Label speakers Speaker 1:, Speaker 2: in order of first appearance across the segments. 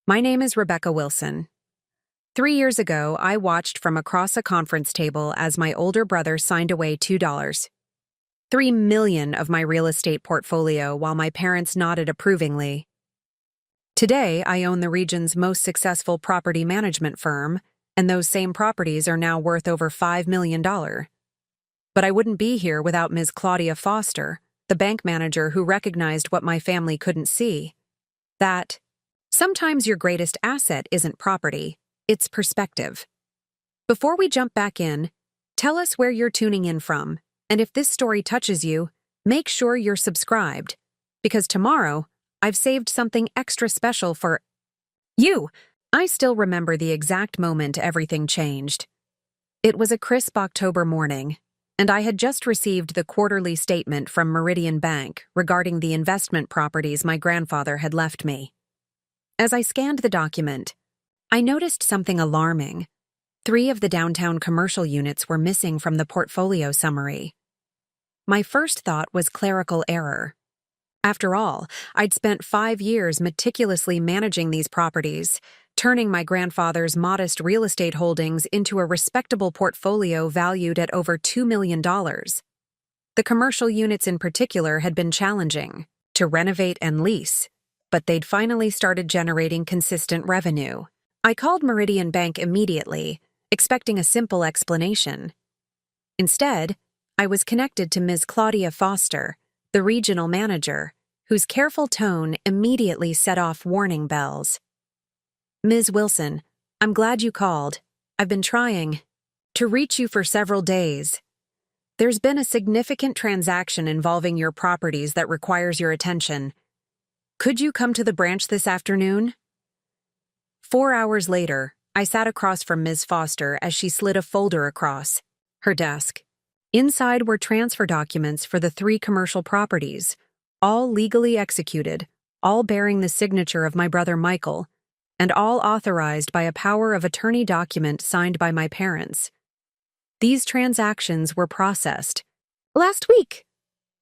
Speaker 1: My name is Rebecca Wilson. 3 years ago, I watched from across a conference table as my older brother signed away $2, $3 million of my real estate portfolio while my parents nodded approvingly. Today, I own the region's most successful property management firm, and those same properties are now worth over $5 million. But I wouldn't be here without Ms. Claudia Foster, the bank manager who recognized what my family couldn't see. That sometimes your greatest asset isn't property, it's perspective. Before we jump back in, tell us where you're tuning in from, and if this story touches you, make sure you're subscribed, because tomorrow, I've saved something extra special for you. I still remember the exact moment everything changed. It was a crisp October morning, and I had just received the quarterly statement from Meridian Bank regarding the investment properties my grandfather had left me. As I scanned the document, I noticed something alarming. 3 of the downtown commercial units were missing from the portfolio summary. My first thought was clerical error. After all, I'd spent 5 years meticulously managing these properties, turning my grandfather's modest real estate holdings into a respectable portfolio valued at over $2 million. The commercial units in particular had been challenging to renovate and lease, but they'd finally started generating consistent revenue. I called Meridian Bank immediately, expecting a simple explanation. Instead, I was connected to Ms. Claudia Foster, the regional manager, whose careful tone immediately set off warning bells. Ms. Wilson, I'm glad you called. I've been trying to reach you for several days. There's been a significant transaction involving your properties that requires your attention. Could you come to the branch this afternoon? 4 hours later, I sat across from Ms. Foster as she slid a folder across her desk. Inside were transfer documents for the 3 commercial properties, all legally executed, all bearing the signature of my brother Michael, and all authorized by a power of attorney document signed by my parents. These transactions were processed last week,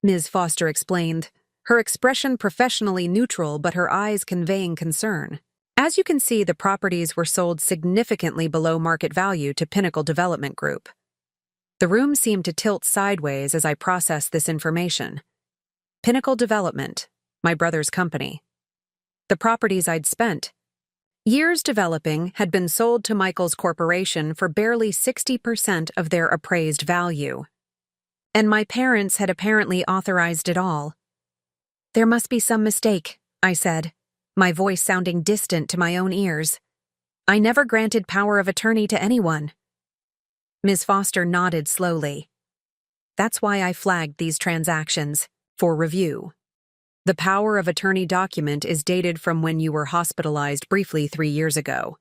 Speaker 1: Ms. Foster explained, her expression professionally neutral but her eyes conveying concern. As you can see, the properties were sold significantly below market value to Pinnacle Development Group. The room seemed to tilt sideways as I processed this information. Pinnacle Development, my brother's company. The properties I'd spent years developing had been sold to Michael's corporation for barely 60% of their appraised value. And my parents had apparently authorized it all. There must be some mistake, I said, my voice sounding distant to my own ears. I never granted power of attorney to anyone. Ms. Foster nodded slowly. That's why I flagged these transactions for review. The power of attorney document is dated from when you were hospitalized briefly 3 years ago.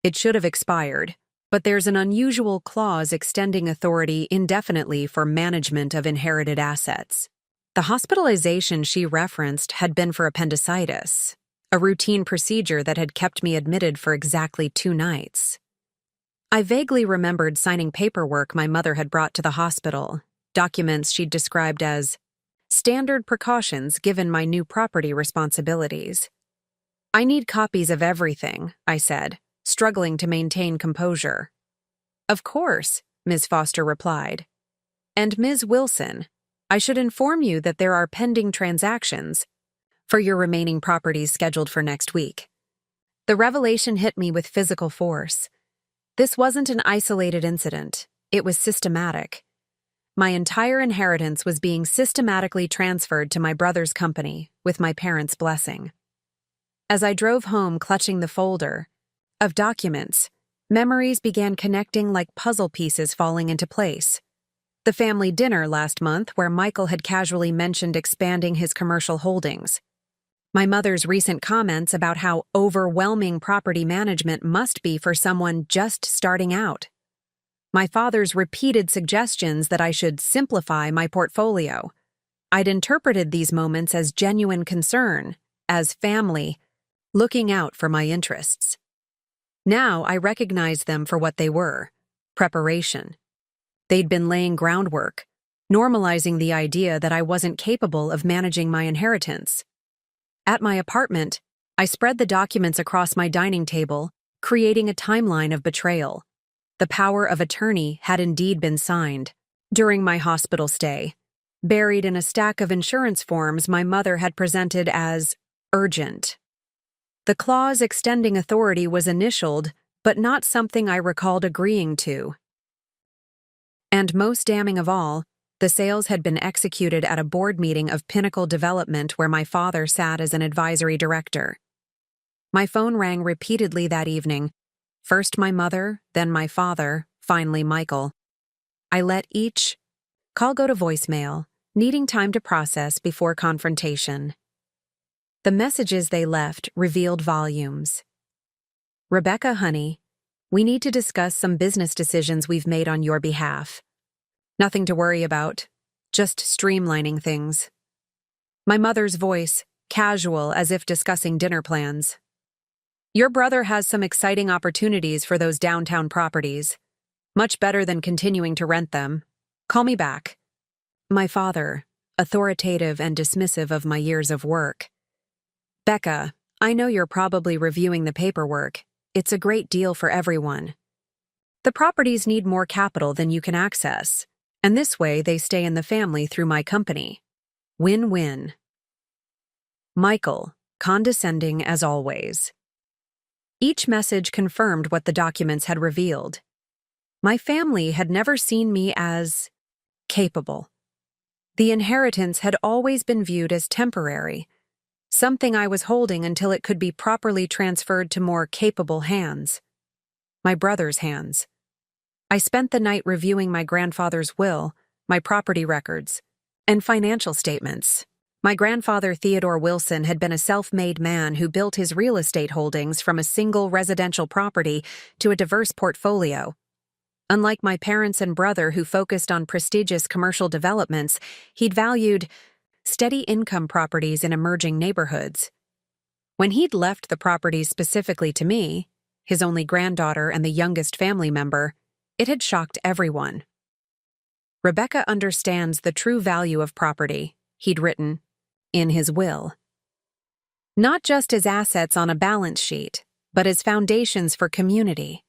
Speaker 1: It should have expired, but there's an unusual clause extending authority indefinitely for management of inherited assets. The hospitalization she referenced had been for appendicitis, a routine procedure that had kept me admitted for exactly 2 nights. I vaguely remembered signing paperwork my mother had brought to the hospital, documents she'd described as standard precautions given my new property responsibilities. I need copies of everything, I said, struggling to maintain composure. Of course, Ms. Foster replied. And Ms. Wilson, I should inform you that there are pending transactions for your remaining properties scheduled for next week. The revelation hit me with physical force. This wasn't an isolated incident. It was systematic. My entire inheritance was being systematically transferred to my brother's company with my parents' blessing. As I drove home clutching the folder of documents, memories began connecting like puzzle pieces falling into place. The family dinner last month where Michael had casually mentioned expanding his commercial holdings. My mother's recent comments about how overwhelming property management must be for someone just starting out. My father's repeated suggestions that I should simplify my portfolio. I'd interpreted these moments as genuine concern, as family, looking out for my interests. Now I recognized them for what they were: preparation. They'd been laying groundwork, normalizing the idea that I wasn't capable of managing my inheritance. At my apartment, I spread the documents across my dining table, creating a timeline of betrayal. The power of attorney had indeed been signed. During my hospital stay, buried in a stack of insurance forms my mother had presented as urgent. The clause extending authority was initialed, but not something I recalled agreeing to. And most damning of all, the sales had been executed at a board meeting of Pinnacle Development where my father sat as an advisory director. My phone rang repeatedly that evening. First my mother, then my father, finally Michael. I let each call go to voicemail, needing time to process before confrontation. The messages they left revealed volumes. Rebecca, honey, we need to discuss some business decisions we've made on your behalf. Nothing to worry about, just streamlining things. My mother's voice, casual as if discussing dinner plans. Your brother has some exciting opportunities for those downtown properties. Much better than continuing to rent them. Call me back. My father, authoritative and dismissive of my years of work. Becca, I know you're probably reviewing the paperwork. It's a great deal for everyone. The properties need more capital than you can access, and this way they stay in the family through my company. Win-win. Michael, condescending as always. Each message confirmed what the documents had revealed. My family had never seen me as capable. The inheritance had always been viewed as temporary, something I was holding until it could be properly transferred to more capable hands. My brother's hands. I spent the night reviewing my grandfather's will, my property records, and financial statements. My grandfather Theodore Wilson had been a self-made man who built his real estate holdings from a single residential property to a diverse portfolio. Unlike my parents and brother who focused on prestigious commercial developments, he'd valued steady income properties in emerging neighborhoods. When he'd left the properties specifically to me, his only granddaughter and the youngest family member, it had shocked everyone. Rebecca understands the true value of property, he'd written, in his will. Not just as assets on a balance sheet, but as foundations for community.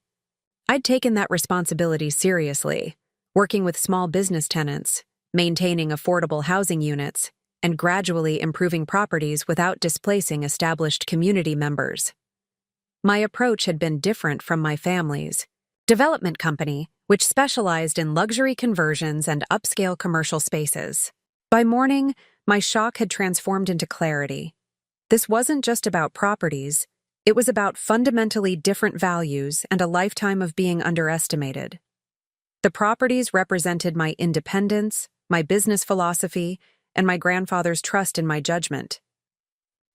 Speaker 1: I'd taken that responsibility seriously, working with small business tenants, maintaining affordable housing units, and gradually improving properties without displacing established community members. My approach had been different from my family's development company, which specialized in luxury conversions and upscale commercial spaces. By morning, my shock had transformed into clarity. This wasn't just about properties, it was about fundamentally different values and a lifetime of being underestimated. The properties represented my independence, my business philosophy, and my grandfather's trust in my judgment.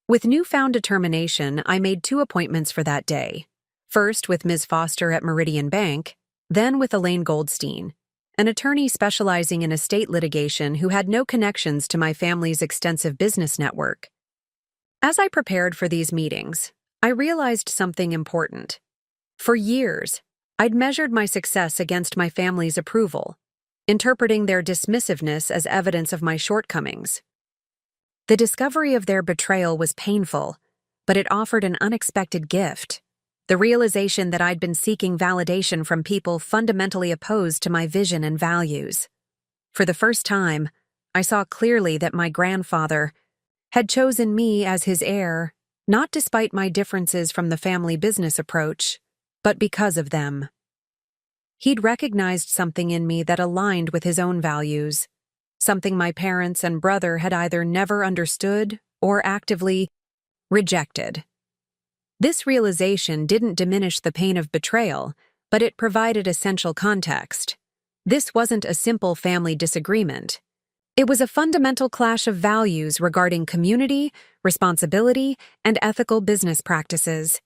Speaker 1: With newfound determination, I made 2 appointments for that day. First with Ms. Foster at Meridian Bank, then with Elaine Goldstein, an attorney specializing in estate litigation who had no connections to my family's extensive business network. As I prepared for these meetings, I realized something important. For years, I'd measured my success against my family's approval, interpreting their dismissiveness as evidence of my shortcomings. The discovery of their betrayal was painful, but it offered an unexpected gift. The realization that I'd been seeking validation from people fundamentally opposed to my vision and values. For the first time, I saw clearly that my grandfather had chosen me as his heir, not despite my differences from the family business approach, but because of them. He'd recognized something in me that aligned with his own values, something my parents and brother had either never understood or actively rejected. This realization didn't diminish the pain of betrayal, but it provided essential context. This wasn't a simple family disagreement. It was a fundamental clash of values regarding community, responsibility, and ethical business practices.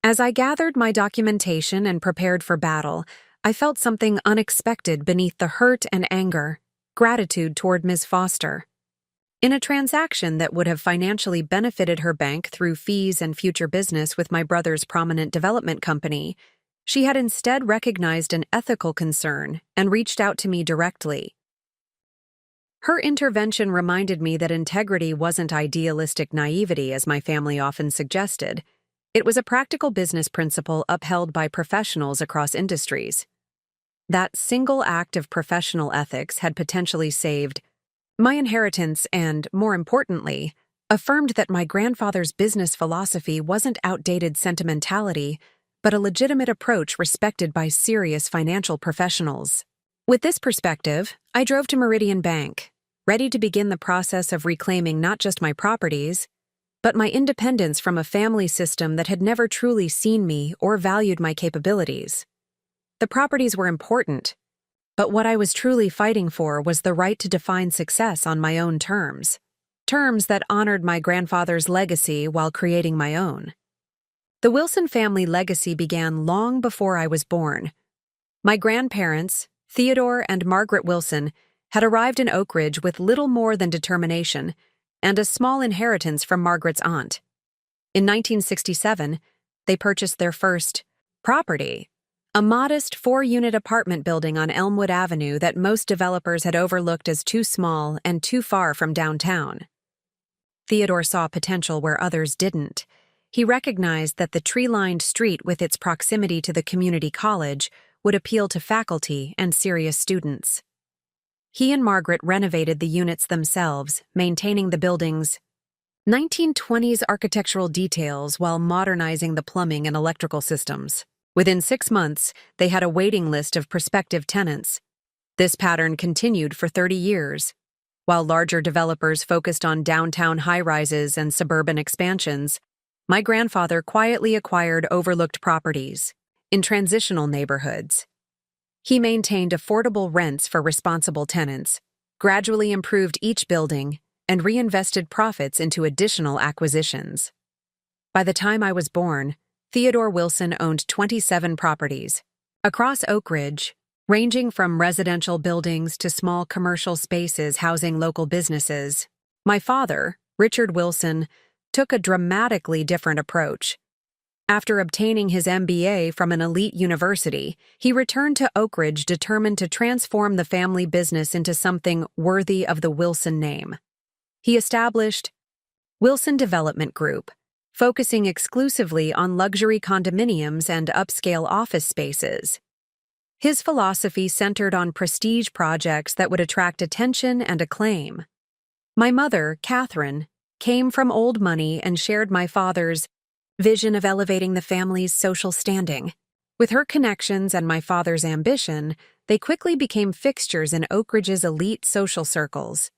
Speaker 1: As I gathered my documentation and prepared for battle, I felt something unexpected beneath the hurt and anger, gratitude toward Ms. Foster. In a transaction that would have financially benefited her bank through fees and future business with my brother's prominent development company, she had instead recognized an ethical concern and reached out to me directly. Her intervention reminded me that integrity wasn't idealistic naivety as my family often suggested. It was a practical business principle upheld by professionals across industries. That single act of professional ethics had potentially saved my inheritance and, more importantly, affirmed that my grandfather's business philosophy wasn't outdated sentimentality, but a legitimate approach respected by serious financial professionals. With this perspective, I drove to Meridian Bank, ready to begin the process of reclaiming not just my properties, but my independence from a family system that had never truly seen me or valued my capabilities. The properties were important, but what I was truly fighting for was the right to define success on my own terms. Terms that honored my grandfather's legacy while creating my own. The Wilson family legacy began long before I was born. My grandparents, Theodore and Margaret Wilson, had arrived in Oak Ridge with little more than determination and a small inheritance from Margaret's aunt. In 1967, they purchased their first property, a modest 4-unit apartment building on Elmwood Avenue that most developers had overlooked as too small and too far from downtown. Theodore saw potential where others didn't. He recognized that the tree-lined street with its proximity to the community college would appeal to faculty and serious students. He and Margaret renovated the units themselves, maintaining the building's 1920s architectural details while modernizing the plumbing and electrical systems. Within 6 months, they had a waiting list of prospective tenants. This pattern continued for 30 years. While larger developers focused on downtown high-rises and suburban expansions, my grandfather quietly acquired overlooked properties in transitional neighborhoods. He maintained affordable rents for responsible tenants, gradually improved each building, and reinvested profits into additional acquisitions. By the time I was born, Theodore Wilson owned 27 properties across Oak Ridge, ranging from residential buildings to small commercial spaces housing local businesses. My father, Richard Wilson, took a dramatically different approach. After obtaining his MBA from an elite university, he returned to Oak Ridge determined to transform the family business into something worthy of the Wilson name. He established Wilson Development Group, focusing exclusively on luxury condominiums and upscale office spaces. His philosophy centered on prestige projects that would attract attention and acclaim. My mother, Catherine, came from old money and shared my father's vision of elevating the family's social standing. With her connections and my father's ambition, they quickly became fixtures in Oak Ridge's elite social circles.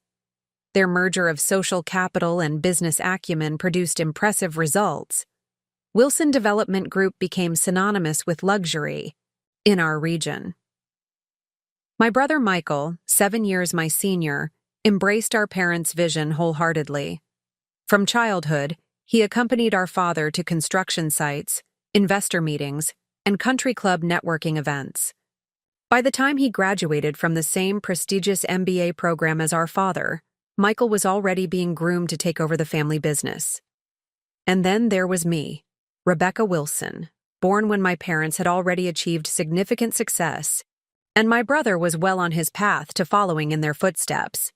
Speaker 1: Their merger of social capital and business acumen produced impressive results. Wilson Development Group became synonymous with luxury in our region. My brother Michael, 7 years my senior, embraced our parents' vision wholeheartedly. From childhood, he accompanied our father to construction sites, investor meetings, and country club networking events. By the time he graduated from the same prestigious MBA program as our father, Michael was already being groomed to take over the family business. And then there was me, Rebecca Wilson, born when my parents had already achieved significant success, and my brother was well on his path to following in their footsteps.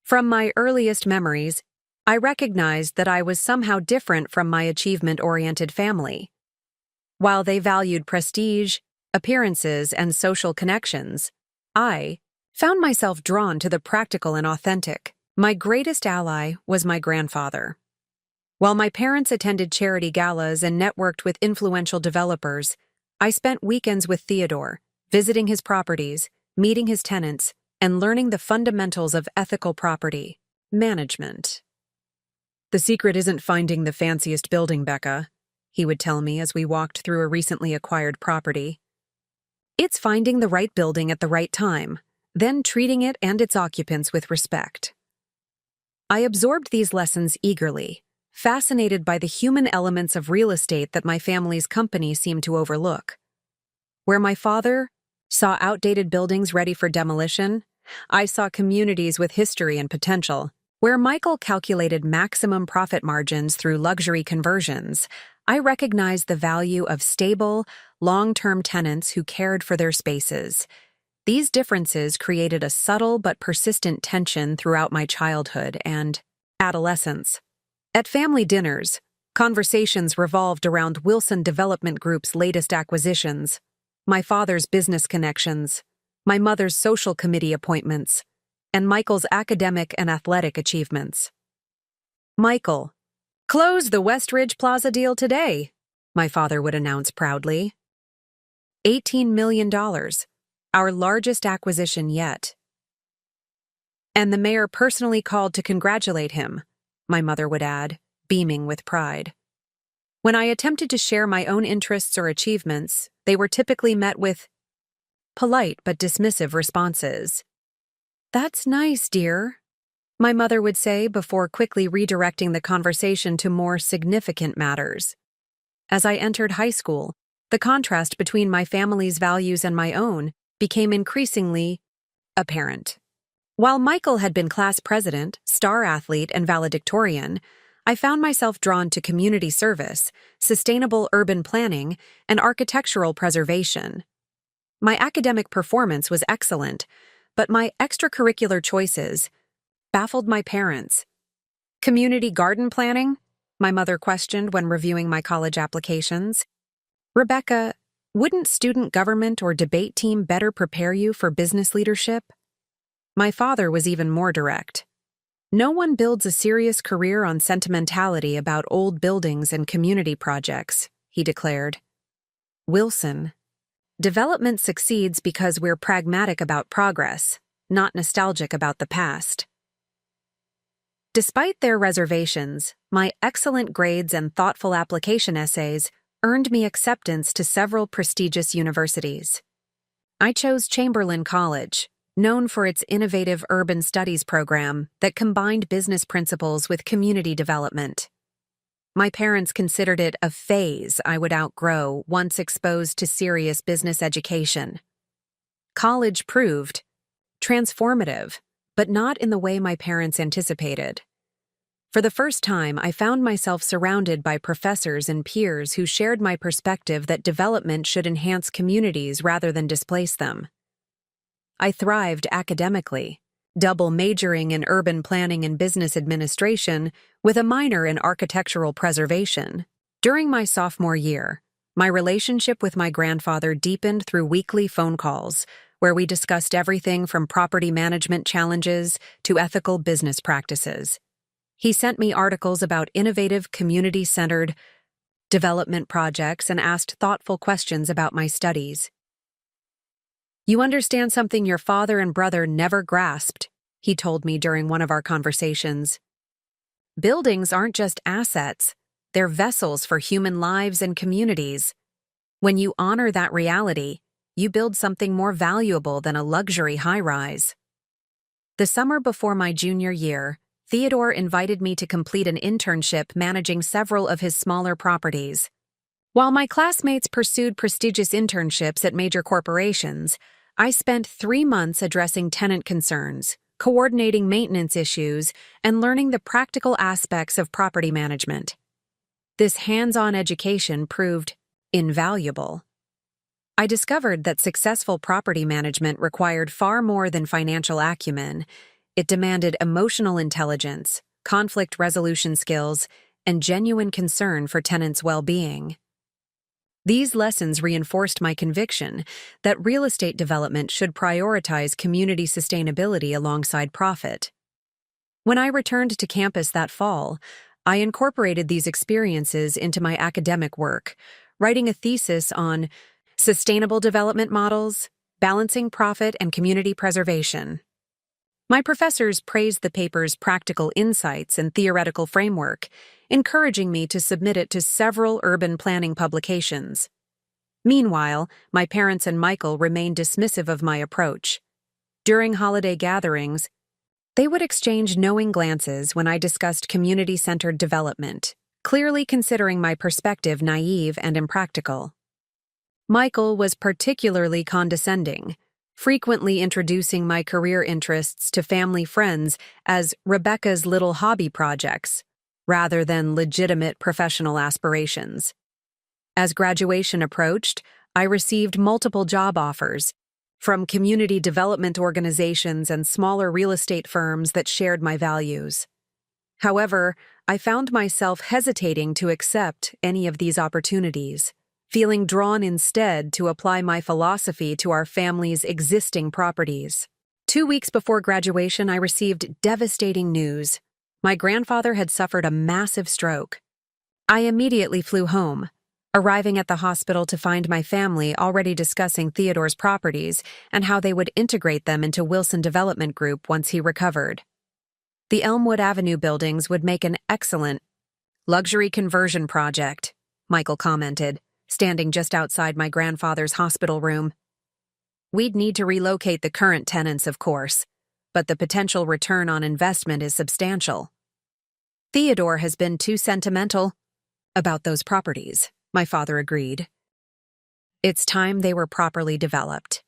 Speaker 1: From my earliest memories, I recognized that I was somehow different from my achievement-oriented family. While they valued prestige, appearances, and social connections, I found myself drawn to the practical and authentic. My greatest ally was my grandfather. While my parents attended charity galas and networked with influential developers, I spent weekends with Theodore, visiting his properties, meeting his tenants, and learning the fundamentals of ethical property management. "The secret isn't finding the fanciest building, Becca," he would tell me as we walked through a recently acquired property. "It's finding the right building at the right time, then treating it and its occupants with respect." I absorbed these lessons eagerly, fascinated by the human elements of real estate that my family's company seemed to overlook. Where my father saw outdated buildings ready for demolition, I saw communities with history and potential. Where Michael calculated maximum profit margins through luxury conversions, I recognized the value of stable, long-term tenants who cared for their spaces. These differences created a subtle but persistent tension throughout my childhood and adolescence. At family dinners, conversations revolved around Wilson Development Group's latest acquisitions, my father's business connections, my mother's social committee appointments, and Michael's academic and athletic achievements. "Michael, close the Westridge Plaza deal today," my father would announce proudly. $18 million, our largest acquisition yet. "And the mayor personally called to congratulate him," my mother would add, beaming with pride. When I attempted to share my own interests or achievements, they were typically met with polite but dismissive responses. "That's nice, dear," my mother would say before quickly redirecting the conversation to more significant matters. As I entered high school, the contrast between my family's values and my own became increasingly apparent. While Michael had been class president, star athlete, and valedictorian, I found myself drawn to community service, sustainable urban planning, and architectural preservation. My academic performance was excellent, but my extracurricular choices baffled my parents. "Community garden planning?" my mother questioned when reviewing my college applications. "Rebecca, wouldn't student government or debate team better prepare you for business leadership?" My father was even more direct. "No one builds a serious career on sentimentality about old buildings and community projects," he declared. "Wilson, development succeeds because we're pragmatic about progress, not nostalgic about the past." Despite their reservations, my excellent grades and thoughtful application essays earned me acceptance to several prestigious universities. I chose Chamberlain College, known for its innovative urban studies program that combined business principles with community development. My parents considered it a phase I would outgrow once exposed to serious business education. College proved transformative, but not in the way my parents anticipated. For the first time, I found myself surrounded by professors and peers who shared my perspective that development should enhance communities rather than displace them. I thrived academically, double majoring in urban planning and business administration with a minor in architectural preservation. During my sophomore year, my relationship with my grandfather deepened through weekly phone calls, where we discussed everything from property management challenges to ethical business practices. He sent me articles about innovative, community-centered development projects and asked thoughtful questions about my studies. "You understand something your father and brother never grasped," he told me during one of our conversations. "Buildings aren't just assets, they're vessels for human lives and communities. When you honor that reality, you build something more valuable than a luxury high-rise." The summer before my junior year, Theodore invited me to complete an internship managing several of his smaller properties. While my classmates pursued prestigious internships at major corporations, I spent 3 months addressing tenant concerns, coordinating maintenance issues, and learning the practical aspects of property management. This hands-on education proved invaluable. I discovered that successful property management required far more than financial acumen. It demanded emotional intelligence, conflict resolution skills, and genuine concern for tenants' well-being. These lessons reinforced my conviction that real estate development should prioritize community sustainability alongside profit. When I returned to campus that fall, I incorporated these experiences into my academic work, writing a thesis on sustainable development models, balancing profit and community preservation. My professors praised the paper's practical insights and theoretical framework, encouraging me to submit it to several urban planning publications. Meanwhile, my parents and Michael remained dismissive of my approach. During holiday gatherings, they would exchange knowing glances when I discussed community-centered development, clearly considering my perspective naive and impractical. Michael was particularly condescending, frequently introducing my career interests to family friends as Rebecca's little hobby projects, rather than legitimate professional aspirations. As graduation approached, I received multiple job offers, from community development organizations and smaller real estate firms that shared my values. However, I found myself hesitating to accept any of these opportunities, feeling drawn instead to apply my philosophy to our family's existing properties. 2 weeks before graduation, I received devastating news. My grandfather had suffered a massive stroke. I immediately flew home, arriving at the hospital to find my family already discussing Theodore's properties and how they would integrate them into Wilson Development Group once he recovered. The Elmwood Avenue buildings would make an excellent luxury conversion project, Michael commented, standing just outside my grandfather's hospital room. We'd need to relocate the current tenants, of course, but the potential return on investment is substantial. Theodore has been too sentimental about those properties, my father agreed. It's time they were properly developed.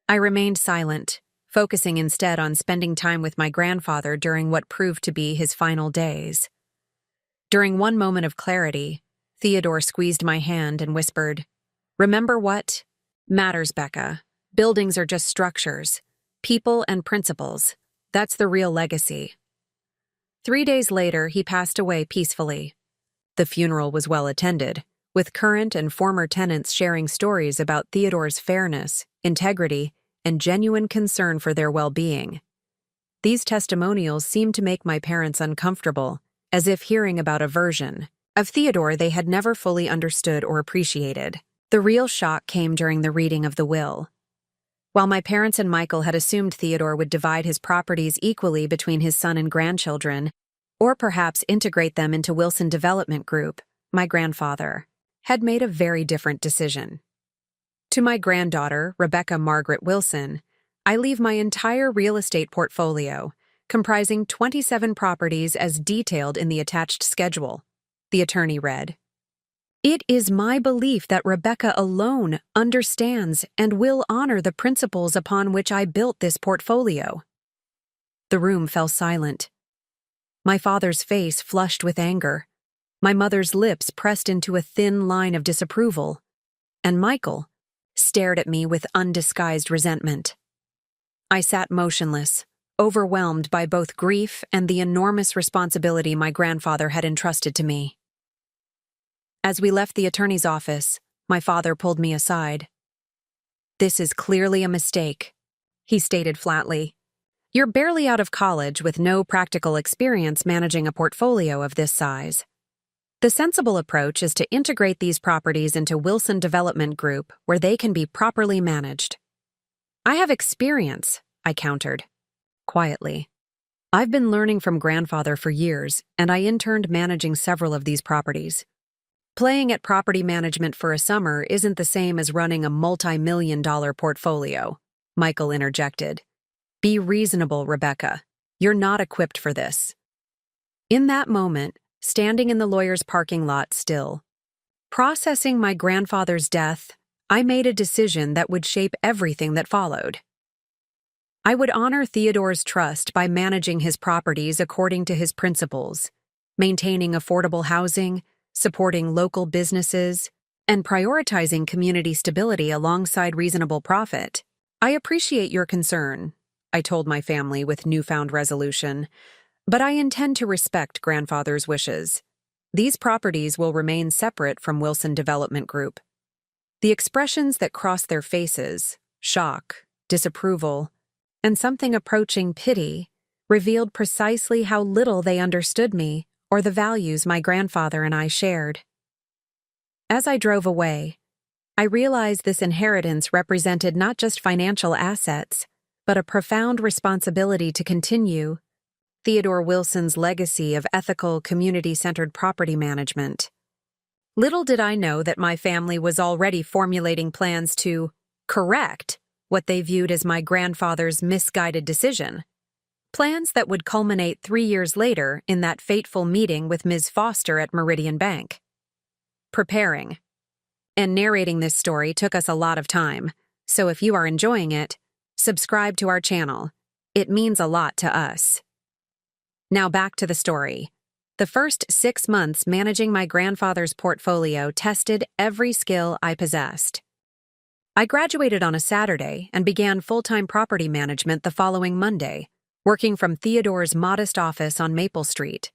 Speaker 1: I remained silent, focusing instead on spending time with my grandfather during what proved to be his final days. During one moment of clarity, Theodore squeezed my hand and whispered, "Remember what matters, Becca. Buildings are just structures. People and principles. That's the real legacy." 3 days later, he passed away peacefully. The funeral was well attended, with current and former tenants sharing stories about Theodore's fairness, integrity, and genuine concern for their well-being. These testimonials seemed to make my parents uncomfortable, as if hearing about a version of Theodore they had never fully understood or appreciated. The real shock came during the reading of the will. While my parents and Michael had assumed Theodore would divide his properties equally between his son and grandchildren, or perhaps integrate them into Wilson Development Group, my grandfather had made a very different decision. To my granddaughter, Rebecca Margaret Wilson, I leave my entire real estate portfolio, comprising 27 properties as detailed in the attached schedule, the attorney read. It is my belief that Rebecca alone understands and will honor the principles upon which I built this portfolio. The room fell silent. My father's face flushed with anger. My mother's lips pressed into a thin line of disapproval, and Michael stared at me with undisguised resentment. I sat motionless, overwhelmed by both grief and the enormous responsibility my grandfather had entrusted to me. As we left the attorney's office, my father pulled me aside. "This is clearly a mistake," he stated flatly. "You're barely out of college with no practical experience managing a portfolio of this size. The sensible approach is to integrate these properties into Wilson Development Group where they can be properly managed." "I have experience," I countered, quietly. "I've been learning from grandfather for years, and I interned managing several of these properties. Playing at property management for a summer isn't the same as running a multi-million-dollar portfolio," Michael interjected. "Be reasonable, Rebecca. You're not equipped for this." In that moment, standing in the lawyer's parking lot still, processing my grandfather's death, I made a decision that would shape everything that followed. I would honor Theodore's trust by managing his properties according to his principles, maintaining affordable housing, supporting local businesses, and prioritizing community stability alongside reasonable profit. "I appreciate your concern," I told my family with newfound resolution, "but I intend to respect grandfather's wishes. These properties will remain separate from Wilson Development Group." The expressions that crossed their faces, shock, disapproval, and something approaching pity, revealed precisely how little they understood me or the values my grandfather and I shared. As I drove away, I realized this inheritance represented not just financial assets, but a profound responsibility to continue Theodore Wilson's legacy of ethical, community-centered property management. Little did I know that my family was already formulating plans to correct what they viewed as my grandfather's misguided decision. Plans that would culminate 3 years later in that fateful meeting with Ms. Foster at Meridian Bank. Preparing and narrating this story took us a lot of time, so if you are enjoying it, subscribe to our channel. It means a lot to us. Now back to the story. The first 6 months managing my grandfather's portfolio tested every skill I possessed. I graduated on a Saturday and began full-time property management the following Monday, working from Theodore's modest office on Maple Street.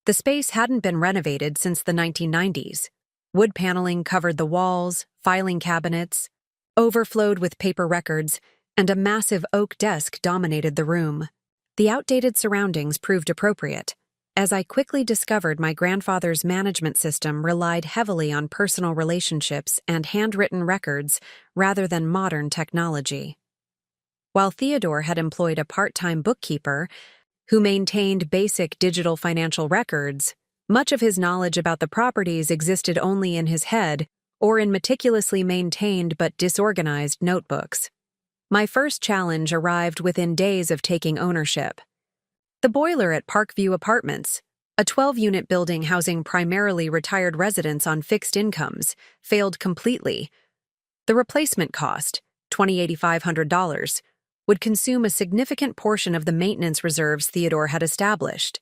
Speaker 1: The space hadn't been renovated since the 1990s. Wood paneling covered the walls, filing cabinets overflowed with paper records, and a massive oak desk dominated the room. The outdated surroundings proved appropriate, as I quickly discovered my grandfather's management system relied heavily on personal relationships and handwritten records rather than modern technology. While Theodore had employed a part-time bookkeeper who maintained basic digital financial records, much of his knowledge about the properties existed only in his head or in meticulously maintained but disorganized notebooks. My first challenge arrived within days of taking ownership. The boiler at Parkview Apartments, a 12-unit building housing primarily retired residents on fixed incomes, failed completely. The replacement cost, $2,800, would consume a significant portion of the maintenance reserves Theodore had established.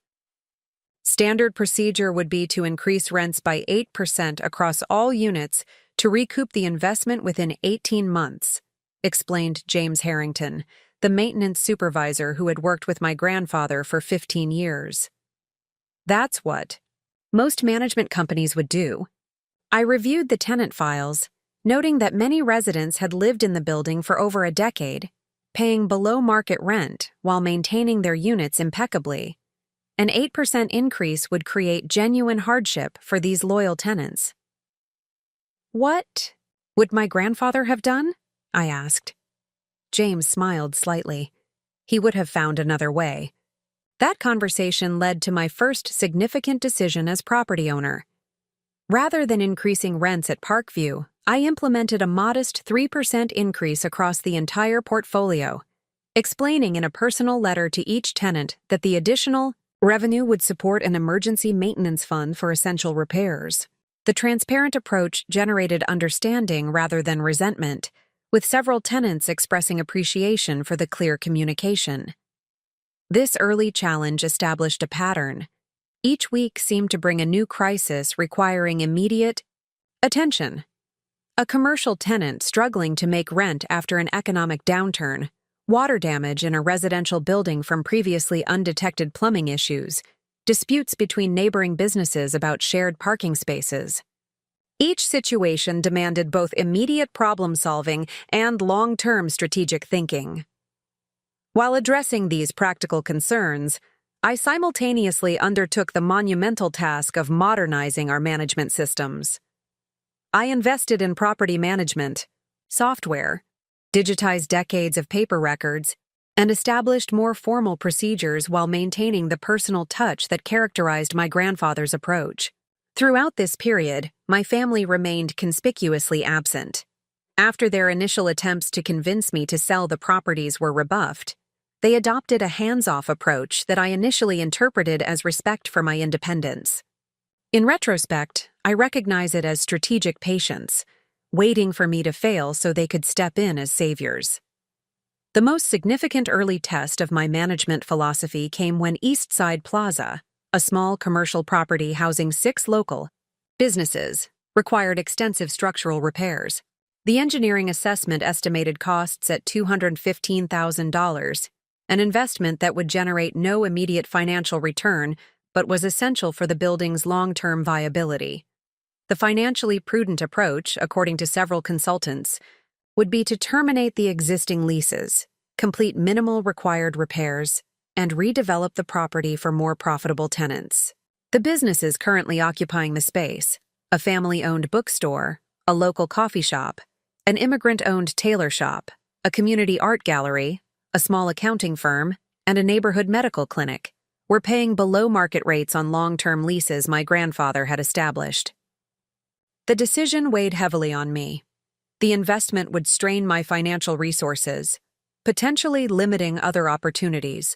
Speaker 1: Standard procedure would be to increase rents by 8% across all units to recoup the investment within 18 months, explained James Harrington, the maintenance supervisor who had worked with my grandfather for 15 years. That's what most management companies would do. I reviewed the tenant files, noting that many residents had lived in the building for over a decade, paying below-market rent while maintaining their units impeccably. An 8% increase would create genuine hardship for these loyal tenants. What would my grandfather have done? I asked. James smiled slightly. He would have found another way. That conversation led to my first significant decision as property owner. Rather than increasing rents at Parkview, I implemented a modest 3% increase across the entire portfolio, explaining in a personal letter to each tenant that the additional revenue would support an emergency maintenance fund for essential repairs. The transparent approach generated understanding rather than resentment, with several tenants expressing appreciation for the clear communication. This early challenge established a pattern. Each week seemed to bring a new crisis requiring immediate attention. A commercial tenant struggling to make rent after an economic downturn, water damage in a residential building from previously undetected plumbing issues, disputes between neighboring businesses about shared parking spaces. Each situation demanded both immediate problem-solving and long-term strategic thinking. While addressing these practical concerns, I simultaneously undertook the monumental task of modernizing our management systems. I invested in property management, software, digitized decades of paper records, and established more formal procedures while maintaining the personal touch that characterized my grandfather's approach. Throughout this period, my family remained conspicuously absent. After their initial attempts to convince me to sell the properties were rebuffed, they adopted a hands-off approach that I initially interpreted as respect for my independence. In retrospect, I recognize it as strategic patience, waiting for me to fail so they could step in as saviors. The most significant early test of my management philosophy came when Eastside Plaza, a small commercial property housing 6 local businesses, required extensive structural repairs. The engineering assessment estimated costs at $215,000, an investment that would generate no immediate financial return but was essential for the building's long-term viability. The financially prudent approach, according to several consultants, would be to terminate the existing leases, complete minimal required repairs, and redevelop the property for more profitable tenants. The businesses currently occupying the space, a family-owned bookstore, a local coffee shop, an immigrant-owned tailor shop, a community art gallery, a small accounting firm, and a neighborhood medical clinic, were paying below-market rates on long-term leases my grandfather had established. The decision weighed heavily on me. The investment would strain my financial resources, potentially limiting other opportunities.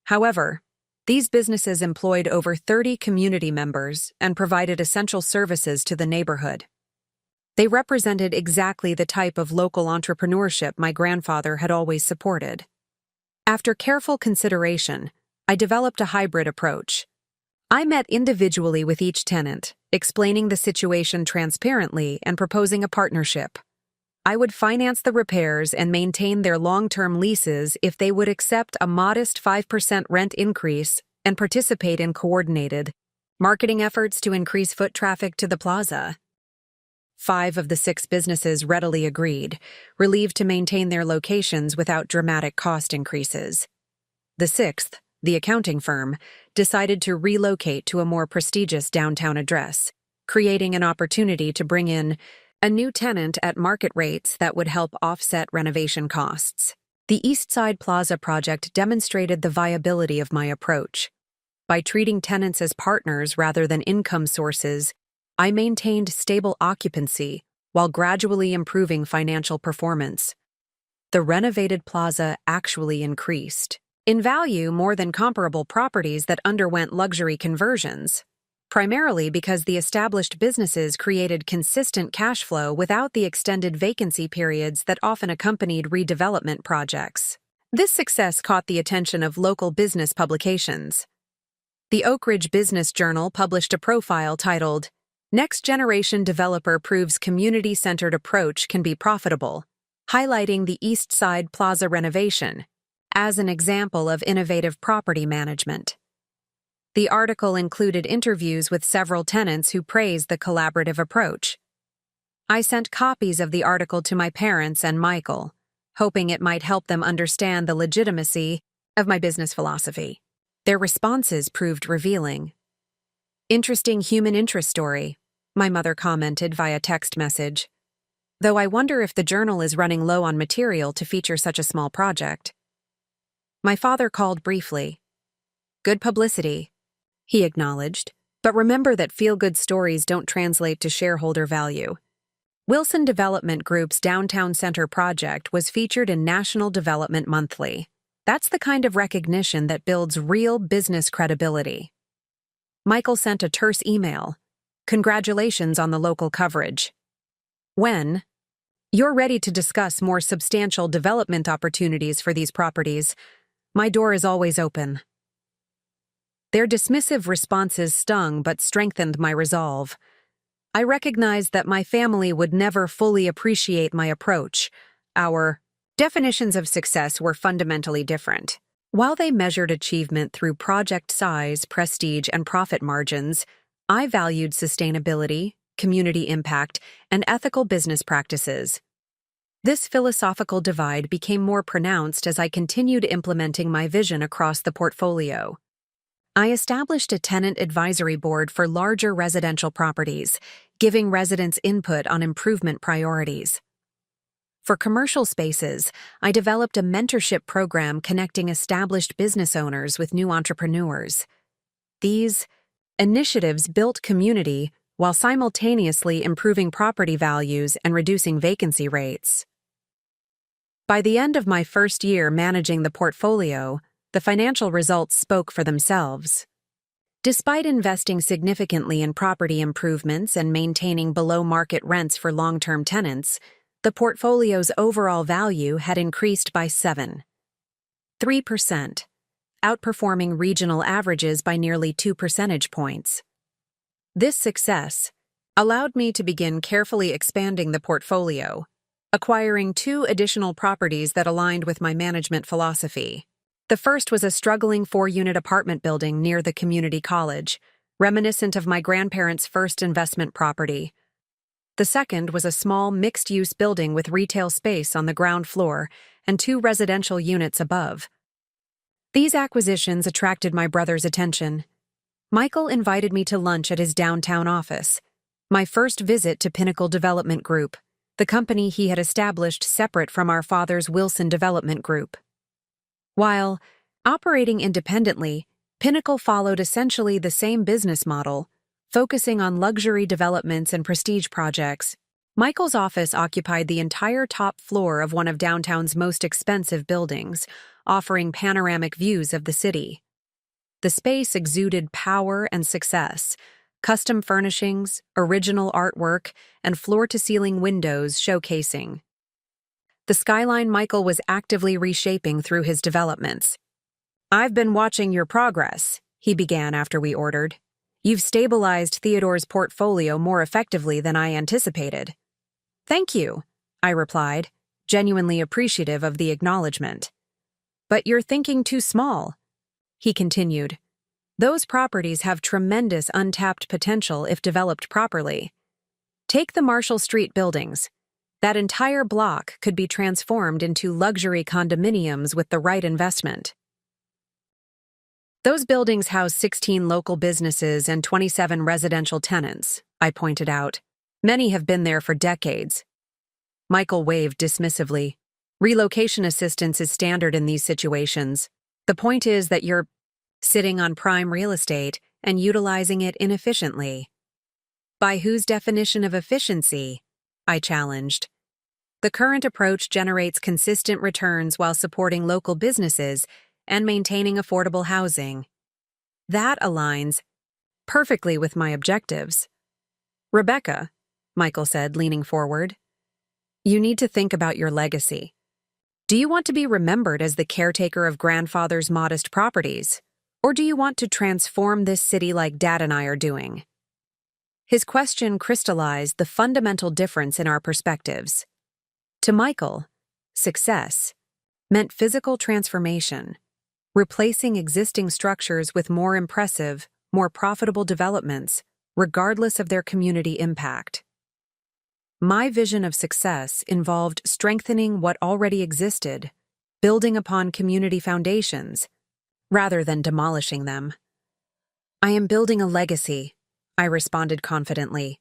Speaker 1: However, these businesses employed over 30 community members and provided essential services to the neighborhood. They represented exactly the type of local entrepreneurship my grandfather had always supported. After careful consideration, I developed a hybrid approach. I met individually with each tenant, explaining the situation transparently and proposing a partnership. I would finance the repairs and maintain their long-term leases if they would accept a modest 5% rent increase and participate in coordinated marketing efforts to increase foot traffic to the plaza. 5 of the 6 businesses readily agreed, relieved to maintain their locations without dramatic cost increases. The 6th, the accounting firm, decided to relocate to a more prestigious downtown address, creating an opportunity to bring in a new tenant at market rates that would help offset renovation costs. The East Side Plaza project demonstrated the viability of my approach. By treating tenants as partners rather than income sources, I maintained stable occupancy while gradually improving financial performance. The renovated plaza actually increased in value more than comparable properties that underwent luxury conversions, primarily because the established businesses created consistent cash flow without the extended vacancy periods that often accompanied redevelopment projects. This success caught the attention of local business publications. The Oak Ridge Business Journal published a profile titled, "Next Generation Developer Proves Community-Centered Approach Can Be Profitable," highlighting the East Side Plaza renovation as an example of innovative property management. The article included interviews with several tenants who praised the collaborative approach. I sent copies of the article to my parents and Michael, hoping it might help them understand the legitimacy of my business philosophy. Their responses proved revealing. "Interesting human interest story," my mother commented via text message. "Though I wonder if the journal is running low on material to feature such a small project." My father called briefly. "Good publicity," he acknowledged, "but remember that feel-good stories don't translate to shareholder value." Wilson Development Group's Downtown Center project was featured in National Development Monthly. That's the kind of recognition that builds real business credibility. Michael sent a terse email. "Congratulations on the local coverage. When you're ready to discuss more substantial development opportunities for these properties, my door is always open." Their dismissive responses stung but strengthened my resolve. I recognized that my family would never fully appreciate my approach. Our definitions of success were fundamentally different. While they measured achievement through project size, prestige, and profit margins, I valued sustainability, community impact, and ethical business practices. This philosophical divide became more pronounced as I continued implementing my vision across the portfolio. I established a tenant advisory board for larger residential properties, giving residents input on improvement priorities. For commercial spaces, I developed a mentorship program connecting established business owners with new entrepreneurs. These initiatives built community while simultaneously improving property values and reducing vacancy rates. By the end of my first year managing the portfolio, the financial results spoke for themselves. Despite investing significantly in property improvements and maintaining below-market rents for long-term tenants, the portfolio's overall value had increased by 7.3%, outperforming regional averages by nearly 2 percentage points. This success allowed me to begin carefully expanding the portfolio, acquiring 2 additional properties that aligned with my management philosophy. The first was a struggling 4-unit apartment building near the community college, reminiscent of my grandparents' first investment property. The second was a small mixed-use building with retail space on the ground floor and 2 residential units above. These acquisitions attracted my brother's attention. Michael invited me to lunch at his downtown office, my first visit to Pinnacle Development Group, the company he had established separate from our father's Wilson Development Group. While operating independently, Pinnacle followed essentially the same business model, focusing on luxury developments and prestige projects. Michael's office occupied the entire top floor of one of downtown's most expensive buildings, offering panoramic views of the city. The space exuded power and success, custom furnishings, original artwork, and floor-to-ceiling windows showcasing the skyline Michael was actively reshaping through his developments. "I've been watching your progress," he began after we ordered. "You've stabilized Theodore's portfolio more effectively than I anticipated." "Thank you," I replied, genuinely appreciative of the acknowledgement. But you're thinking too small, he continued. Those properties have tremendous untapped potential if developed properly. Take the Marshall Street buildings. That entire block could be transformed into luxury condominiums with the right investment. Those buildings house 16 local businesses and 27 residential tenants, I pointed out. Many have been there for decades. Michael waved dismissively. Relocation assistance is standard in these situations. The point is that you're sitting on prime real estate and utilizing it inefficiently. By whose definition of efficiency? I challenged. The current approach generates consistent returns while supporting local businesses and maintaining affordable housing. That aligns perfectly with my objectives. Rebecca, Michael said, leaning forward, you need to think about your legacy. Do you want to be remembered as the caretaker of grandfather's modest properties, or do you want to transform this city like Dad and I are doing? His question crystallized the fundamental difference in our perspectives. To Michael, success meant physical transformation, replacing existing structures with more impressive, more profitable developments, regardless of their community impact. My vision of success involved strengthening what already existed, building upon community foundations, rather than demolishing them. I am building a legacy, I responded confidently,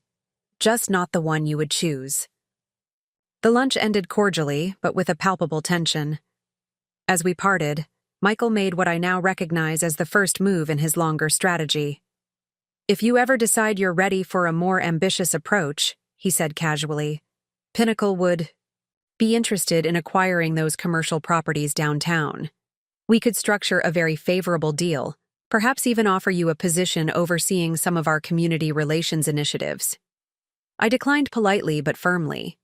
Speaker 1: just not the one you would choose. The lunch ended cordially, but with a palpable tension. As we parted, Michael made what I now recognize as the first move in his longer strategy. If you ever decide you're ready for a more ambitious approach, he said casually, Pinnacle would be interested in acquiring those commercial properties downtown. We could structure a very favorable deal, perhaps even offer you a position overseeing some of our community relations initiatives. I declined politely but firmly.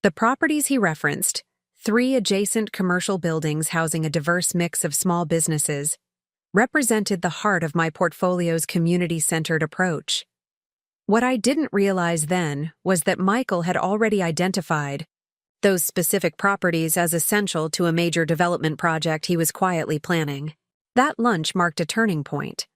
Speaker 1: The properties he referenced, 3 adjacent commercial buildings housing a diverse mix of small businesses, represented the heart of my portfolio's community-centered approach. What I didn't realize then was that Michael had already identified those specific properties as essential to a major development project he was quietly planning. That lunch marked a turning point.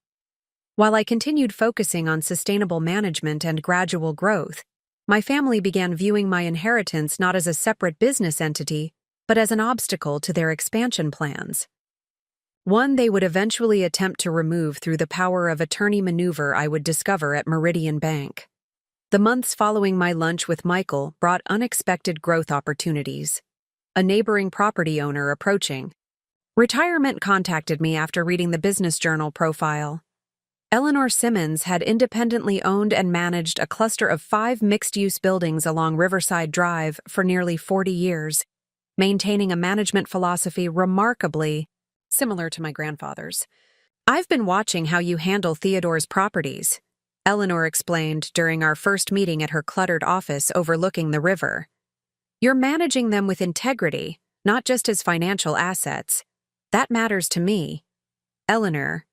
Speaker 1: While I continued focusing on sustainable management and gradual growth, my family began viewing my inheritance not as a separate business entity, but as an obstacle to their expansion plans. One they would eventually attempt to remove through the power of attorney maneuver I would discover at Meridian Bank. The months following my lunch with Michael brought unexpected growth opportunities. A neighboring property owner approaching retirement contacted me after reading the Business Journal profile. Eleanor Simmons had independently owned and managed a cluster of 5 mixed-use buildings along Riverside Drive for nearly 40 years, maintaining a management philosophy remarkably similar to my grandfather's. I've been watching how you handle Theodore's properties, Eleanor explained during our first meeting at her cluttered office overlooking the river. You're managing them with integrity, not just as financial assets. That matters to me. Eleanor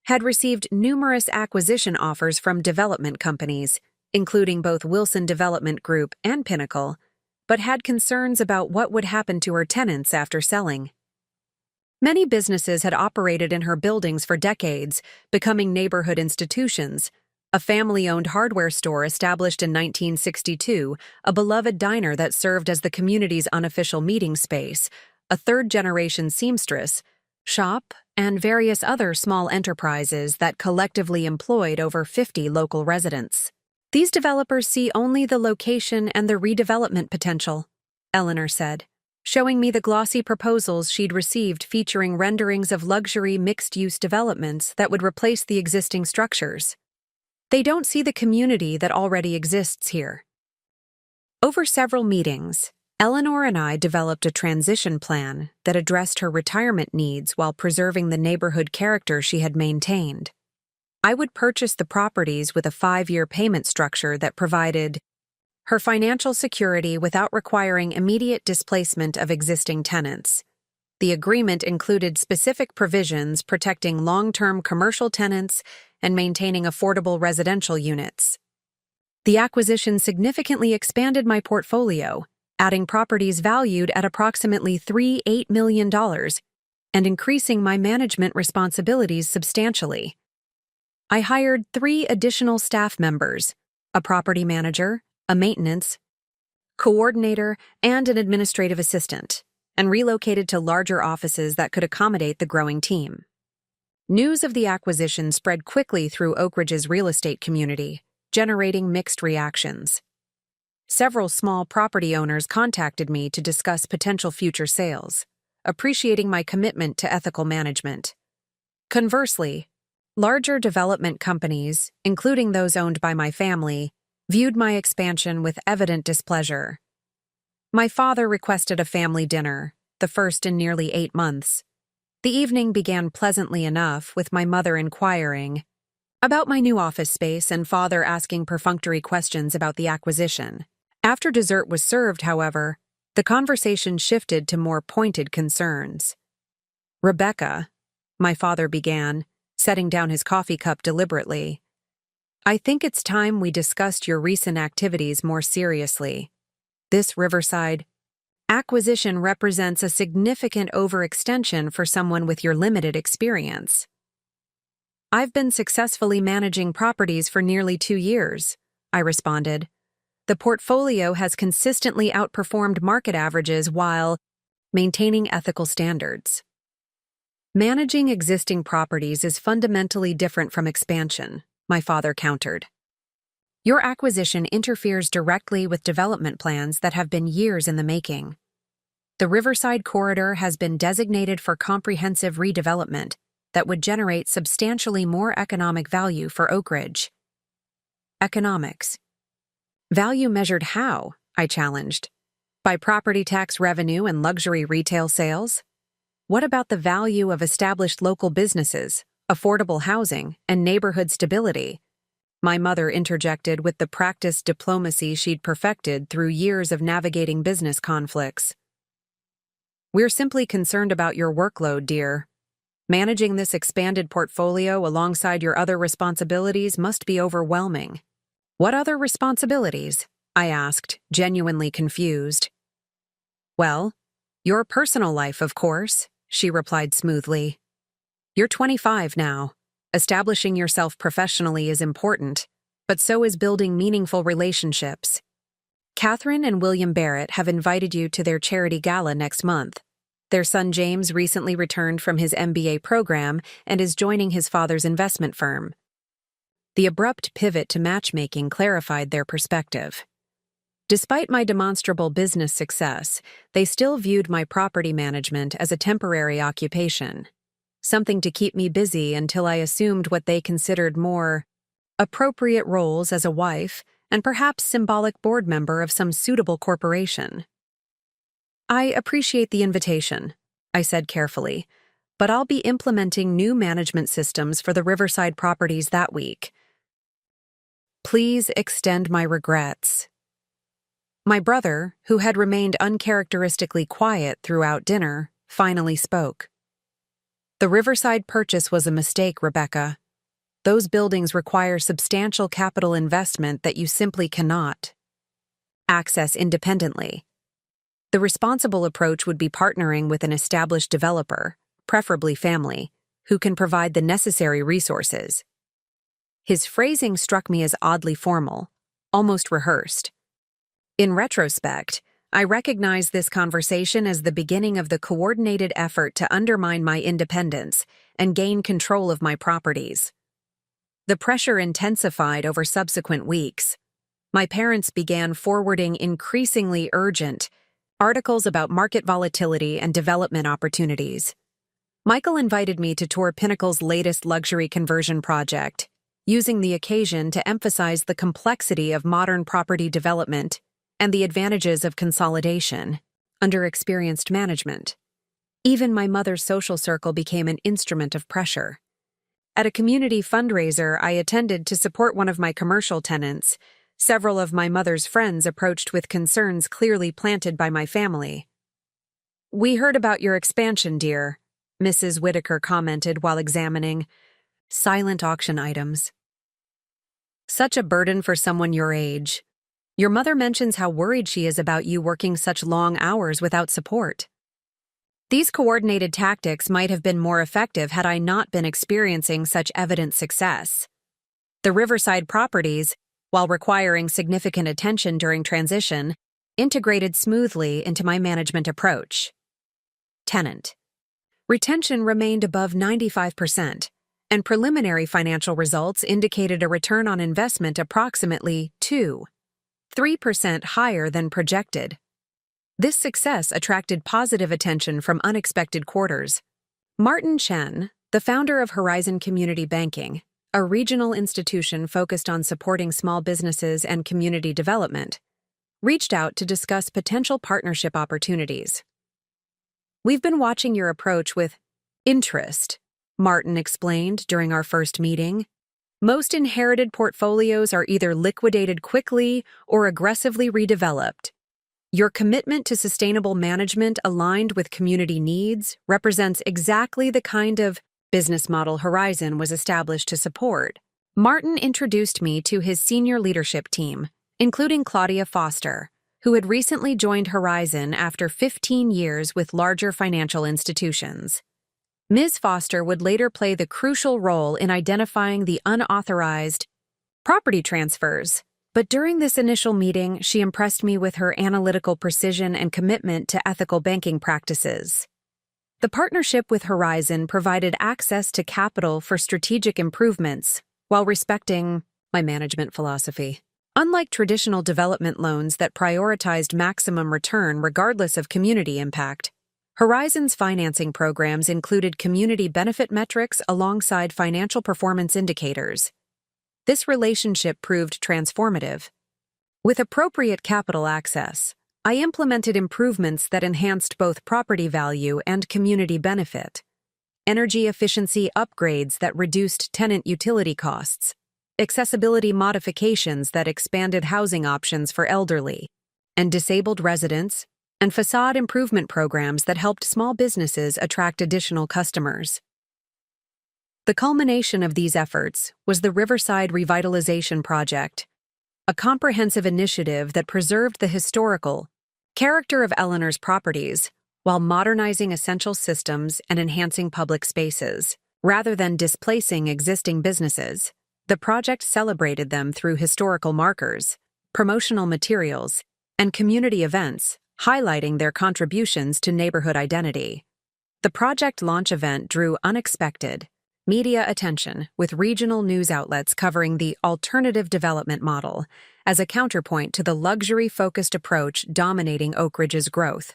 Speaker 1: had received numerous acquisition offers from development companies, including both Wilson Development Group and Pinnacle, but had concerns about what would happen to her tenants after selling. Many businesses had operated in her buildings for decades, becoming neighborhood institutions. A family-owned hardware store established in 1962, a beloved diner that served as the community's unofficial meeting space, a third-generation seamstress shop, and various other small enterprises that collectively employed over 50 local residents. These developers see only the location and the redevelopment potential, Eleanor said, showing me the glossy proposals she'd received featuring renderings of luxury mixed-use developments that would replace the existing structures. They don't see the community that already exists here. Over several meetings, Eleanor and I developed a transition plan that addressed her retirement needs while preserving the neighborhood character she had maintained. I would purchase the properties with a 5-year payment structure that provided her financial security without requiring immediate displacement of existing tenants. The agreement included specific provisions protecting long-term commercial tenants and maintaining affordable residential units. The acquisition significantly expanded my portfolio, adding properties valued at approximately $8 million and increasing my management responsibilities substantially. I hired 3 additional staff members, a property manager, a maintenance coordinator, and an administrative assistant, and relocated to larger offices that could accommodate the growing team. News of the acquisition spread quickly through Oak Ridge's real estate community, generating mixed reactions. Several small property owners contacted me to discuss potential future sales, appreciating my commitment to ethical management. Conversely, larger development companies, including those owned by my family, viewed my expansion with evident displeasure. My father requested a family dinner, the first in nearly 8 months. The evening began pleasantly enough, with my mother inquiring about my new office space and father asking perfunctory questions about the acquisition. After dessert was served, however, the conversation shifted to more pointed concerns. "Rebecca," my father began, setting down his coffee cup deliberately, "I think it's time we discussed your recent activities more seriously. This Riverside acquisition represents a significant overextension for someone with your limited experience." "I've been successfully managing properties for nearly 2 years," I responded. "The portfolio has consistently outperformed market averages while maintaining ethical standards." "Managing existing properties is fundamentally different from expansion," my father countered. "Your acquisition interferes directly with development plans that have been years in the making. The Riverside Corridor has been designated for comprehensive redevelopment that would generate substantially more economic value for Oak Ridge." "Economics. Value measured how?" I challenged. "By property tax revenue and luxury retail sales? What about the value of established local businesses, affordable housing, and neighborhood stability?" My mother interjected with the practiced diplomacy she'd perfected through years of navigating business conflicts. "We're simply concerned about your workload, dear. Managing this expanded portfolio alongside your other responsibilities must be overwhelming." "What other responsibilities?" I asked, genuinely confused. "Well, your personal life, of course," she replied smoothly. "You're 25 now. Establishing yourself professionally is important, but so is building meaningful relationships. Catherine and William Barrett have invited you to their charity gala next month. Their son James recently returned from his MBA program and is joining his father's investment firm." The abrupt pivot to matchmaking clarified their perspective. Despite my demonstrable business success, they still viewed my property management as a temporary occupation, something to keep me busy until I assumed what they considered more appropriate roles as a wife and perhaps symbolic board member of some suitable corporation. "I appreciate the invitation," I said carefully, "but I'll be implementing new management systems for the Riverside properties that week. Please extend my regrets." My brother, who had remained uncharacteristically quiet throughout dinner, finally spoke. "The Riverside purchase was a mistake, Rebecca. Those buildings require substantial capital investment that you simply cannot access independently. The responsible approach would be partnering with an established developer, preferably family, who can provide the necessary resources." His phrasing struck me as oddly formal, almost rehearsed. In retrospect, I recognize this conversation as the beginning of the coordinated effort to undermine my independence and gain control of my properties. The pressure intensified over subsequent weeks. My parents began forwarding increasingly urgent articles about market volatility and development opportunities. Michael invited me to tour Pinnacle's latest luxury conversion project, using the occasion to emphasize the complexity of modern property development and the advantages of consolidation under experienced management. Even my mother's social circle became an instrument of pressure. At a community fundraiser I attended to support one of my commercial tenants, several of my mother's friends approached with concerns clearly planted by my family. "We heard about your expansion, dear," Mrs. Whitaker commented while examining silent auction items. "Such a burden for someone your age." Your mother mentions how worried she is about you working such long hours without support. These coordinated tactics might have been more effective had I not been experiencing such evident success. The Riverside properties, while requiring significant attention during transition, integrated smoothly into my management approach. Tenant. Retention remained above 95%, and preliminary financial results indicated a return on investment approximately 3% higher than projected. This success attracted positive attention from unexpected quarters. Martin Chen, the founder of Horizon Community Banking, a regional institution focused on supporting small businesses and community development, reached out to discuss potential partnership opportunities. "We've been watching your approach with interest," Martin explained during our first meeting. "Most inherited portfolios are either liquidated quickly or aggressively redeveloped. Your commitment to sustainable management aligned with community needs represents exactly the kind of business model Horizon was established to support." Martin introduced me to his senior leadership team, including Claudia Foster, who had recently joined Horizon after 15 years with larger financial institutions. Ms. Foster would later play the crucial role in identifying the unauthorized property transfers, but during this initial meeting, she impressed me with her analytical precision and commitment to ethical banking practices. The partnership with Horizon provided access to capital for strategic improvements while respecting my management philosophy. Unlike traditional development loans that prioritized maximum return regardless of community impact, Horizon's financing programs included community benefit metrics alongside financial performance indicators. This relationship proved transformative. With appropriate capital access, I implemented improvements that enhanced both property value and community benefit. Energy efficiency upgrades that reduced tenant utility costs, accessibility modifications that expanded housing options for elderly and disabled residents, and facade improvement programs that helped small businesses attract additional customers. The culmination of these efforts was the Riverside Revitalization Project, a comprehensive initiative that preserved the historical character of Eleanor's properties while modernizing essential systems and enhancing public spaces. Rather than displacing existing businesses, the project celebrated them through historical markers, promotional materials, and community events, highlighting their contributions to neighborhood identity. The project launch event drew unexpected media attention, with regional news outlets covering the alternative development model as a counterpoint to the luxury-focused approach dominating Oak Ridge's growth.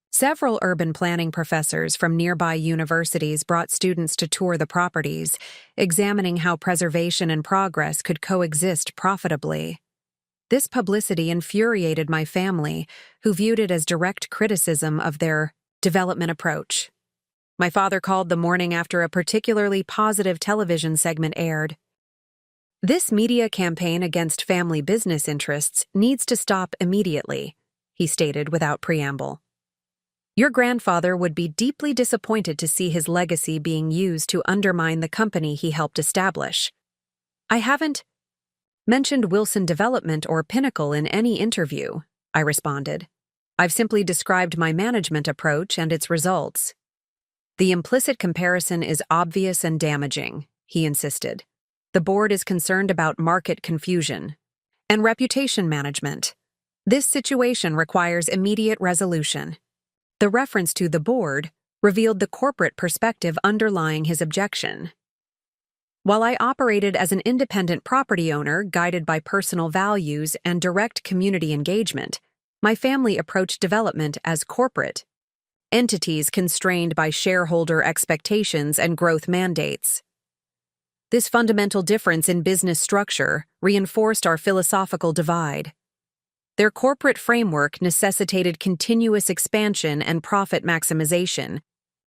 Speaker 1: Several urban planning professors from nearby universities brought students to tour the properties, examining how preservation and progress could coexist profitably. This publicity infuriated my family, who viewed it as direct criticism of their development approach. My father called the morning after a particularly positive television segment aired. "This media campaign against family business interests needs to stop immediately," he stated without preamble. "Your grandfather would be deeply disappointed to see his legacy being used to undermine the company he helped establish." "I haven't mentioned Wilson Development or Pinnacle in any interview," I responded. "I've simply described my management approach and its results." "The implicit comparison is obvious and damaging," he insisted. "The board is concerned about market confusion and reputation management. This situation requires immediate resolution." The reference to the board revealed the corporate perspective underlying his objection. While I operated as an independent property owner guided by personal values and direct community engagement, my family approached development as corporate entities constrained by shareholder expectations and growth mandates. This fundamental difference in business structure reinforced our philosophical divide. Their corporate framework necessitated continuous expansion and profit maximization,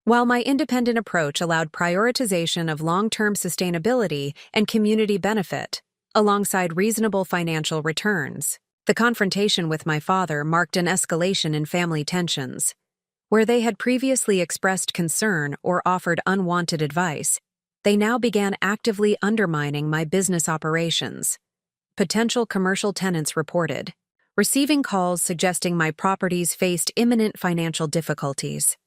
Speaker 1: while my independent approach allowed prioritization of long-term sustainability and community benefit, alongside reasonable financial returns. The confrontation with my father marked an escalation in family tensions. Where they had previously expressed concern or offered unwanted advice, they now began actively undermining my business operations. Potential commercial tenants reported receiving calls suggesting my properties faced imminent financial difficulties.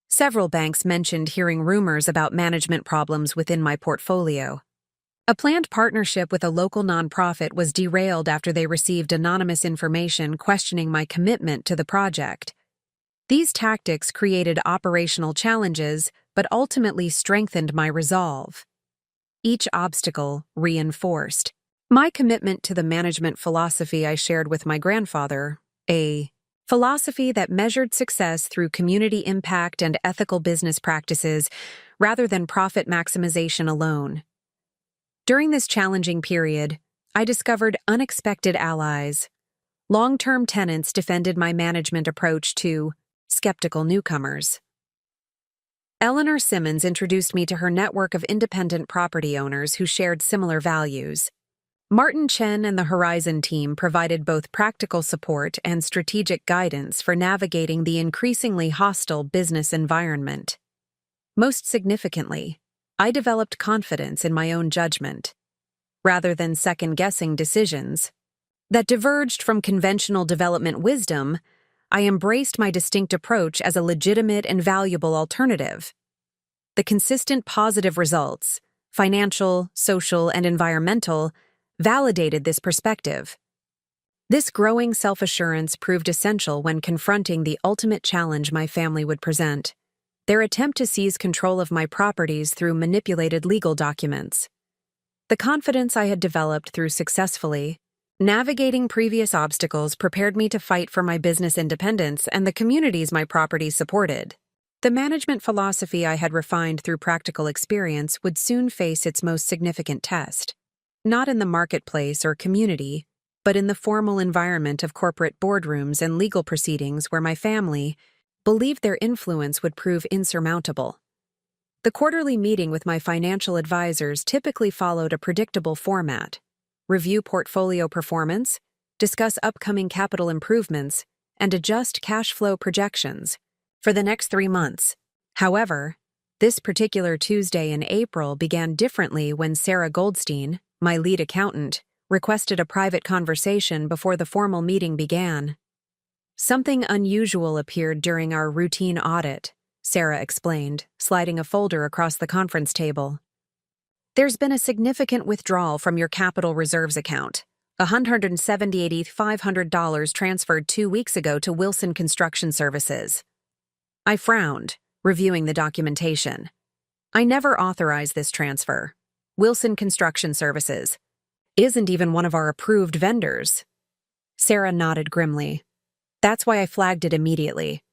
Speaker 1: Several banks mentioned hearing rumors about management problems within my portfolio. A planned partnership with a local nonprofit was derailed after they received anonymous information questioning my commitment to the project. These tactics created operational challenges but ultimately strengthened my resolve. Each obstacle reinforced my commitment to the management philosophy I shared with my grandfather, a philosophy that measured success through community impact and ethical business practices rather than profit maximization alone. During this challenging period, I discovered unexpected allies. Long-term tenants defended my management approach to skeptical newcomers. Eleanor Simmons introduced me to her network of independent property owners who shared similar values. Martin Chen and the Horizon team provided both practical support and strategic guidance for navigating the increasingly hostile business environment. Most significantly, I developed confidence in my own judgment. Rather than second-guessing decisions that diverged from conventional development wisdom, I embraced my distinct approach as a legitimate and valuable alternative. The consistent positive results, financial, social, and environmental, validated this perspective. This growing self-assurance proved essential when confronting the ultimate challenge my family would present: their attempt to seize control of my properties through manipulated legal documents. The confidence I had developed through successfully navigating previous obstacles prepared me to fight for my business independence and the communities my properties supported. The management philosophy I had refined through practical experience would soon face its most significant test. Not in the marketplace or community, but in the formal environment of corporate boardrooms and legal proceedings where my family believed their influence would prove insurmountable. The quarterly meeting with my financial advisors typically followed a predictable format: review portfolio performance, discuss upcoming capital improvements, and adjust cash flow projections for the next 3 months. However, this particular Tuesday in April began differently when Sarah Goldstein, my lead accountant, requested a private conversation before the formal meeting began. Something unusual appeared during our routine audit, Sarah explained, sliding a folder across the conference table. There's been a significant withdrawal from your capital reserves account. $178,500 transferred 2 weeks ago to Wilson Construction Services. I frowned, reviewing the documentation. I never authorized this transfer. Wilson Construction Services isn't even one of our approved vendors. Sarah nodded grimly. That's why I flagged it immediately.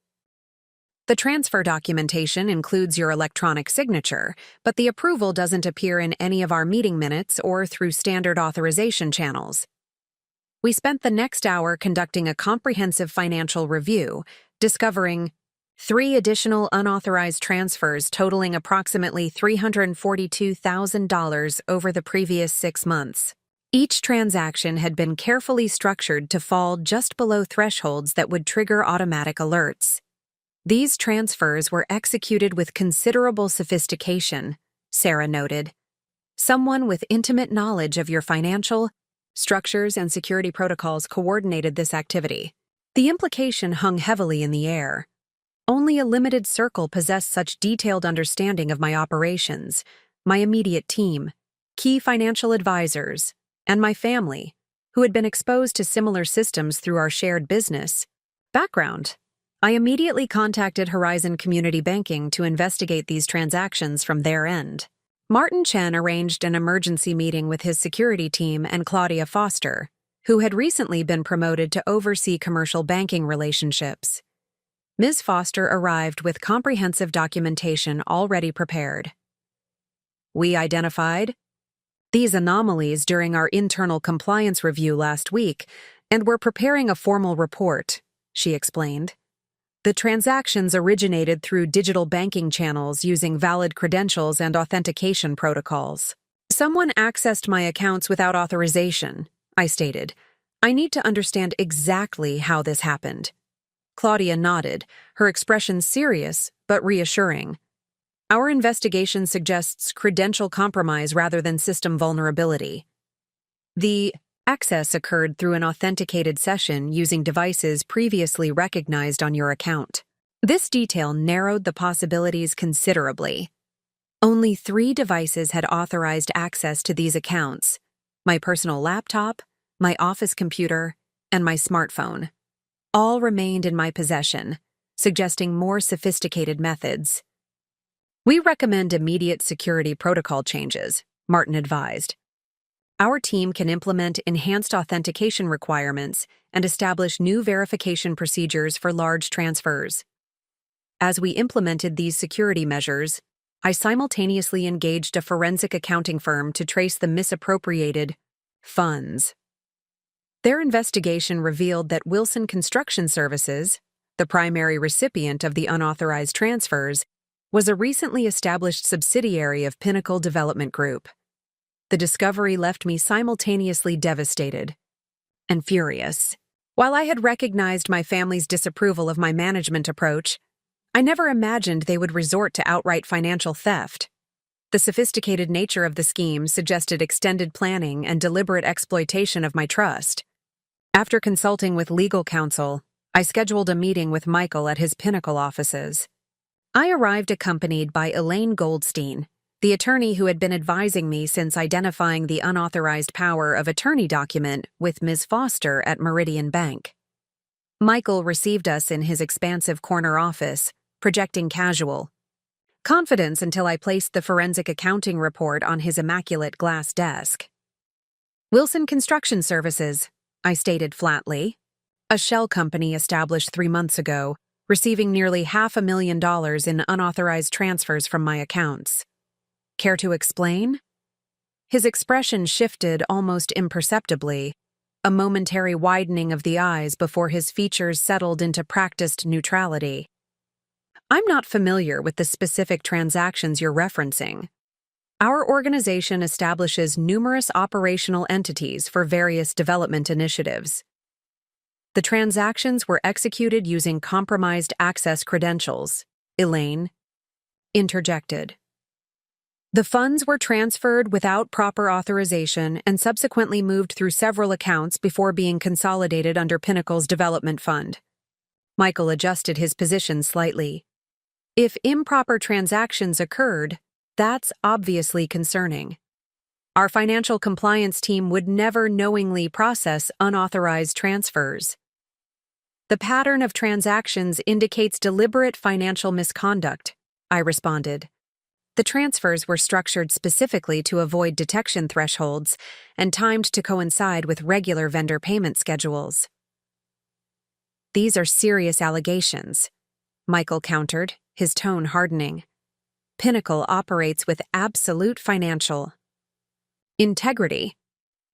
Speaker 1: The transfer documentation includes your electronic signature, but the approval doesn't appear in any of our meeting minutes or through standard authorization channels. We spent the next hour conducting a comprehensive financial review, discovering 3 additional unauthorized transfers totaling approximately $342,000 over the previous 6 months. Each transaction had been carefully structured to fall just below thresholds that would trigger automatic alerts. These transfers were executed with considerable sophistication, Sarah noted. Someone with intimate knowledge of your financial structures and security protocols coordinated this activity. The implication hung heavily in the air. Only a limited circle possessed such detailed understanding of my operations: my immediate team, key financial advisors, and my family, who had been exposed to similar systems through our shared business. Background: I immediately contacted Horizon Community Banking to investigate these transactions from their end. Martin Chen arranged an emergency meeting with his security team and Claudia Foster, who had recently been promoted to oversee commercial banking relationships. Ms. Foster arrived with comprehensive documentation already prepared. We identified these anomalies during our internal compliance review last week and were preparing a formal report, she explained. The transactions originated through digital banking channels using valid credentials and authentication protocols. Someone accessed my accounts without authorization, I stated. I need to understand exactly how this happened. Claudia nodded, her expression serious but reassuring. Our investigation suggests credential compromise rather than system vulnerability. The Access occurred through an authenticated session using devices previously recognized on your account. This detail narrowed the possibilities considerably. Only 3 devices had authorized access to these accounts: my personal laptop, my office computer, and my smartphone. All remained in my possession, suggesting more sophisticated methods. "We recommend immediate security protocol changes," Martin advised. "Our team can implement enhanced authentication requirements and establish new verification procedures for large transfers." As we implemented these security measures, I simultaneously engaged a forensic accounting firm to trace the misappropriated funds. Their investigation revealed that Wilson Construction Services, the primary recipient of the unauthorized transfers, was a recently established subsidiary of Pinnacle Development Group. The discovery left me simultaneously devastated and furious. While I had recognized my family's disapproval of my management approach, I never imagined they would resort to outright financial theft. The sophisticated nature of the scheme suggested extended planning and deliberate exploitation of my trust. After consulting with legal counsel, I scheduled a meeting with Michael at his Pinnacle offices. I arrived accompanied by Elaine Goldstein, the attorney who had been advising me since identifying the unauthorized power of attorney document with Ms. Foster at Meridian Bank. Michael received us in his expansive corner office, projecting casual confidence until I placed the forensic accounting report on his immaculate glass desk. "Wilson Construction Services," I stated flatly, "a shell company established 3 months ago, receiving nearly $500,000 in unauthorized transfers from my accounts. Care to explain?" His expression shifted almost imperceptibly, a momentary widening of the eyes before his features settled into practiced neutrality. "I'm not familiar with the specific transactions you're referencing. Our organization establishes numerous operational entities for various development initiatives. The transactions were executed using compromised access credentials," Elaine interjected. "The funds were transferred without proper authorization and subsequently moved through several accounts before being consolidated under Pinnacle's development fund." Michael adjusted his position slightly. "If improper transactions occurred, that's obviously concerning. Our financial compliance team would never knowingly process unauthorized transfers. The pattern of transactions indicates deliberate financial misconduct," I responded. "The transfers were structured specifically to avoid detection thresholds and timed to coincide with regular vendor payment schedules." "These are serious allegations," Michael countered, his tone hardening. "Pinnacle operates with absolute financial integrity.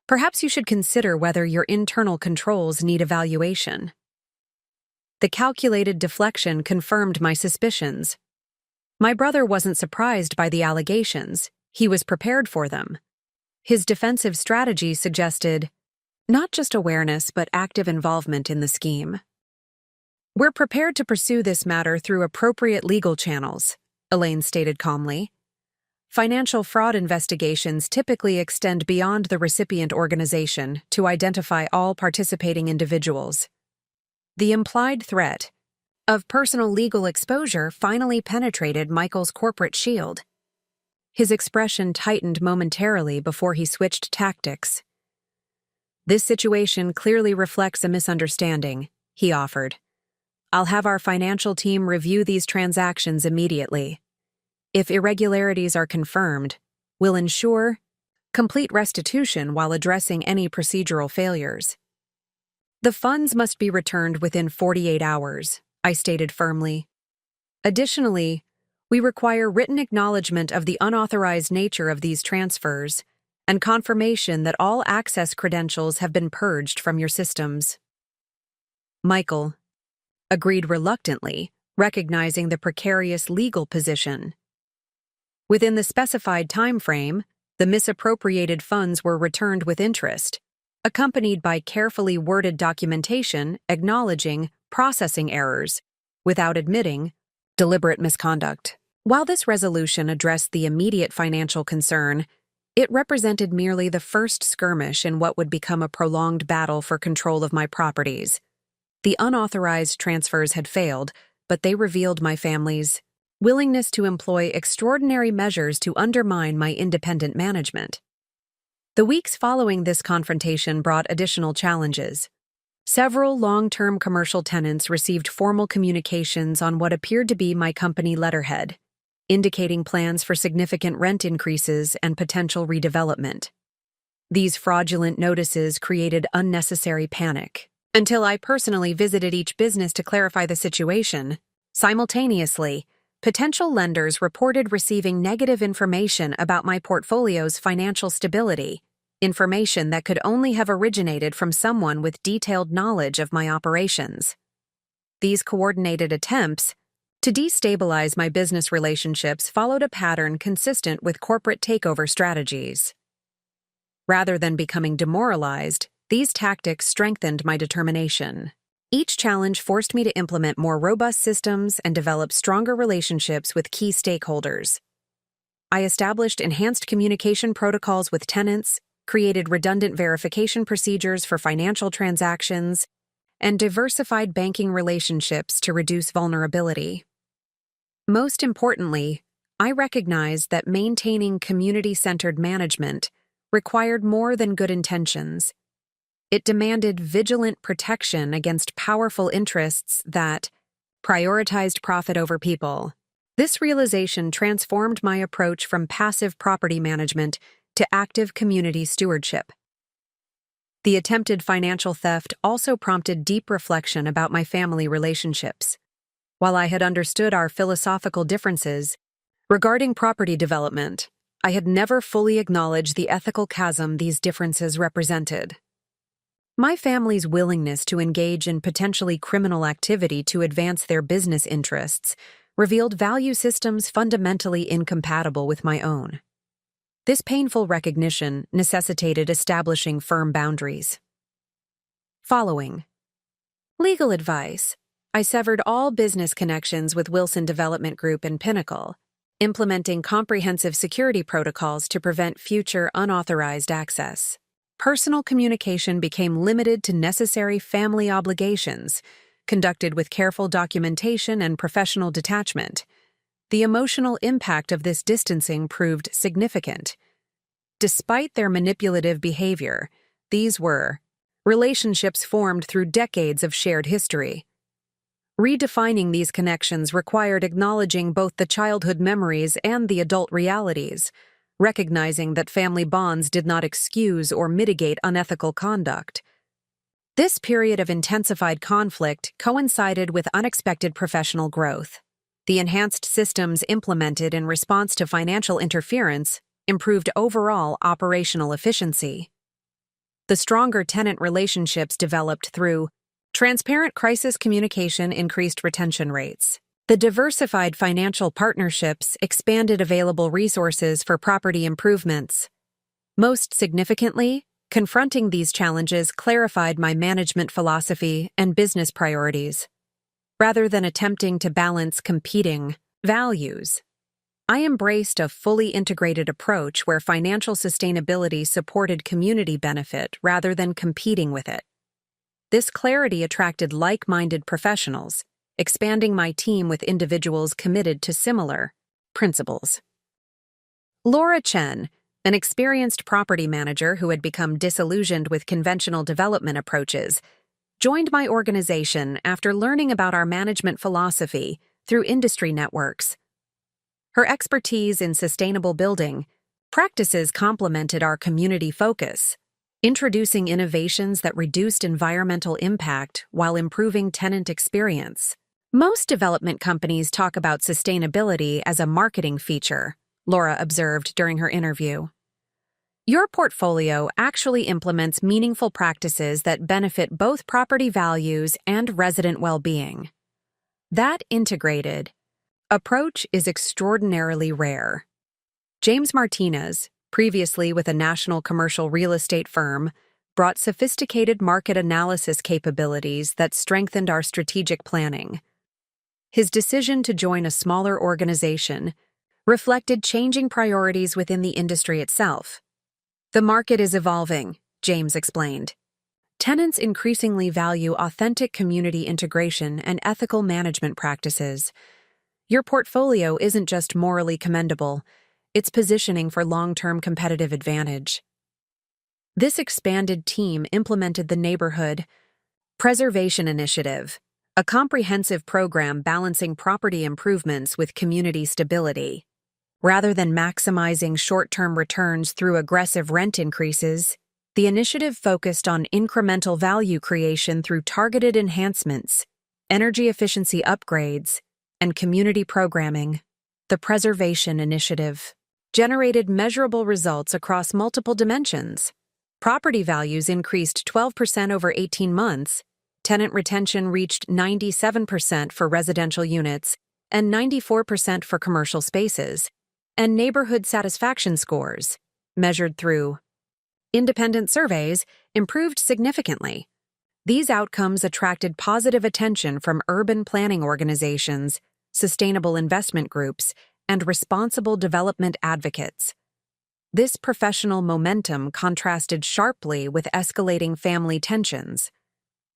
Speaker 1: Perhaps you should consider whether your internal controls need evaluation." The calculated deflection confirmed my suspicions. My brother wasn't surprised by the allegations, he was prepared for them. His defensive strategy suggested not just awareness but active involvement in the scheme. "We're prepared to pursue this matter through appropriate legal channels," Elaine stated calmly. "Financial fraud investigations typically extend beyond the recipient organization to identify all participating individuals." The implied threat of personal legal exposure finally penetrated Michael's corporate shield. His expression tightened momentarily before he switched tactics. "This situation clearly reflects a misunderstanding," he offered. "I'll have our financial team review these transactions immediately. If irregularities are confirmed, we'll ensure complete restitution while addressing any procedural failures." "The funds must be returned within 48 hours, I stated firmly. "Additionally, we require written acknowledgement of the unauthorized nature of these transfers and confirmation that all access credentials have been purged from your systems." Michael agreed reluctantly, recognizing the precarious legal position. Within the specified time frame, the misappropriated funds were returned with interest, accompanied by carefully worded documentation acknowledging processing errors without admitting deliberate misconduct. While this resolution addressed the immediate financial concern, It represented merely the first skirmish in what would become a prolonged battle for control of my properties. The unauthorized transfers had failed, but they revealed my family's willingness to employ extraordinary measures to undermine my independent management. The weeks following this confrontation brought additional challenges. Several long-term commercial tenants received formal communications on what appeared to be my company letterhead, indicating plans for significant rent increases and potential redevelopment. These fraudulent notices created unnecessary panic, until I personally visited each business to clarify the situation. Simultaneously, potential lenders reported receiving negative information about my portfolio's financial stability, information that could only have originated from someone with detailed knowledge of my operations. These coordinated attempts to destabilize my business relationships followed a pattern consistent with corporate takeover strategies. Rather than becoming demoralized, these tactics strengthened my determination. Each challenge forced me to implement more robust systems and develop stronger relationships with key stakeholders. I established enhanced communication protocols with tenants, created redundant verification procedures for financial transactions, and diversified banking relationships to reduce vulnerability. Most importantly, I recognized that maintaining community-centered management required more than good intentions. It demanded vigilant protection against powerful interests that prioritized profit over people. This realization transformed my approach from passive property management to active community stewardship. The attempted financial theft also prompted deep reflection about my family relationships. While I had understood our philosophical differences regarding property development, I had never fully acknowledged the ethical chasm these differences represented. My family's willingness to engage in potentially criminal activity to advance their business interests revealed value systems fundamentally incompatible with my own. This painful recognition necessitated establishing firm boundaries. Following legal advice, I severed all business connections with Wilson Development Group and Pinnacle, implementing comprehensive security protocols to prevent future unauthorized access. Personal communication became limited to necessary family obligations, conducted with careful documentation and professional detachment. The emotional impact of this distancing proved significant. Despite their manipulative behavior, these were relationships formed through decades of shared history. Redefining these connections required acknowledging both the childhood memories and the adult realities, recognizing that family bonds did not excuse or mitigate unethical conduct. This period of intensified conflict coincided with unexpected professional growth. The enhanced systems implemented in response to financial interference improved overall operational efficiency. The stronger tenant relationships developed through transparent crisis communication increased retention rates. The diversified financial partnerships expanded available resources for property improvements. Most significantly, confronting these challenges clarified my management philosophy and business priorities. Rather than attempting to balance competing values, I embraced a fully integrated approach where financial sustainability supported community benefit rather than competing with it. This clarity attracted like-minded professionals, expanding my team with individuals committed to similar principles. Laura Chen, an experienced property manager who had become disillusioned with conventional development approaches, joined my organization after learning about our management philosophy through industry networks. Her expertise in sustainable building practices complemented our community focus, introducing innovations that reduced environmental impact while improving tenant experience. Most development companies talk about sustainability as a marketing feature, Laura observed during her interview. Your portfolio actually implements meaningful practices that benefit both property values and resident well-being. That integrated approach is extraordinarily rare. James Martinez, previously with a national commercial real estate firm, brought sophisticated market analysis capabilities that strengthened our strategic planning. His decision to join a smaller organization reflected changing priorities within the industry itself. The market is evolving, James explained. Tenants increasingly value authentic community integration and ethical management practices. Your portfolio isn't just morally commendable, it's positioning for long-term competitive advantage. This expanded team implemented the Neighborhood Preservation Initiative, a comprehensive program balancing property improvements with community stability. Rather than maximizing short-term returns through aggressive rent increases, the initiative focused on incremental value creation through targeted enhancements, energy efficiency upgrades, and community programming. The Preservation Initiative generated measurable results across multiple dimensions. Property values increased 12% over 18 months, tenant retention reached 97% for residential units and 94% for commercial spaces, and neighborhood satisfaction scores, measured through independent surveys, improved significantly. These outcomes attracted positive attention from urban planning organizations, sustainable investment groups, and responsible development advocates. This professional momentum contrasted sharply with escalating family tensions.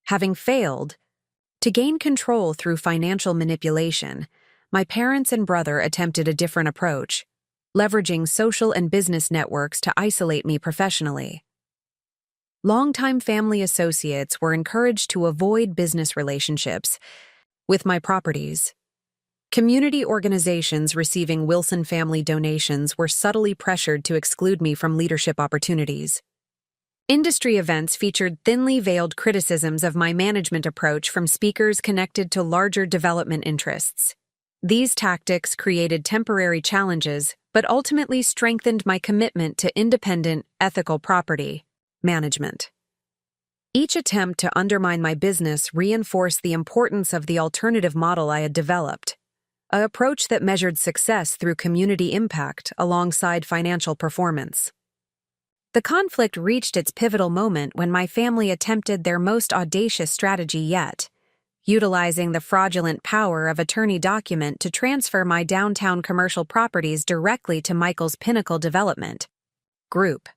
Speaker 1: Having failed to gain control through financial manipulation, my parents and brother attempted a different approach, leveraging social and business networks to isolate me professionally. Longtime family associates were encouraged to avoid business relationships with my properties. Community organizations receiving Wilson family donations were subtly pressured to exclude me from leadership opportunities. Industry events featured thinly veiled criticisms of my management approach from speakers connected to larger development interests. These tactics created temporary challenges, but ultimately strengthened my commitment to independent, ethical property management. Each attempt to undermine my business reinforced the importance of the alternative model I had developed, an approach that measured success through community impact alongside financial performance. The conflict reached its pivotal moment when my family attempted their most audacious strategy yet, utilizing the fraudulent power of attorney document to transfer my downtown commercial properties directly to Michael's Pinnacle Development Group.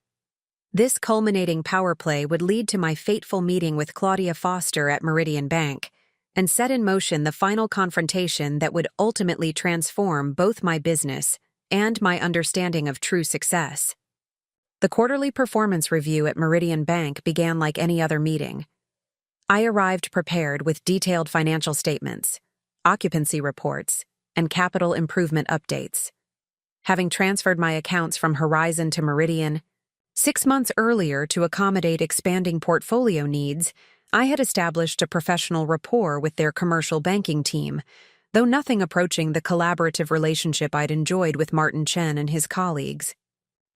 Speaker 1: This culminating power play would lead to my fateful meeting with Claudia Foster at Meridian Bank and set in motion the final confrontation that would ultimately transform both my business and my understanding of true success. The quarterly performance review at Meridian Bank began like any other meeting. I arrived prepared with detailed financial statements, occupancy reports, and capital improvement updates. Having transferred my accounts from Horizon to Meridian 6 months earlier to accommodate expanding portfolio needs, I had established a professional rapport with their commercial banking team, though nothing approaching the collaborative relationship I'd enjoyed with Martin Chen and his colleagues.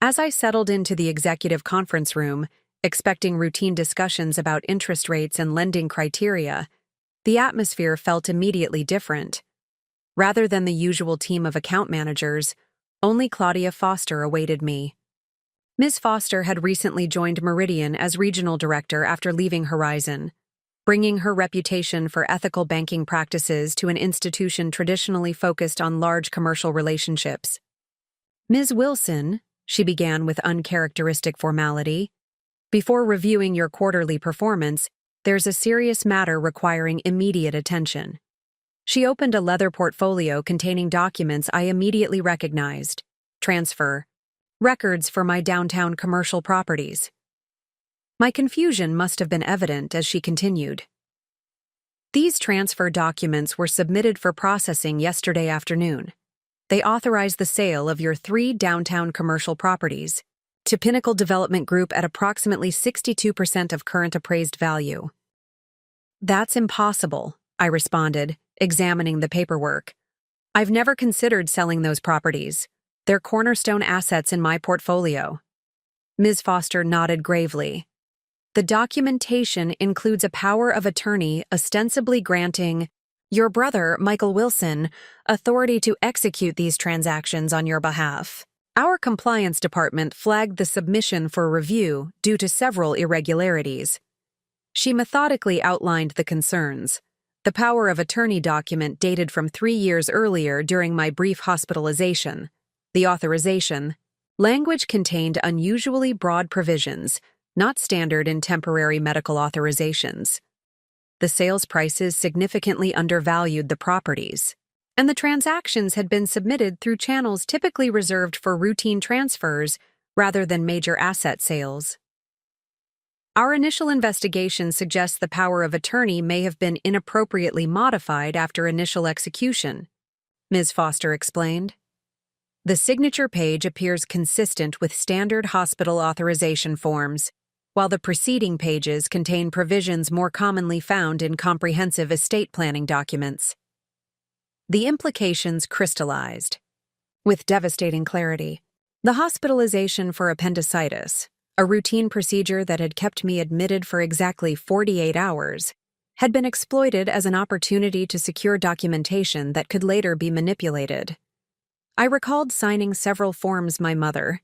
Speaker 1: As I settled into the executive conference room, expecting routine discussions about interest rates and lending criteria, the atmosphere felt immediately different. Rather than the usual team of account managers, only Claudia Foster awaited me. Ms. Foster had recently joined Meridian as regional director after leaving Horizon, bringing her reputation for ethical banking practices to an institution traditionally focused on large commercial relationships. Ms. Wilson, she began with uncharacteristic formality, before reviewing your quarterly performance, there's a serious matter requiring immediate attention. She opened a leather portfolio containing documents I immediately recognized. Transfer records for my downtown commercial properties. My confusion must have been evident as she continued. These transfer documents were submitted for processing yesterday afternoon. They authorized the sale of your 3 downtown commercial properties to Pinnacle Development Group at approximately 62% of current appraised value. That's impossible, I responded, examining the paperwork. I've never considered selling those properties. They're cornerstone assets in my portfolio. Ms. Foster nodded gravely. The documentation includes a power of attorney ostensibly granting your brother, Michael Wilson, authority to execute these transactions on your behalf. Our compliance department flagged the submission for review due to several irregularities. She methodically outlined the concerns. The power of attorney document dated from 3 years earlier during my brief hospitalization. The authorization language contained unusually broad provisions, not standard in temporary medical authorizations. The sales prices significantly undervalued the properties, and the transactions had been submitted through channels typically reserved for routine transfers rather than major asset sales. Our initial investigation suggests the power of attorney may have been inappropriately modified after initial execution, Ms. Foster explained. The signature page appears consistent with standard hospital authorization forms, while the preceding pages contain provisions more commonly found in comprehensive estate planning documents. The implications crystallized with devastating clarity. The hospitalization for appendicitis, a routine procedure that had kept me admitted for exactly 48 hours, had been exploited as an opportunity to secure documentation that could later be manipulated. I recalled signing several forms my mother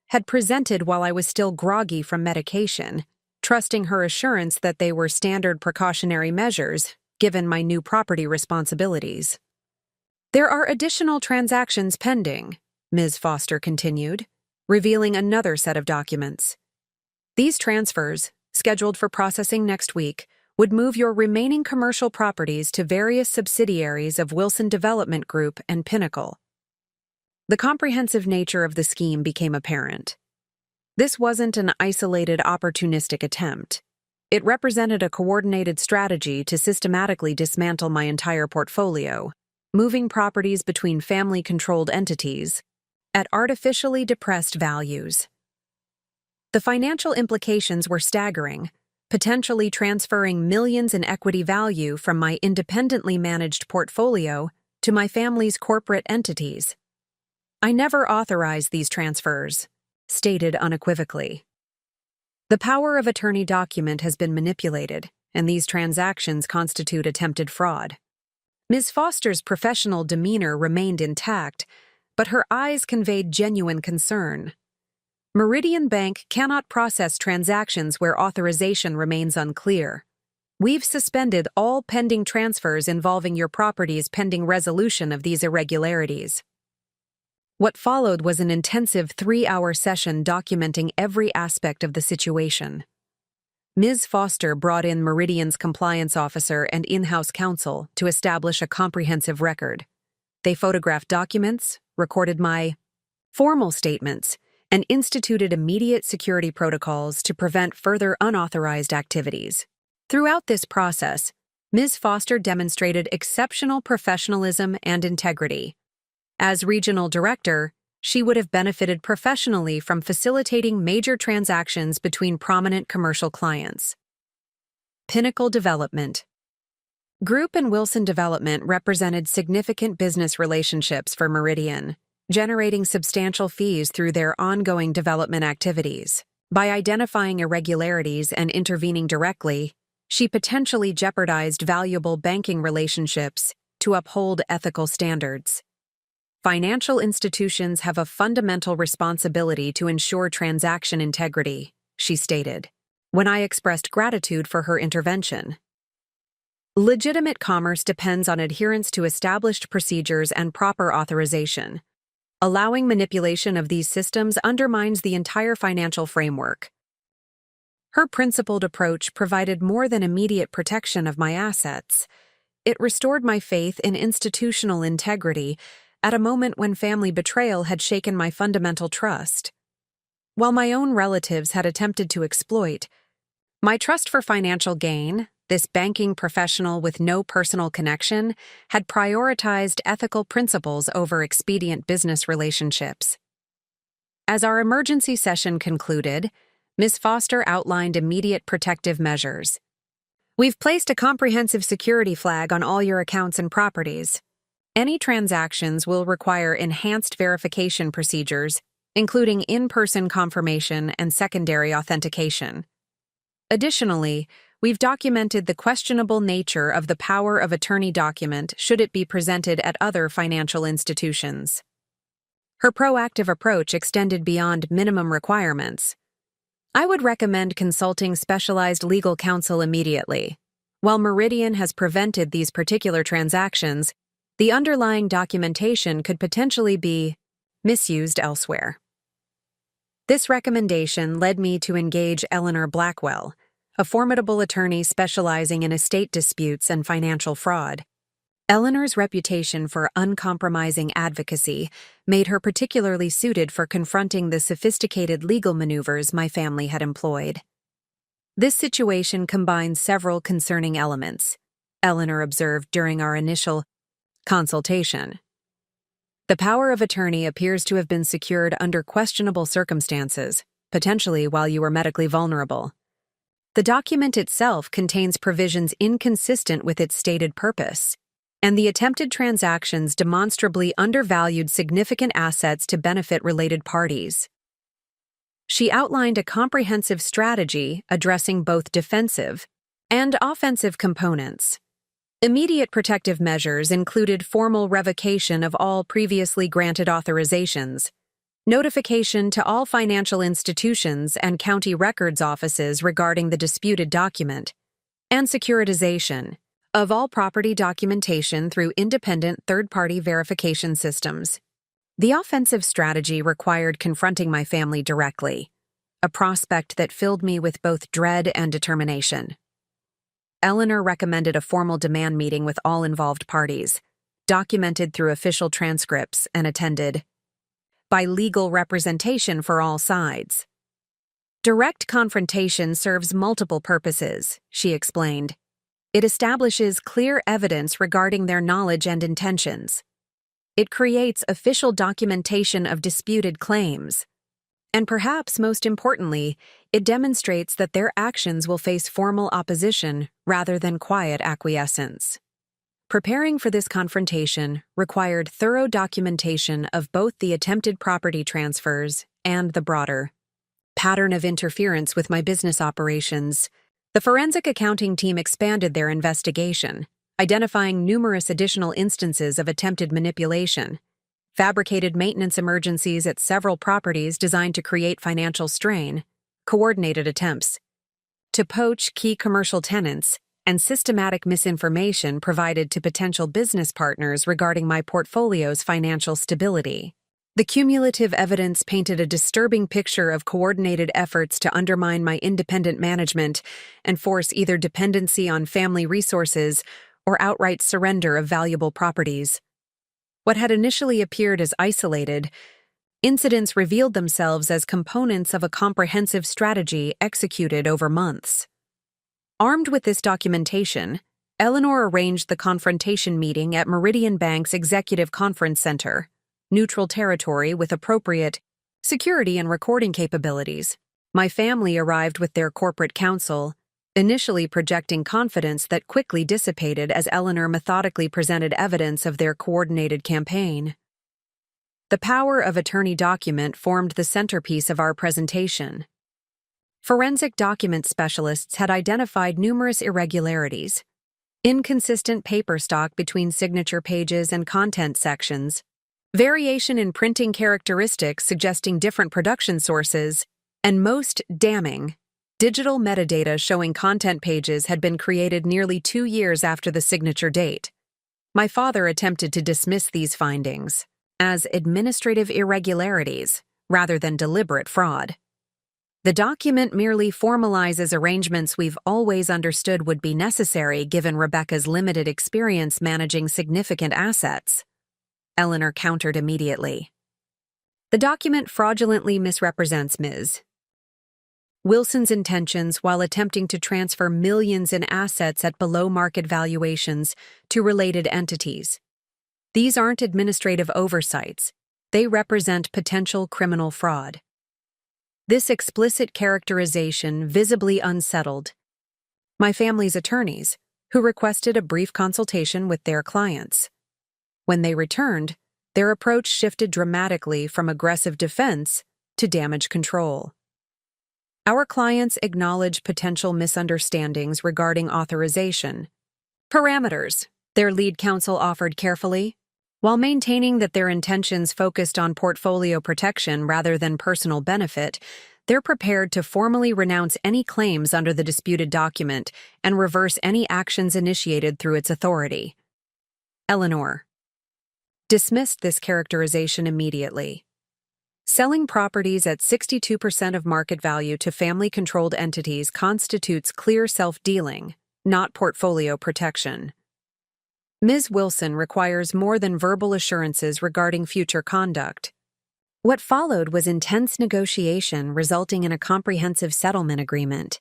Speaker 1: had presented while I was still groggy from medication, trusting her assurance that they were standard precautionary measures given my new property responsibilities. There are additional transactions pending, Ms. Foster continued, revealing another set of documents. These transfers, scheduled for processing next week, would move your remaining commercial properties to various subsidiaries of Wilson Development Group and Pinnacle. The comprehensive nature of the scheme became apparent. This wasn't an isolated opportunistic attempt. It represented a coordinated strategy to systematically dismantle my entire portfolio, moving properties between family-controlled entities at artificially depressed values. The financial implications were staggering, potentially transferring millions in equity value from my independently managed portfolio to my family's corporate entities. I never authorized these transfers, stated unequivocally. The power of attorney document has been manipulated, and these transactions constitute attempted fraud. Ms. Foster's professional demeanor remained intact, but her eyes conveyed genuine concern. Meridian Bank cannot process transactions where authorization remains unclear. We've suspended all pending transfers involving your properties pending resolution of these irregularities. What followed was an intensive 3-hour session documenting every aspect of the situation. Ms. Foster brought in Meridian's compliance officer and in-house counsel to establish a comprehensive record. They photographed documents, recorded my formal statements, and instituted immediate security protocols to prevent further unauthorized activities. Throughout this process, Ms. Foster demonstrated exceptional professionalism and integrity. As regional director, she would have benefited professionally from facilitating major transactions between prominent commercial clients. Pinnacle Development Group and Wilson Development represented significant business relationships for Meridian, generating substantial fees through their ongoing development activities. By identifying irregularities and intervening directly, she potentially jeopardized valuable banking relationships to uphold ethical standards. Financial institutions have a fundamental responsibility to ensure transaction integrity, she stated, when I expressed gratitude for her intervention. Legitimate commerce depends on adherence to established procedures and proper authorization. Allowing manipulation of these systems undermines the entire financial framework. Her principled approach provided more than immediate protection of my assets. It restored my faith in institutional integrity at a moment when family betrayal had shaken my fundamental trust. While my own relatives had attempted to exploit my trust for financial gain, this banking professional with no personal connection had prioritized ethical principles over expedient business relationships. As our emergency session concluded, Ms. Foster outlined immediate protective measures. We've placed a comprehensive security flag on all your accounts and properties. Any transactions will require enhanced verification procedures, including in-person confirmation and secondary authentication. Additionally, we've documented the questionable nature of the power of attorney document should it be presented at other financial institutions. Her proactive approach extended beyond minimum requirements. I would recommend consulting specialized legal counsel immediately. While Meridian has prevented these particular transactions, the underlying documentation could potentially be misused elsewhere. This recommendation led me to engage Eleanor Blackwell, a formidable attorney specializing in estate disputes and financial fraud. Eleanor's reputation for uncompromising advocacy made her particularly suited for confronting the sophisticated legal maneuvers my family had employed. This situation combines several concerning elements, Eleanor observed during our initial consultation. The power of attorney appears to have been secured under questionable circumstances, potentially while you were medically vulnerable. The document itself contains provisions inconsistent with its stated purpose, and the attempted transactions demonstrably undervalued significant assets to benefit related parties. She outlined a comprehensive strategy addressing both defensive and offensive components. Immediate protective measures included formal revocation of all previously granted authorizations, notification to all financial institutions and county records offices regarding the disputed document, and securitization of all property documentation through independent third-party verification systems. The offensive strategy required confronting my family directly, a prospect that filled me with both dread and determination. Eleanor recommended a formal demand meeting with all involved parties, documented through official transcripts and attended by legal representation for all sides. Direct confrontation serves multiple purposes, she explained. It establishes clear evidence regarding their knowledge and intentions. It creates official documentation of disputed claims. And perhaps most importantly, it demonstrates that their actions will face formal opposition rather than quiet acquiescence. Preparing for this confrontation required thorough documentation of both the attempted property transfers and the broader pattern of interference with my business operations. The forensic accounting team expanded their investigation, identifying numerous additional instances of attempted manipulation, fabricated maintenance emergencies at several properties designed to create financial strain, coordinated attempts to poach key commercial tenants, and systematic misinformation provided to potential business partners regarding my portfolio's financial stability. The cumulative evidence painted a disturbing picture of coordinated efforts to undermine my independent management and force either dependency on family resources or outright surrender of valuable properties. What had initially appeared as isolated incidents revealed themselves as components of a comprehensive strategy executed over months. Armed with this documentation, Eleanor arranged the confrontation meeting at Meridian Bank's Executive Conference Center, neutral territory with appropriate security and recording capabilities. My family arrived with their corporate counsel, initially projecting confidence that quickly dissipated as Eleanor methodically presented evidence of their coordinated campaign. The power of attorney document formed the centerpiece of our presentation. Forensic document specialists had identified numerous irregularities, inconsistent paper stock between signature pages and content sections, variation in printing characteristics suggesting different production sources, and most damning, digital metadata showing content pages had been created nearly 2 years after the signature date. My father attempted to dismiss these findings as administrative irregularities rather than deliberate fraud. The document merely formalizes arrangements we've always understood would be necessary given Rebecca's limited experience managing significant assets. Eleanor countered immediately. The document fraudulently misrepresents Ms. Wilson's intentions while attempting to transfer millions in assets at below-market valuations to related entities. These aren't administrative oversights. They represent potential criminal fraud. This explicit characterization visibly unsettled my family's attorneys, who requested a brief consultation with their clients. When they returned, their approach shifted dramatically from aggressive defense to damage control. Our clients acknowledged potential misunderstandings regarding authorization parameters, their lead counsel offered carefully, while maintaining that their intentions focused on portfolio protection rather than personal benefit. They're prepared to formally renounce any claims under the disputed document and reverse any actions initiated through its authority. Eleanor dismissed this characterization immediately, Selling properties at 62% of market value to family-controlled entities constitutes clear self-dealing, not portfolio protection. Ms. Wilson requires more than verbal assurances regarding future conduct. What followed was intense negotiation resulting in a comprehensive settlement agreement.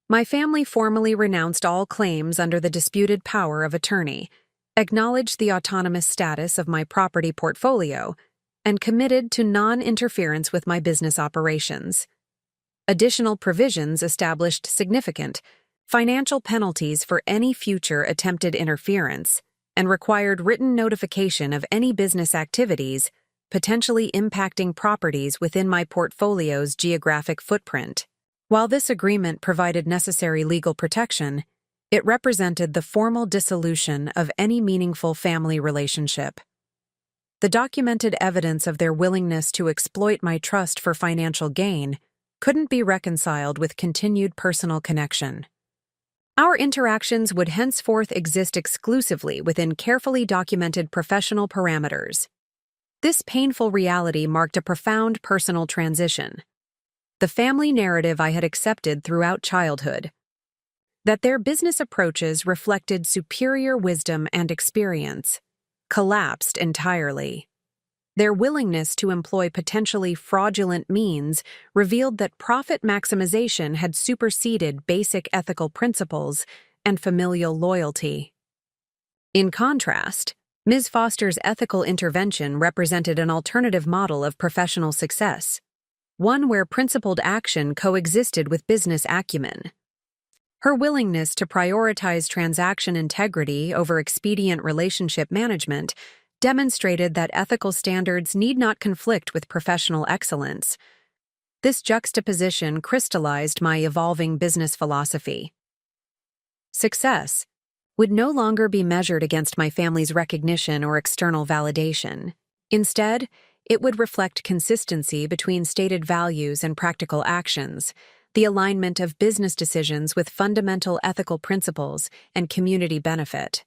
Speaker 1: My family formally renounced all claims under the disputed power of attorney, acknowledged the autonomous status of my property portfolio, and committed to non-interference with my business operations. Additional provisions established significant financial penalties for any future attempted interference and required written notification of any business activities potentially impacting properties within my portfolio's geographic footprint. While this agreement provided necessary legal protection, it represented the formal dissolution of any meaningful family relationship. The documented evidence of their willingness to exploit my trust for financial gain couldn't be reconciled with continued personal connection. Our interactions would henceforth exist exclusively within carefully documented professional parameters. This painful reality marked a profound personal transition. The family narrative I had accepted throughout childhood, that their business approaches reflected superior wisdom and experience, collapsed entirely. Their willingness to employ potentially fraudulent means revealed that profit maximization had superseded basic ethical principles and familial loyalty. In contrast, Ms. Foster's ethical intervention represented an alternative model of professional success, one where principled action coexisted with business acumen. Her willingness to prioritize transaction integrity over expedient relationship management demonstrated that ethical standards need not conflict with professional excellence. This juxtaposition crystallized my evolving business philosophy. Success would no longer be measured against my family's recognition or external validation. Instead, it would reflect consistency between stated values and practical actions, the alignment of business decisions with fundamental ethical principles and community benefit.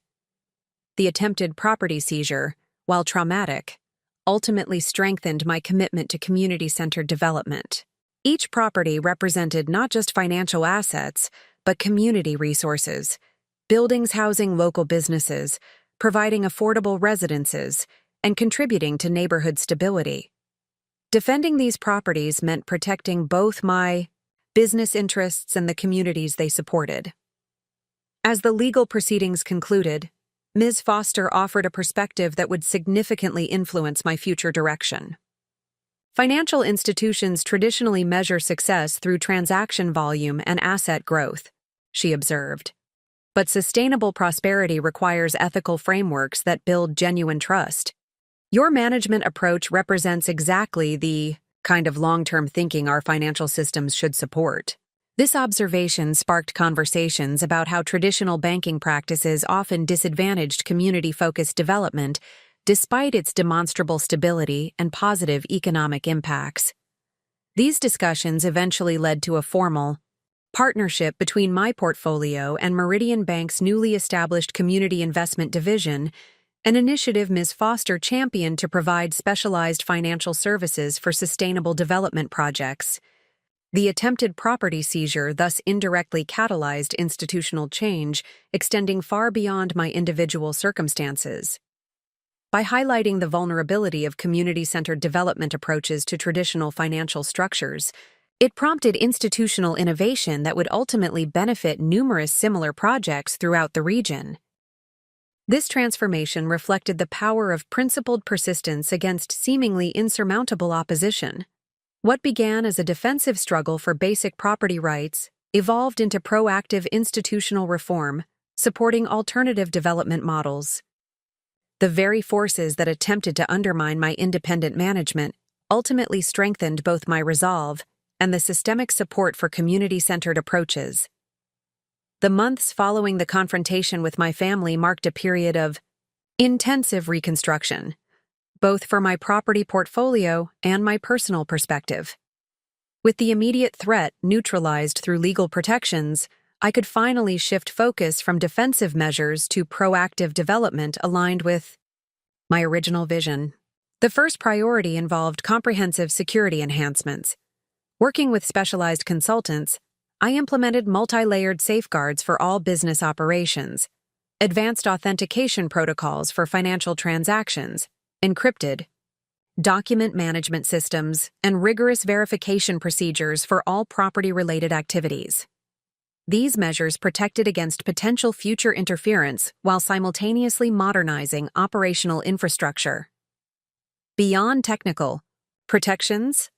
Speaker 1: The attempted property seizure, while traumatic, ultimately strengthened my commitment to community-centered development. Each property represented not just financial assets, but community resources, buildings housing local businesses, providing affordable residences, and contributing to neighborhood stability. Defending these properties meant protecting both my business interests and the communities they supported. As the legal proceedings concluded, Ms. Foster offered a perspective that would significantly influence my future direction. Financial institutions traditionally measure success through transaction volume and asset growth, she observed. But sustainable prosperity requires ethical frameworks that build genuine trust. Your management approach represents exactly the kind of long-term thinking our financial systems should support. This observation sparked conversations about how traditional banking practices often disadvantaged community-focused development despite its demonstrable stability and positive economic impacts. These discussions eventually led to a formal partnership between my portfolio and Meridian Bank's newly established Community Investment Division, an initiative Ms. Foster championed to provide specialized financial services for sustainable development projects. The attempted property seizure thus indirectly catalyzed institutional change, extending far beyond my individual circumstances. By highlighting the vulnerability of community-centered development approaches to traditional financial structures, it prompted institutional innovation that would ultimately benefit numerous similar projects throughout the region. This transformation reflected the power of principled persistence against seemingly insurmountable opposition. What began as a defensive struggle for basic property rights evolved into proactive institutional reform, supporting alternative development models. The very forces that attempted to undermine my independent management ultimately strengthened both my resolve and the systemic support for community-centered approaches. The months following the confrontation with my family marked a period of intensive reconstruction, both for my property portfolio and my personal perspective. With the immediate threat neutralized through legal protections, I could finally shift focus from defensive measures to proactive development aligned with my original vision. The first priority involved comprehensive security enhancements. Working with specialized consultants, I implemented multi-layered safeguards for all business operations, advanced authentication protocols for financial transactions, encrypted document management systems, and rigorous verification procedures for all property-related activities. These measures protected against potential future interference while simultaneously modernizing operational infrastructure. Beyond technical protections,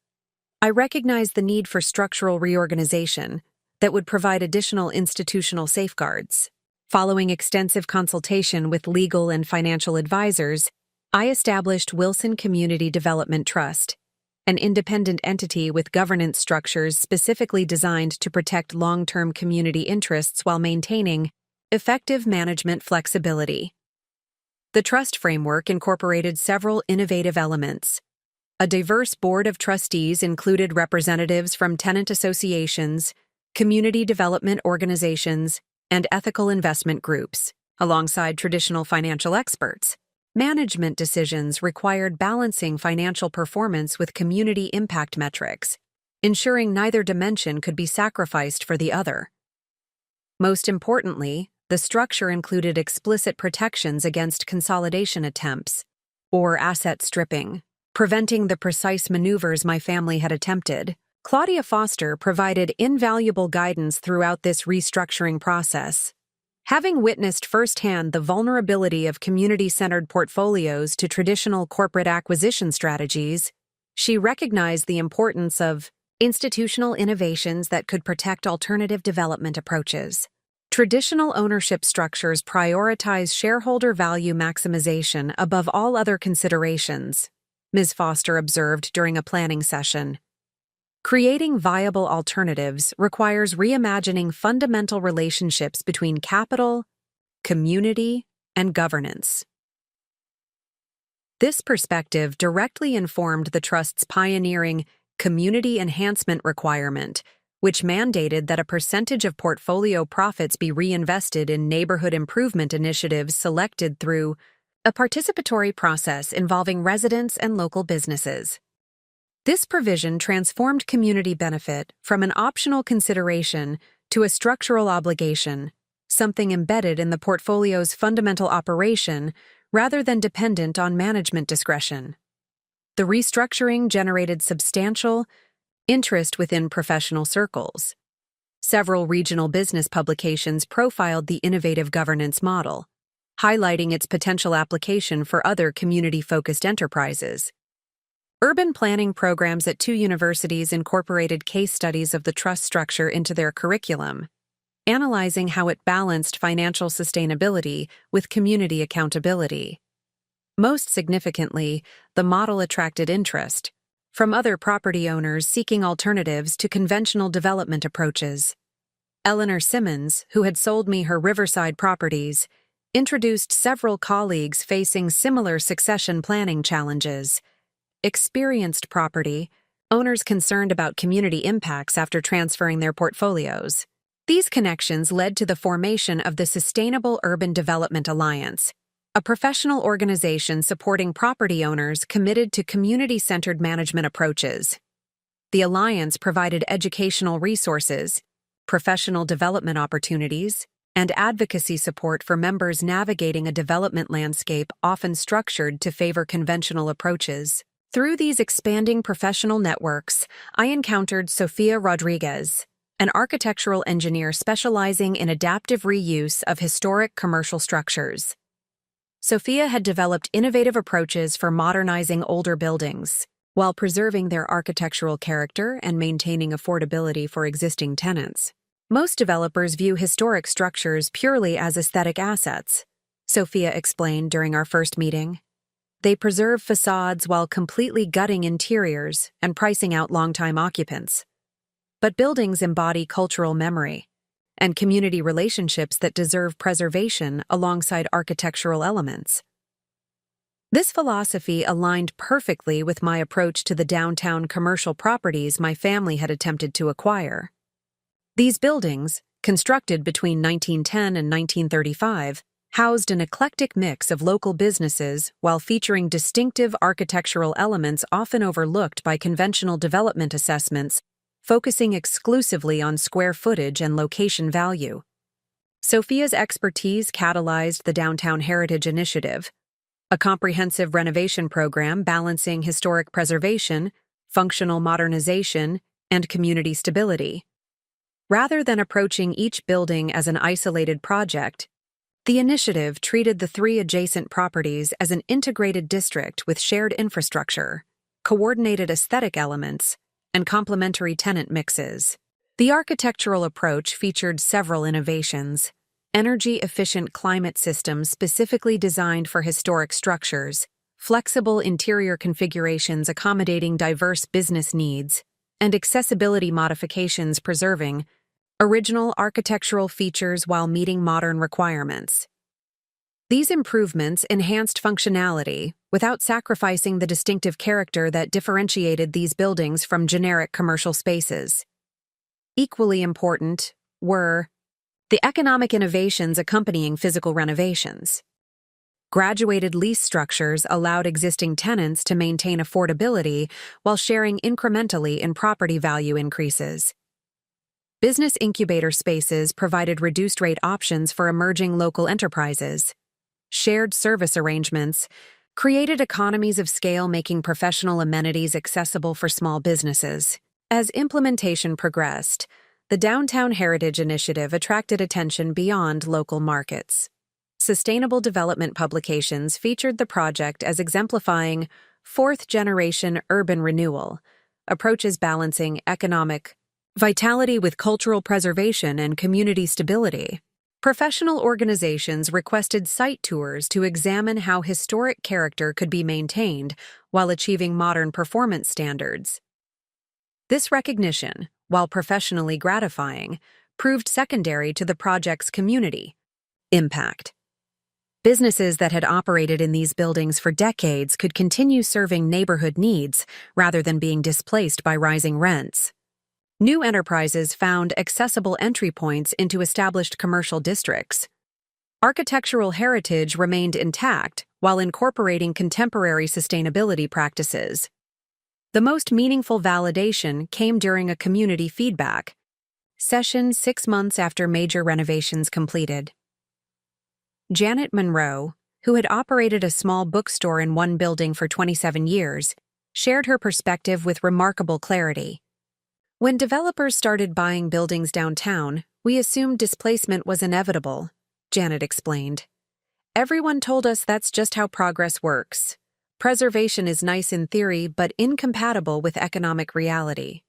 Speaker 1: I recognized the need for structural reorganization that would provide additional institutional safeguards. Following extensive consultation with legal and financial advisors, I established Wilson Community Development Trust, an independent entity with governance structures specifically designed to protect long-term community interests while maintaining effective management flexibility. The trust framework incorporated several innovative elements. A diverse board of trustees included representatives from tenant associations, community development organizations, and ethical investment groups, alongside traditional financial experts. Management decisions required balancing financial performance with community impact metrics, ensuring neither dimension could be sacrificed for the other. Most importantly, the structure included explicit protections against consolidation attempts, or asset stripping, preventing the precise maneuvers my family had attempted. Claudia Foster provided invaluable guidance throughout this restructuring process. Having witnessed firsthand the vulnerability of community-centered portfolios to traditional corporate acquisition strategies, she recognized the importance of institutional innovations that could protect alternative development approaches. Traditional ownership structures prioritize shareholder value maximization above all other considerations, Ms. Foster observed during a planning session. Creating viable alternatives requires reimagining fundamental relationships between capital, community, and governance. This perspective directly informed the Trust's pioneering community enhancement requirement, which mandated that a percentage of portfolio profits be reinvested in neighborhood improvement initiatives selected through a participatory process involving residents and local businesses. This provision transformed community benefit from an optional consideration to a structural obligation, something embedded in the portfolio's fundamental operation rather than dependent on management discretion. The restructuring generated substantial interest within professional circles. Several regional business publications profiled the innovative governance model, highlighting its potential application for other community-focused enterprises. Urban planning programs at 2 universities incorporated case studies of the trust structure into their curriculum, analyzing how it balanced financial sustainability with community accountability. Most significantly, the model attracted interest from other property owners seeking alternatives to conventional development approaches. Eleanor Simmons, who had sold me her Riverside properties, introduced several colleagues facing similar succession planning challenges. Experienced property owners concerned about community impacts after transferring their portfolios. These connections led to the formation of the Sustainable Urban Development Alliance, a professional organization supporting property owners committed to community-centered management approaches. The alliance provided educational resources, professional development opportunities, and advocacy support for members navigating a development landscape often structured to favor conventional approaches. Through these expanding professional networks, I encountered Sofia Rodriguez, an architectural engineer specializing in adaptive reuse of historic commercial structures. Sofia had developed innovative approaches for modernizing older buildings, while preserving their architectural character and maintaining affordability for existing tenants. Most developers view historic structures purely as aesthetic assets, Sofia explained during our first meeting. They preserve facades while completely gutting interiors and pricing out longtime occupants. But buildings embody cultural memory and community relationships that deserve preservation alongside architectural elements. This philosophy aligned perfectly with my approach to the downtown commercial properties my family had attempted to acquire. These buildings, constructed between 1910 and 1935, housed an eclectic mix of local businesses while featuring distinctive architectural elements often overlooked by conventional development assessments, focusing exclusively on square footage and location value. Sophia's expertise catalyzed the Downtown Heritage Initiative, a comprehensive renovation program balancing historic preservation, functional modernization, and community stability. Rather than approaching each building as an isolated project, the initiative treated the 3 adjacent properties as an integrated district with shared infrastructure, coordinated aesthetic elements, and complementary tenant mixes. The architectural approach featured several innovations: energy-efficient climate systems specifically designed for historic structures, flexible interior configurations accommodating diverse business needs, and accessibility modifications preserving original architectural features while meeting modern requirements. These improvements enhanced functionality without sacrificing the distinctive character that differentiated these buildings from generic commercial spaces. Equally important were the economic innovations accompanying physical renovations. Graduated lease structures allowed existing tenants to maintain affordability while sharing incrementally in property value increases. Business incubator spaces provided reduced-rate options for emerging local enterprises. Shared service arrangements created economies of scale, making professional amenities accessible for small businesses. As implementation progressed, the Downtown Heritage Initiative attracted attention beyond local markets. Sustainable development publications featured the project as exemplifying fourth-generation urban renewal, approaches balancing economic vitality with cultural preservation and community stability. Professional organizations requested site tours to examine how historic character could be maintained while achieving modern performance standards. This recognition, while professionally gratifying, proved secondary to the project's community impact. Businesses that had operated in these buildings for decades could continue serving neighborhood needs rather than being displaced by rising rents. New enterprises found accessible entry points into established commercial districts. Architectural heritage remained intact while incorporating contemporary sustainability practices. The most meaningful validation came during a community feedback session 6 months after major renovations completed. Janet Monroe, who had operated a small bookstore in one building for 27 years, shared her perspective with remarkable clarity. When developers started buying buildings downtown, we assumed displacement was inevitable, Janet explained. Everyone told us that's just how progress works. Preservation is nice in theory, but incompatible with economic reality.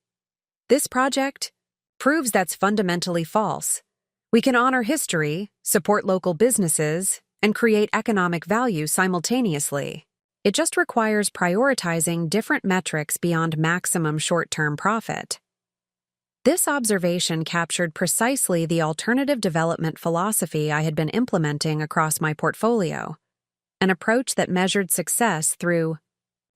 Speaker 1: This project proves that's fundamentally false. We can honor history, support local businesses, and create economic value simultaneously. It just requires prioritizing different metrics beyond maximum short-term profit. This observation captured precisely the alternative development philosophy I had been implementing across my portfolio, an approach that measured success through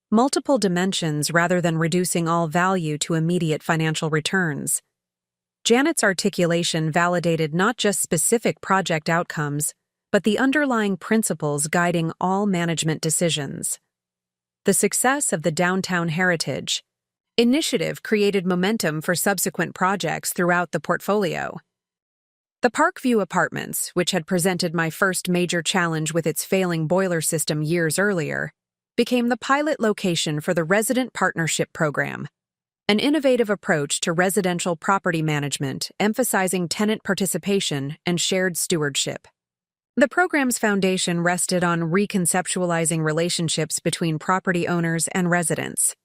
Speaker 1: multiple dimensions rather than reducing all value to immediate financial returns. Janet's articulation validated not just specific project outcomes, but the underlying principles guiding all management decisions. The success of the Downtown Heritage Initiative created momentum for subsequent projects throughout the portfolio. The Parkview Apartments, which had presented my first major challenge with its failing boiler system years earlier, became the pilot location for the Resident Partnership Program, an innovative approach to residential property management emphasizing tenant participation and shared stewardship. The program's foundation rested on reconceptualizing relationships between property owners and residents.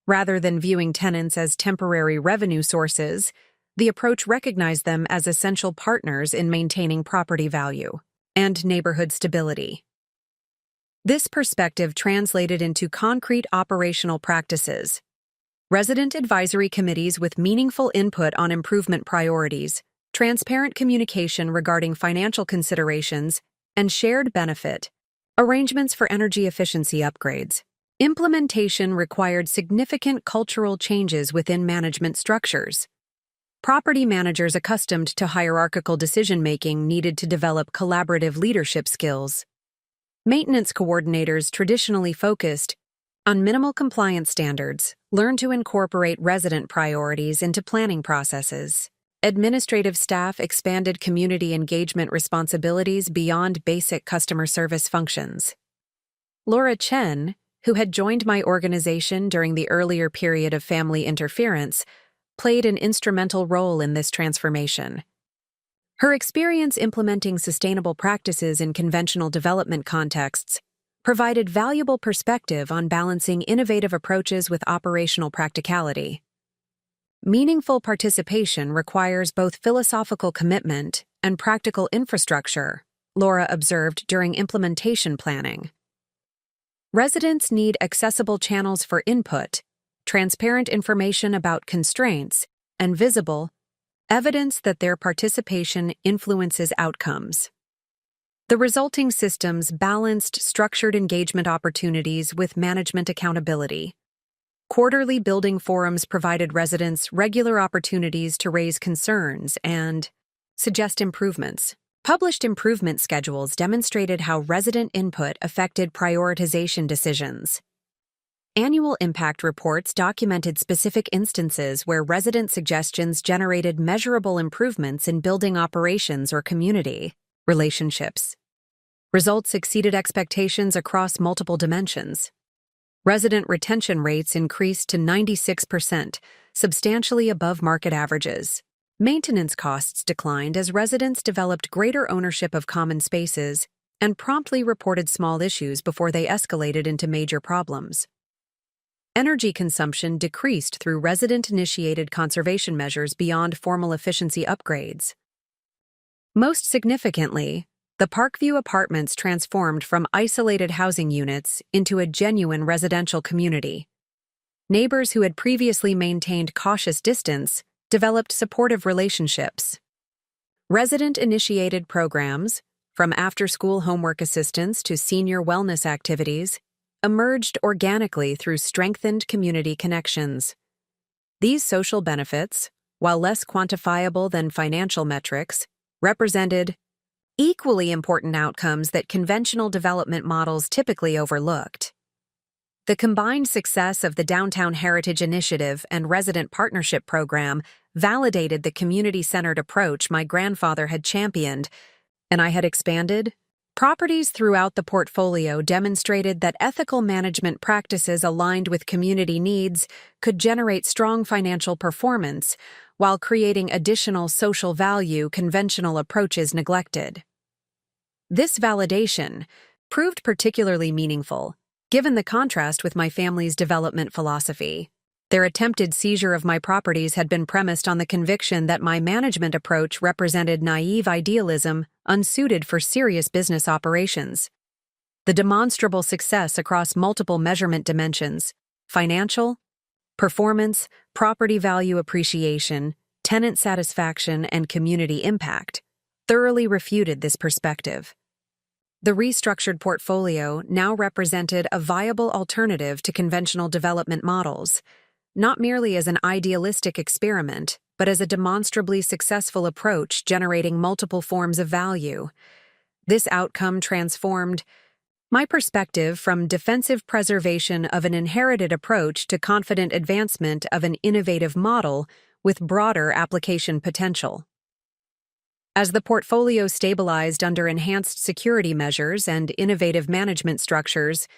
Speaker 1: Rather than viewing tenants as temporary revenue sources, the approach recognized them as essential partners in maintaining property value and neighborhood stability. This perspective translated into concrete operational practices. Resident advisory committees with meaningful input on improvement priorities, transparent communication regarding financial considerations, and shared benefit arrangements for energy efficiency upgrades. Implementation required significant cultural changes within management structures. Property managers accustomed to hierarchical decision-making needed to develop collaborative leadership skills. Maintenance coordinators traditionally focused on minimal compliance standards learned to incorporate resident priorities into planning processes. Administrative staff expanded community engagement responsibilities beyond basic customer service functions. Laura Chen, who had joined my organization during the earlier period of family interference, played an instrumental role in this transformation. Her experience implementing sustainable practices in conventional development contexts provided valuable perspective on balancing innovative approaches with operational practicality. Meaningful participation requires both philosophical commitment and practical infrastructure, Laura observed during implementation planning. Residents need accessible channels for input, transparent information about constraints, and visible evidence that their participation influences outcomes. The resulting systems balanced structured engagement opportunities with management accountability. Quarterly building forums provided residents regular opportunities to raise concerns and suggest improvements. Published improvement schedules demonstrated how resident input affected prioritization decisions. Annual impact reports documented specific instances where resident suggestions generated measurable improvements in building operations or community relationships. Results exceeded expectations across multiple dimensions. Resident retention rates increased to 96%, substantially above market averages. Maintenance costs declined as residents developed greater ownership of common spaces and promptly reported small issues before they escalated into major problems. Energy consumption decreased through resident-initiated conservation measures beyond formal efficiency upgrades. Most significantly, the Parkview apartments transformed from isolated housing units into a genuine residential community. Neighbors who had previously maintained cautious distance developed supportive relationships. Resident-initiated programs, from after-school homework assistance to senior wellness activities, emerged organically through strengthened community connections. These social benefits, while less quantifiable than financial metrics, represented equally important outcomes that conventional development models typically overlooked. The combined success of the Downtown Heritage Initiative and Resident Partnership Program validated the community-centered approach my grandfather had championed, and I had expanded. Properties throughout the portfolio demonstrated that ethical management practices aligned with community needs could generate strong financial performance while creating additional social value conventional approaches neglected. This validation proved particularly meaningful, given the contrast with my family's development philosophy. Their attempted seizure of my properties had been premised on the conviction that my management approach represented naive idealism unsuited for serious business operations. The demonstrable success across multiple measurement dimensions — financial, performance, property value appreciation, tenant satisfaction, and community impact — thoroughly refuted this perspective. The restructured portfolio now represented a viable alternative to conventional development models, not merely as an idealistic experiment, but as a demonstrably successful approach generating multiple forms of value. This outcome transformed my perspective from defensive preservation of an inherited approach to confident advancement of an innovative model with broader application potential. As the portfolio stabilized under enhanced security measures and innovative management structures,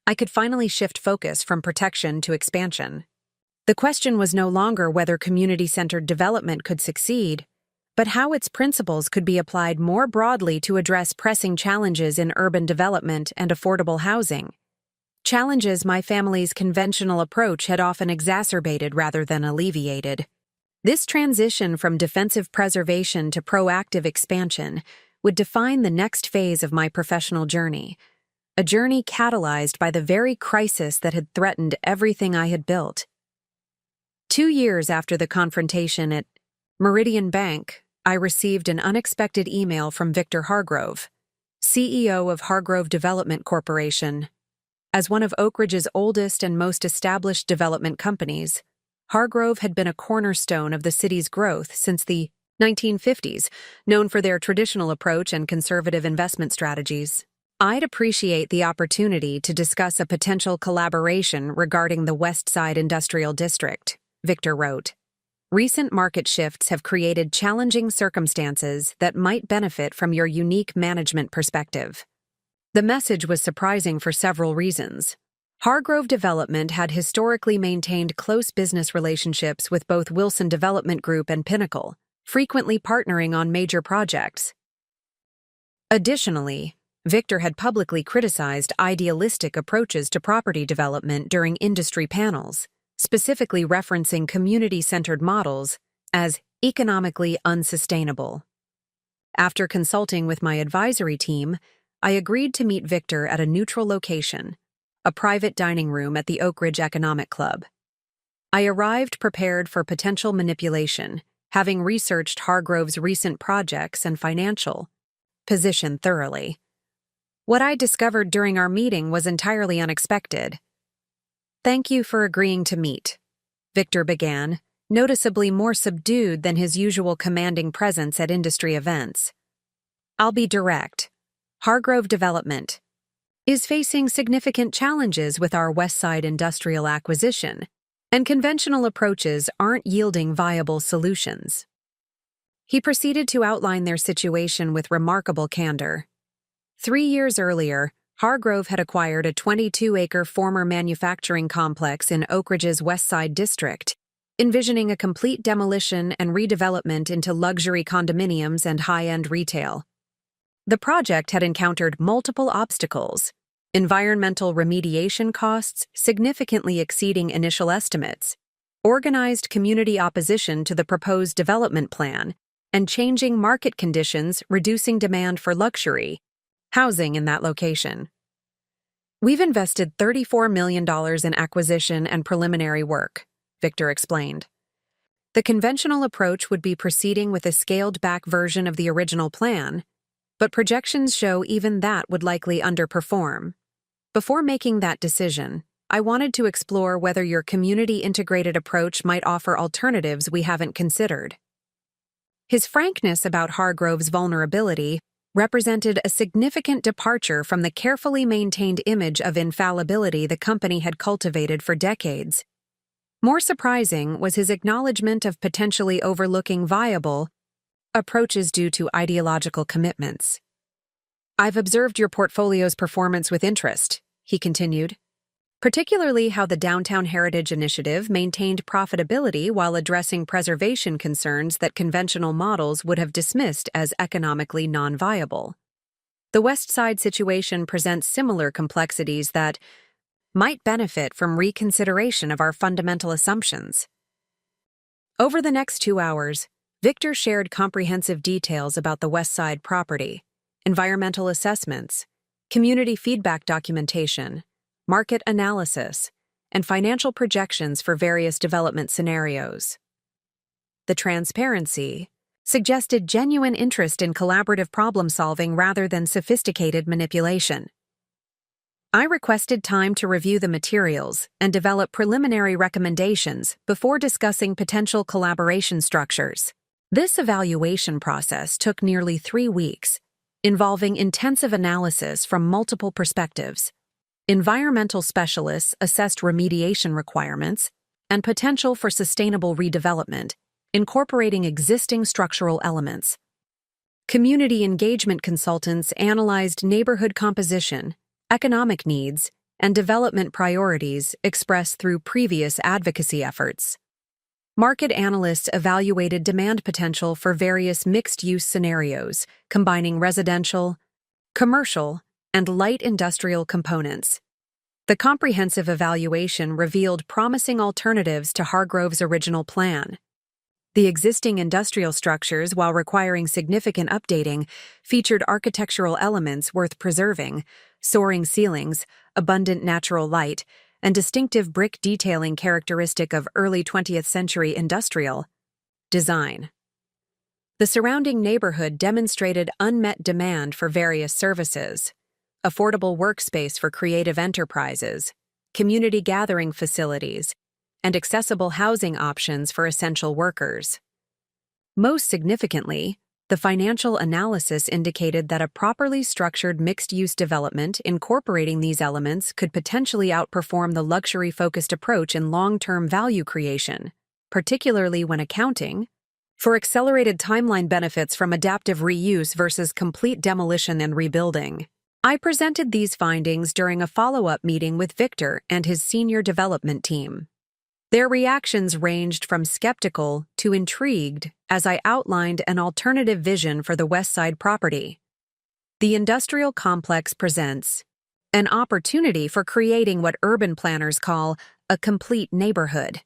Speaker 1: I could finally shift focus from protection to expansion. The question was no longer whether community-centered development could succeed, but how its principles could be applied more broadly to address pressing challenges in urban development and affordable housing. Challenges my family's conventional approach had often exacerbated rather than alleviated. This transition from defensive preservation to proactive expansion would define the next phase of my professional journey, a journey catalyzed by the very crisis that had threatened everything I had built. 2 years after the confrontation at Meridian Bank, I received an unexpected email from Victor Hargrove, CEO of Hargrove Development Corporation. As one of Oak Ridge's oldest and most established development companies, Hargrove had been a cornerstone of the city's growth since the 1950s, known for their traditional approach and conservative investment strategies. I'd appreciate the opportunity to discuss a potential collaboration regarding the West Side Industrial District, Victor wrote. Recent market shifts have created challenging circumstances that might benefit from your unique management perspective. The message was surprising for several reasons. Hargrove Development had historically maintained close business relationships with both Wilson Development Group and Pinnacle, frequently partnering on major projects. Additionally, Victor had publicly criticized idealistic approaches to property development during industry panels, specifically referencing community-centered models as economically unsustainable. After consulting with my advisory team, I agreed to meet Victor at a neutral location, a private dining room at the Oak Ridge Economic Club. I arrived prepared for potential manipulation, having researched Hargrove's recent projects and financial position thoroughly. What I discovered during our meeting was entirely unexpected. "Thank you for agreeing to meet," Victor began, noticeably more subdued than his usual commanding presence at industry events. "I'll be direct. Hargrove Development is facing significant challenges with our West Side industrial acquisition, and conventional approaches aren't yielding viable solutions." He proceeded to outline their situation with remarkable candor. 3 years earlier, Hargrove had acquired a 22-acre former manufacturing complex in Oak Ridge's West Side district, envisioning a complete demolition and redevelopment into luxury condominiums and high-end retail. The project had encountered multiple obstacles, environmental remediation costs significantly exceeding initial estimates, organized community opposition to the proposed development plan, and changing market conditions reducing demand for luxury housing in that location. "We've invested $34 million in acquisition and preliminary work," Victor explained. "The conventional approach would be proceeding with a scaled-back version of the original plan, but projections show even that would likely underperform. Before making that decision, I wanted to explore whether your community-integrated approach might offer alternatives we haven't considered." His frankness about Hargrove's vulnerability represented a significant departure from the carefully maintained image of infallibility the company had cultivated for decades. More surprising was his acknowledgement of potentially overlooking viable approaches due to ideological commitments. "I've observed your portfolio's performance with interest," he continued, "particularly how the Downtown Heritage Initiative maintained profitability while addressing preservation concerns that conventional models would have dismissed as economically non-viable. The West Side situation presents similar complexities that might benefit from reconsideration of our fundamental assumptions." Over the next 2 hours, Victor shared comprehensive details about the West Side property, environmental assessments, community feedback documentation, market analysis, and financial projections for various development scenarios. The transparency suggested genuine interest in collaborative problem-solving rather than sophisticated manipulation. I requested time to review the materials and develop preliminary recommendations before discussing potential collaboration structures. This evaluation process took nearly 3 weeks, involving intensive analysis from multiple perspectives. Environmental specialists assessed remediation requirements and potential for sustainable redevelopment, incorporating existing structural elements. Community engagement consultants analyzed neighborhood composition, economic needs, and development priorities expressed through previous advocacy efforts. Market analysts evaluated demand potential for various mixed-use scenarios, combining residential, commercial, and light industrial components. The comprehensive evaluation revealed promising alternatives to Hargrove's original plan. The existing industrial structures, while requiring significant updating, featured architectural elements worth preserving: soaring ceilings, abundant natural light, and distinctive brick detailing characteristic of early 20th century industrial design. The surrounding neighborhood demonstrated unmet demand for various services: affordable workspace for creative enterprises, community gathering facilities, and accessible housing options for essential workers. Most significantly, the financial analysis indicated that a properly structured mixed-use development incorporating these elements could potentially outperform the luxury-focused approach in long-term value creation, particularly when accounting for accelerated timeline benefits from adaptive reuse versus complete demolition and rebuilding. I presented these findings during a follow-up meeting with Victor and his senior development team. Their reactions ranged from skeptical to intrigued as I outlined an alternative vision for the West Side property. The industrial complex presents an opportunity for creating what urban planners call a complete neighborhood,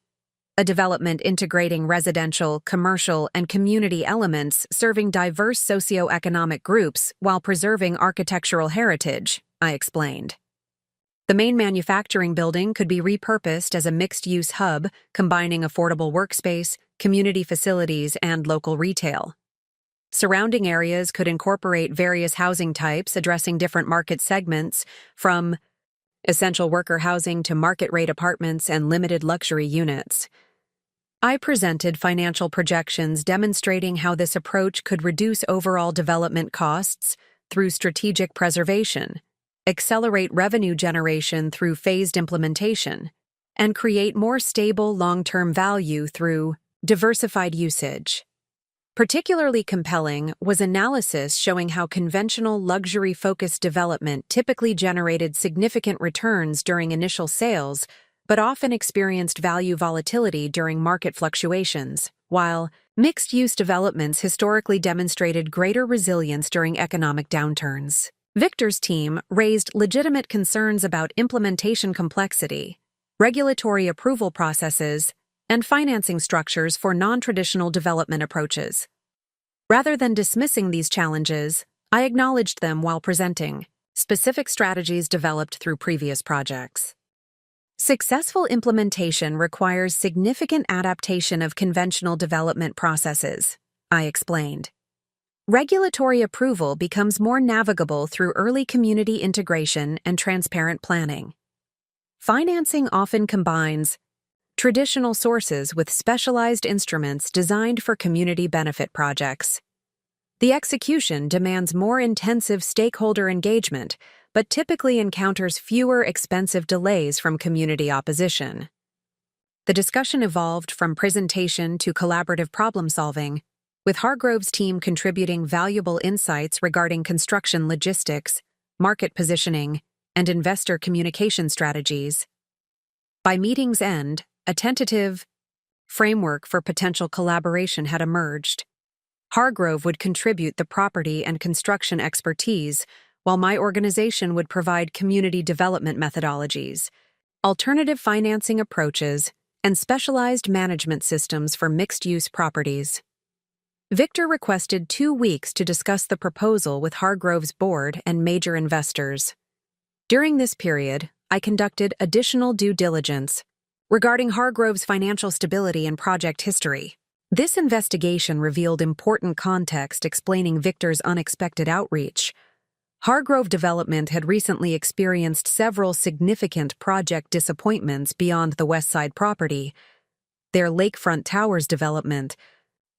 Speaker 1: a development integrating residential, commercial, and community elements serving diverse socioeconomic groups while preserving architectural heritage, I explained. The main manufacturing building could be repurposed as a mixed-use hub, combining affordable workspace, community facilities, and local retail. Surrounding areas could incorporate various housing types addressing different market segments, from essential worker housing to market-rate apartments and limited luxury units. I presented financial projections demonstrating how this approach could reduce overall development costs through strategic preservation, accelerate revenue generation through phased implementation, and create more stable long-term value through diversified usage. Particularly compelling was analysis showing how conventional luxury-focused development typically generated significant returns during initial sales, but often experienced value volatility during market fluctuations, while mixed-use developments historically demonstrated greater resilience during economic downturns. Victor's team raised legitimate concerns about implementation complexity, regulatory approval processes, and financing structures for non-traditional development approaches. Rather than dismissing these challenges, I acknowledged them while presenting specific strategies developed through previous projects. Successful implementation requires significant adaptation of conventional development processes, I explained. Regulatory approval becomes more navigable through early community integration and transparent planning. Financing often combines traditional sources with specialized instruments designed for community benefit projects. The execution demands more intensive stakeholder engagement, but typically encounters fewer expensive delays from community opposition. The discussion evolved from presentation to collaborative problem-solving, with Hargrove's team contributing valuable insights regarding construction logistics, market positioning, and investor communication strategies. By meeting's end, a tentative framework for potential collaboration had emerged. Hargrove would contribute the property and construction expertise, while my organization would provide community development methodologies, alternative financing approaches, and specialized management systems for mixed-use properties. Victor requested 2 weeks to discuss the proposal with Hargrove's board and major investors. During this period, I conducted additional due diligence regarding Hargrove's financial stability and project history. This investigation revealed important context explaining Victor's unexpected outreach. Hargrove Development had recently experienced several significant project disappointments beyond the West Side property. Their Lakefront Towers development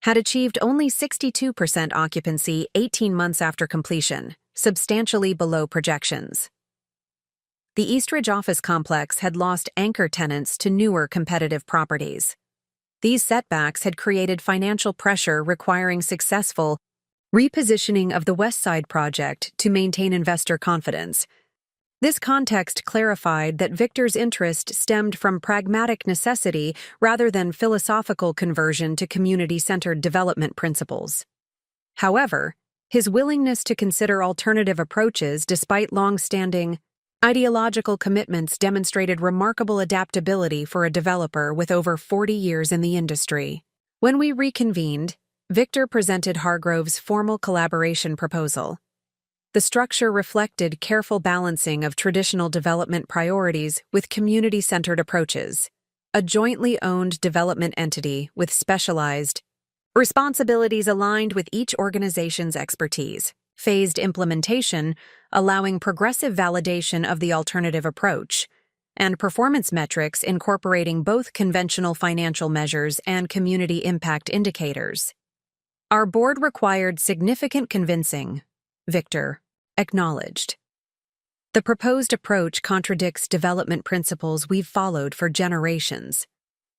Speaker 1: had achieved only 62% occupancy 18 months after completion, substantially below projections. The Eastridge office complex had lost anchor tenants to newer competitive properties. These setbacks had created financial pressure requiring successful repositioning of the West Side project to maintain investor confidence. This context clarified that Victor's interest stemmed from pragmatic necessity rather than philosophical conversion to community-centered development principles. However, his willingness to consider alternative approaches despite long-standing ideological commitments demonstrated remarkable adaptability for a developer with over 40 years in the industry. When we reconvened, Victor presented Hargrove's formal collaboration proposal. The structure reflected careful balancing of traditional development priorities with community-centered approaches, a jointly owned development entity with specialized responsibilities aligned with each organization's expertise, phased implementation, allowing progressive validation of the alternative approach, and performance metrics incorporating both conventional financial measures and community impact indicators. Our board required significant convincing, Victor acknowledged. The proposed approach contradicts development principles we've followed for generations.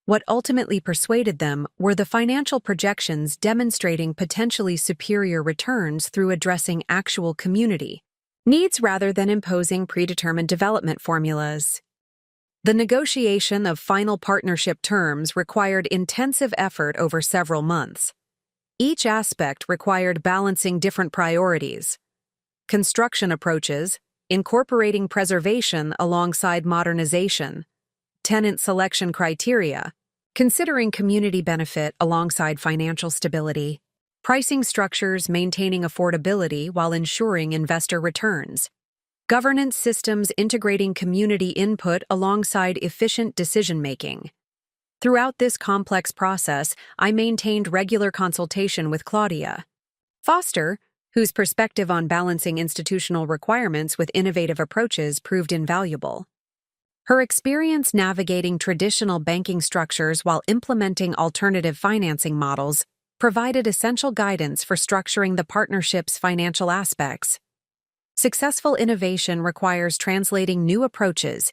Speaker 1: What ultimately persuaded them were the financial projections demonstrating potentially superior returns through addressing actual community needs rather than imposing predetermined development formulas. The negotiation of final partnership terms required intensive effort over several months. Each aspect required balancing different priorities. Construction approaches, incorporating preservation alongside modernization, tenant selection criteria, considering community benefit alongside financial stability, pricing structures maintaining affordability while ensuring investor returns, governance systems integrating community input alongside efficient decision-making. Throughout this complex process, I maintained regular consultation with Claudia Foster, whose perspective on balancing institutional requirements with innovative approaches proved invaluable. Her experience navigating traditional banking structures while implementing alternative financing models provided essential guidance for structuring the partnership's financial aspects. Successful innovation requires translating new approaches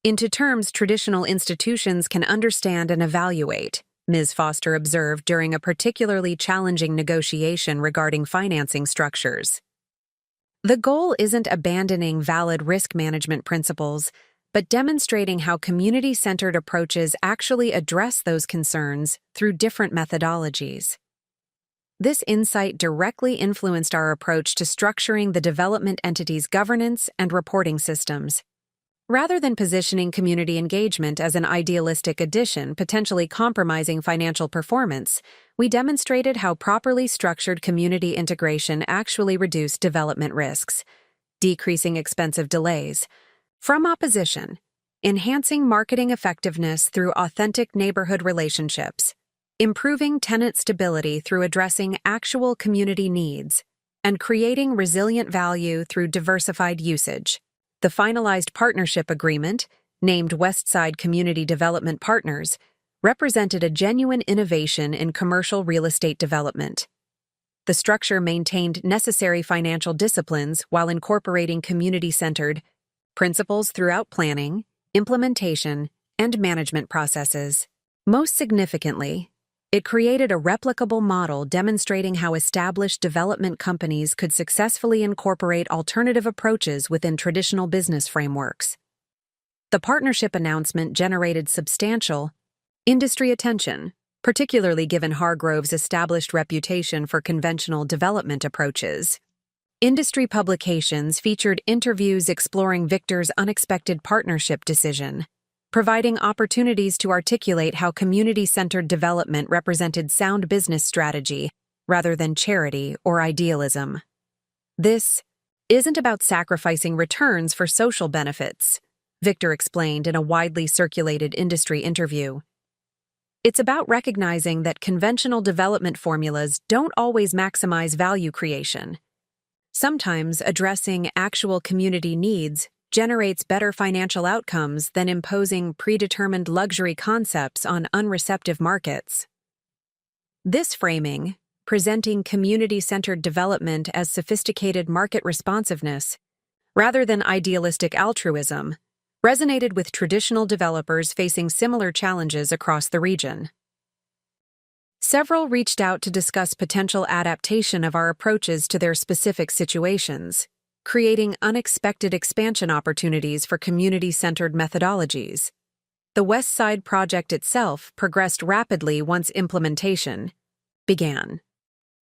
Speaker 1: into terms traditional institutions can understand and evaluate, Ms. Foster observed during a particularly challenging negotiation regarding financing structures. The goal isn't abandoning valid risk management principles, but demonstrating how community-centered approaches actually address those concerns through different methodologies. This insight directly influenced our approach to structuring the development entity's governance and reporting systems. Rather than positioning community engagement as an idealistic addition potentially compromising financial performance, we demonstrated how properly structured community integration actually reduced development risks, decreasing expensive delays. From opposition, enhancing marketing effectiveness through authentic neighborhood relationships, improving tenant stability through addressing actual community needs, and creating resilient value through diversified usage. The finalized partnership agreement, named Westside Community Development Partners, represented a genuine innovation in commercial real estate development. The structure maintained necessary financial disciplines while incorporating community-centered principles throughout planning, implementation, and management processes. Most significantly, it created a replicable model demonstrating how established development companies could successfully incorporate alternative approaches within traditional business frameworks. The partnership announcement generated substantial industry attention, particularly given Hargrove's established reputation for conventional development approaches. Industry publications featured interviews exploring Victor's unexpected partnership decision, providing opportunities to articulate how community-centered development represented sound business strategy rather than charity or idealism. This isn't about sacrificing returns for social benefits, Victor explained in a widely circulated industry interview. It's about recognizing that conventional development formulas don't always maximize value creation. Sometimes addressing actual community needs generates better financial outcomes than imposing predetermined luxury concepts on unreceptive markets. This framing, presenting community-centered development as sophisticated market responsiveness, rather than idealistic altruism, resonated with traditional developers facing similar challenges across the region. Several reached out to discuss potential adaptation of our approaches to their specific situations, creating unexpected expansion opportunities for community-centered methodologies. The West Side project itself progressed rapidly once implementation began.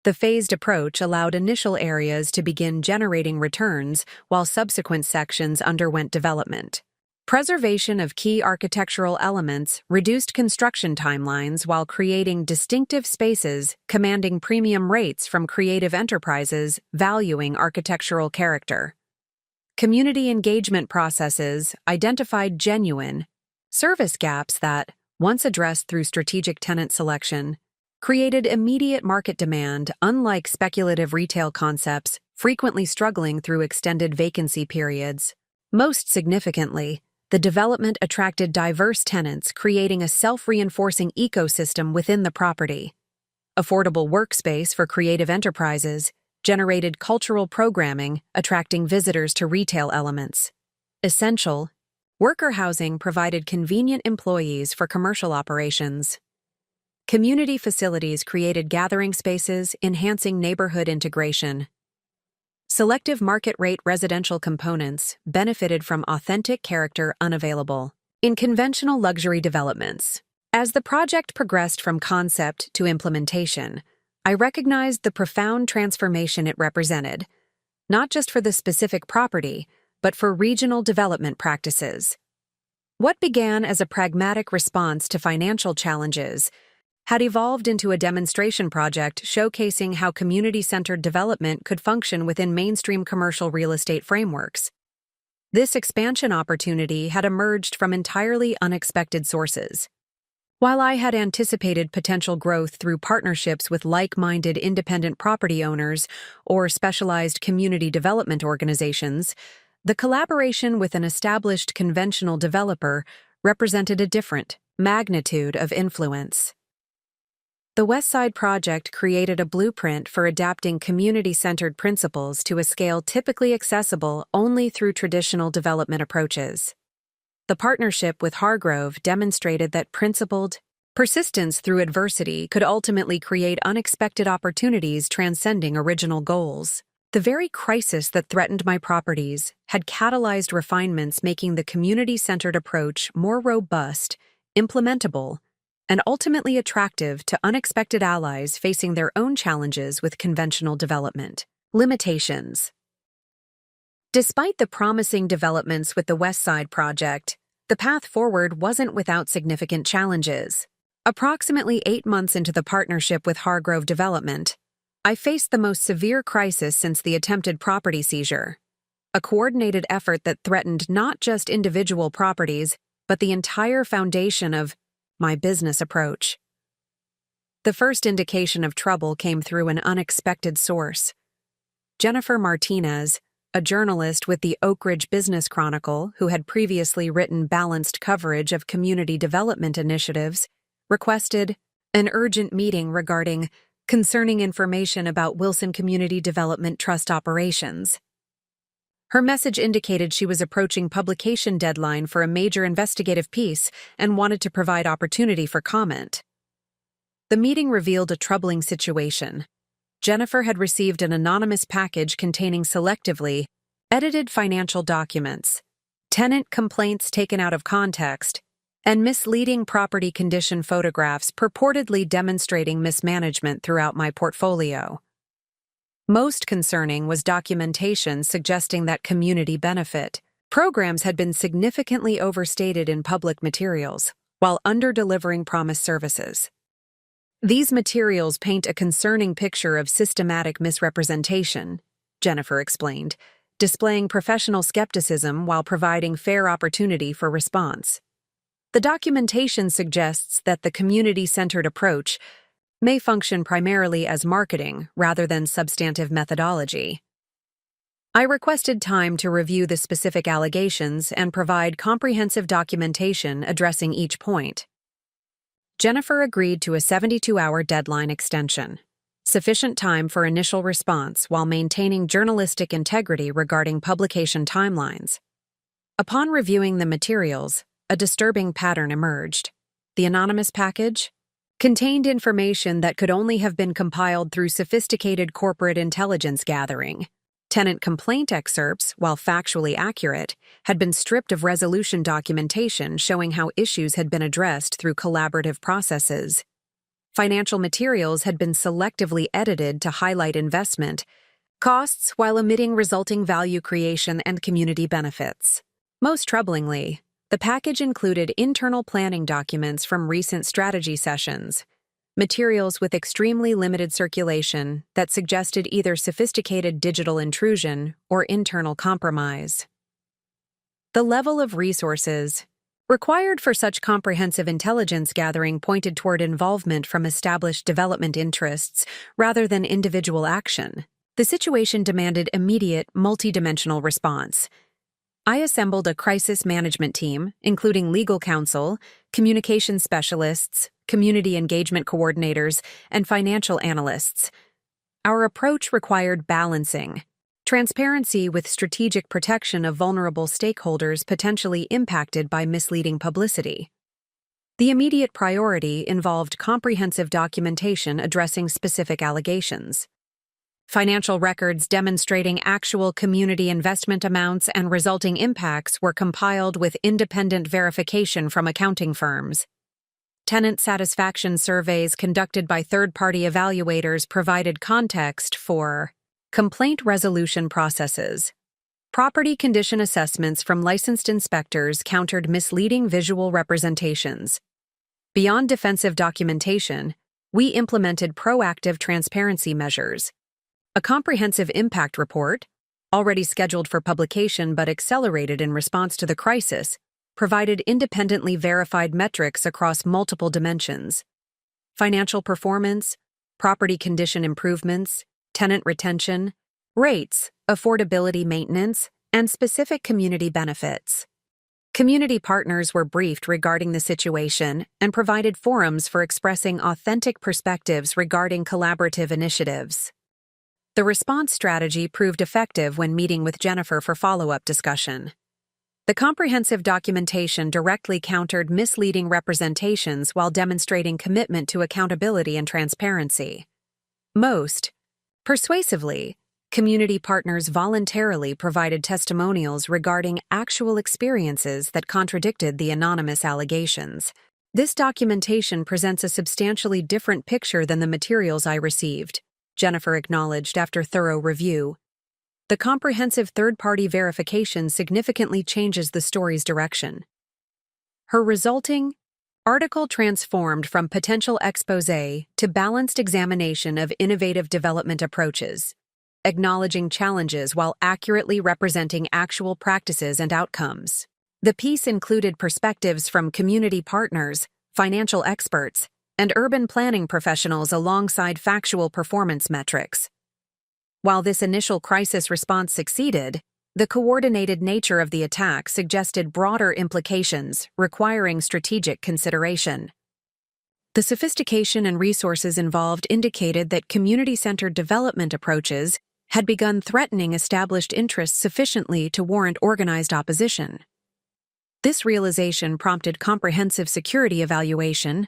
Speaker 1: The phased approach allowed initial areas to begin generating returns while subsequent sections underwent development. Preservation of key architectural elements reduced construction timelines while creating distinctive spaces commanding premium rates from creative enterprises valuing architectural character. Community engagement processes identified genuine service gaps that, once addressed through strategic tenant selection, created immediate market demand unlike speculative retail concepts frequently struggling through extended vacancy periods. Most significantly, The development attracted diverse tenants, creating a self-reinforcing ecosystem within the property. Affordable workspace for creative enterprises generated cultural programming, attracting visitors to retail elements. Essential, worker housing provided convenient employees for commercial operations. Community facilities created gathering spaces, enhancing neighborhood integration. Selective market-rate residential components benefited from authentic character unavailable in conventional luxury developments. As the project progressed from concept to implementation, I recognized the profound transformation it represented, not just for the specific property, but for regional development practices. What began as a pragmatic response to financial challenges had evolved into a demonstration project showcasing how community-centered development could function within mainstream commercial real estate frameworks. This expansion opportunity had emerged from entirely unexpected sources. While I had anticipated potential growth through partnerships with like-minded independent property owners or specialized community development organizations, the collaboration with an established conventional developer represented a different magnitude of influence. The West Side Project created a blueprint for adapting community-centered principles to a scale typically accessible only through traditional development approaches. The partnership with Hargrove demonstrated that principled persistence through adversity could ultimately create unexpected opportunities transcending original goals. The very crisis that threatened my properties had catalyzed refinements, making the community-centered approach more robust, implementable, and ultimately attractive to unexpected allies facing their own challenges with conventional development. Limitations. Despite the promising developments with the West Side Project, the path forward wasn't without significant challenges. Approximately 8 months into the partnership with Hargrove Development, I faced the most severe crisis since the attempted property seizure. A coordinated effort that threatened not just individual properties, but the entire foundation of my business approach. The first indication of trouble came through an unexpected source. Jennifer Martinez, a journalist with the Oak Ridge Business Chronicle who had previously written balanced coverage of community development initiatives, requested an urgent meeting regarding concerning information about Wilson Community Development Trust operations. Her message indicated she was approaching publication deadline for a major investigative piece and wanted to provide opportunity for comment. The meeting revealed a troubling situation. Jennifer had received an anonymous package containing selectively edited financial documents, tenant complaints taken out of context, and misleading property condition photographs purportedly demonstrating mismanagement throughout my portfolio. Most concerning was documentation suggesting that community benefit programs had been significantly overstated in public materials, while under-delivering promised services. These materials paint a concerning picture of systematic misrepresentation, Jennifer explained, displaying professional skepticism while providing fair opportunity for response. The documentation suggests that the community-centered approach may function primarily as marketing rather than substantive methodology. I requested time to review the specific allegations and provide comprehensive documentation addressing each point. Jennifer agreed to a 72-hour deadline extension, sufficient time for initial response while maintaining journalistic integrity regarding publication timelines. Upon reviewing the materials, a disturbing pattern emerged. The anonymous package contained information that could only have been compiled through sophisticated corporate intelligence gathering. Tenant complaint excerpts, while factually accurate, had been stripped of resolution documentation showing how issues had been addressed through collaborative processes. Financial materials had been selectively edited to highlight investment costs while omitting resulting value creation and community benefits. Most troublingly, the package included internal planning documents from recent strategy sessions, materials with extremely limited circulation that suggested either sophisticated digital intrusion or internal compromise. The level of resources required for such comprehensive intelligence gathering pointed toward involvement from established development interests rather than individual action. The situation demanded immediate, multidimensional response. I assembled a crisis management team, including legal counsel, communication specialists, community engagement coordinators, and financial analysts. Our approach required balancing transparency with strategic protection of vulnerable stakeholders potentially impacted by misleading publicity. The immediate priority involved comprehensive documentation addressing specific allegations. Financial records demonstrating actual community investment amounts and resulting impacts were compiled with independent verification from accounting firms. Tenant satisfaction surveys conducted by third-party evaluators provided context for complaint resolution processes. Property condition assessments from licensed inspectors countered misleading visual representations. Beyond defensive documentation, we implemented proactive transparency measures. A comprehensive impact report, already scheduled for publication but accelerated in response to the crisis, provided independently verified metrics across multiple dimensions: financial performance, property condition improvements, tenant retention, rates, affordability maintenance, and specific community benefits. Community partners were briefed regarding the situation and provided forums for expressing authentic perspectives regarding collaborative initiatives. The response strategy proved effective when meeting with Jennifer for follow-up discussion. The comprehensive documentation directly countered misleading representations while demonstrating commitment to accountability and transparency. Most persuasively, community partners voluntarily provided testimonials regarding actual experiences that contradicted the anonymous allegations. This documentation presents a substantially different picture than the materials I received, Jennifer acknowledged after thorough review. The comprehensive third-party verification significantly changes the story's direction. Her resulting article transformed from potential exposé to balanced examination of innovative development approaches, acknowledging challenges while accurately representing actual practices and outcomes. The piece included perspectives from community partners, financial experts, and urban planning professionals alongside factual performance metrics. While this initial crisis response succeeded, the coordinated nature of the attack suggested broader implications requiring strategic consideration. The sophistication and resources involved indicated that community-centered development approaches had begun threatening established interests sufficiently to warrant organized opposition. This realization prompted comprehensive security evaluation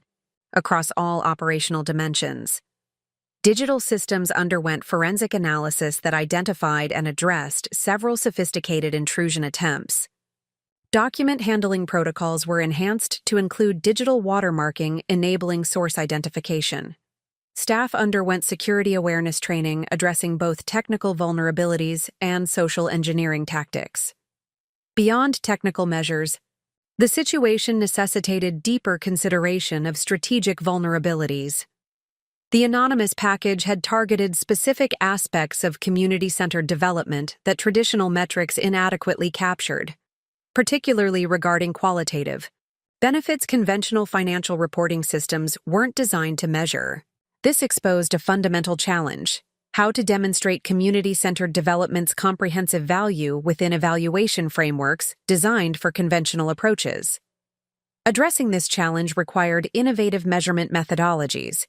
Speaker 1: across all operational dimensions. Digital systems underwent forensic analysis that identified and addressed several sophisticated intrusion attempts. Document handling protocols were enhanced to include digital watermarking enabling source identification. Staff underwent security awareness training addressing both technical vulnerabilities and social engineering tactics. Beyond technical measures, the situation necessitated deeper consideration of strategic vulnerabilities. The anonymous package had targeted specific aspects of community-centered development that traditional metrics inadequately captured, particularly regarding qualitative benefits conventional financial reporting systems weren't designed to measure. This exposed a fundamental challenge: how to demonstrate community-centered development's comprehensive value within evaluation frameworks designed for conventional approaches. Addressing this challenge required innovative measurement methodologies.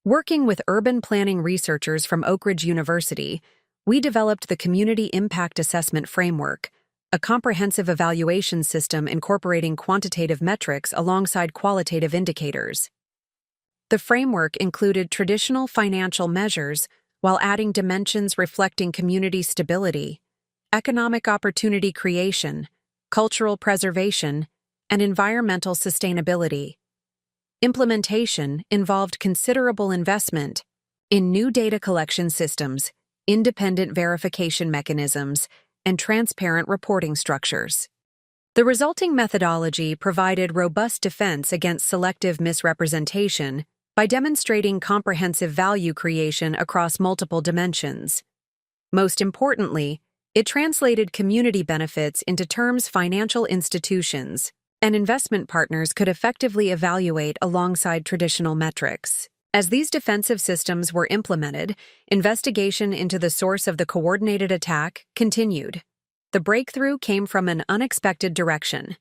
Speaker 1: Working with urban planning researchers from Oak Ridge University, we developed the Community Impact Assessment Framework, a comprehensive evaluation system incorporating quantitative metrics alongside qualitative indicators. The framework included traditional financial measures while adding dimensions reflecting community stability, economic opportunity creation, cultural preservation, and environmental sustainability. Implementation involved considerable investment in new data collection systems, independent verification mechanisms, and transparent reporting structures. The resulting methodology provided robust defense against selective misrepresentation by demonstrating comprehensive value creation across multiple dimensions. Most importantly, it translated community benefits into terms financial institutions and investment partners could effectively evaluate alongside traditional metrics. As these defensive systems were implemented, investigation into the source of the coordinated attack continued. The breakthrough came from an unexpected direction.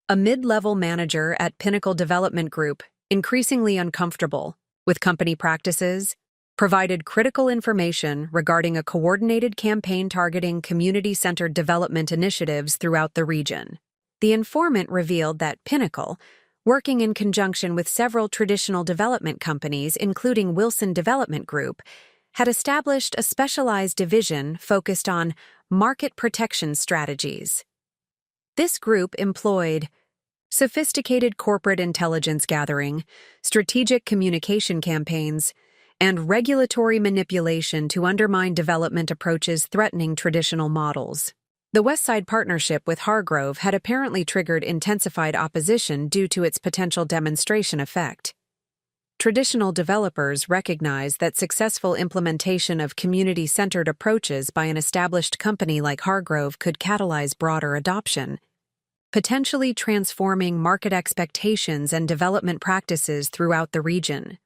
Speaker 1: A mid-level manager at Pinnacle Development Group, increasingly uncomfortable with company practices, provided critical information regarding a coordinated campaign targeting community-centered development initiatives throughout the region. The informant revealed that Pinnacle, working in conjunction with several traditional development companies, including Wilson Development Group, had established a specialized division focused on market protection strategies. This group employed sophisticated corporate intelligence gathering, strategic communication campaigns, and regulatory manipulation to undermine development approaches threatening traditional models. The Westside partnership with Hargrove had apparently triggered intensified opposition due to its potential demonstration effect. Traditional developers recognized that successful implementation of community-centered approaches by an established company like Hargrove could catalyze broader adoption, potentially transforming market expectations and development practices throughout the region.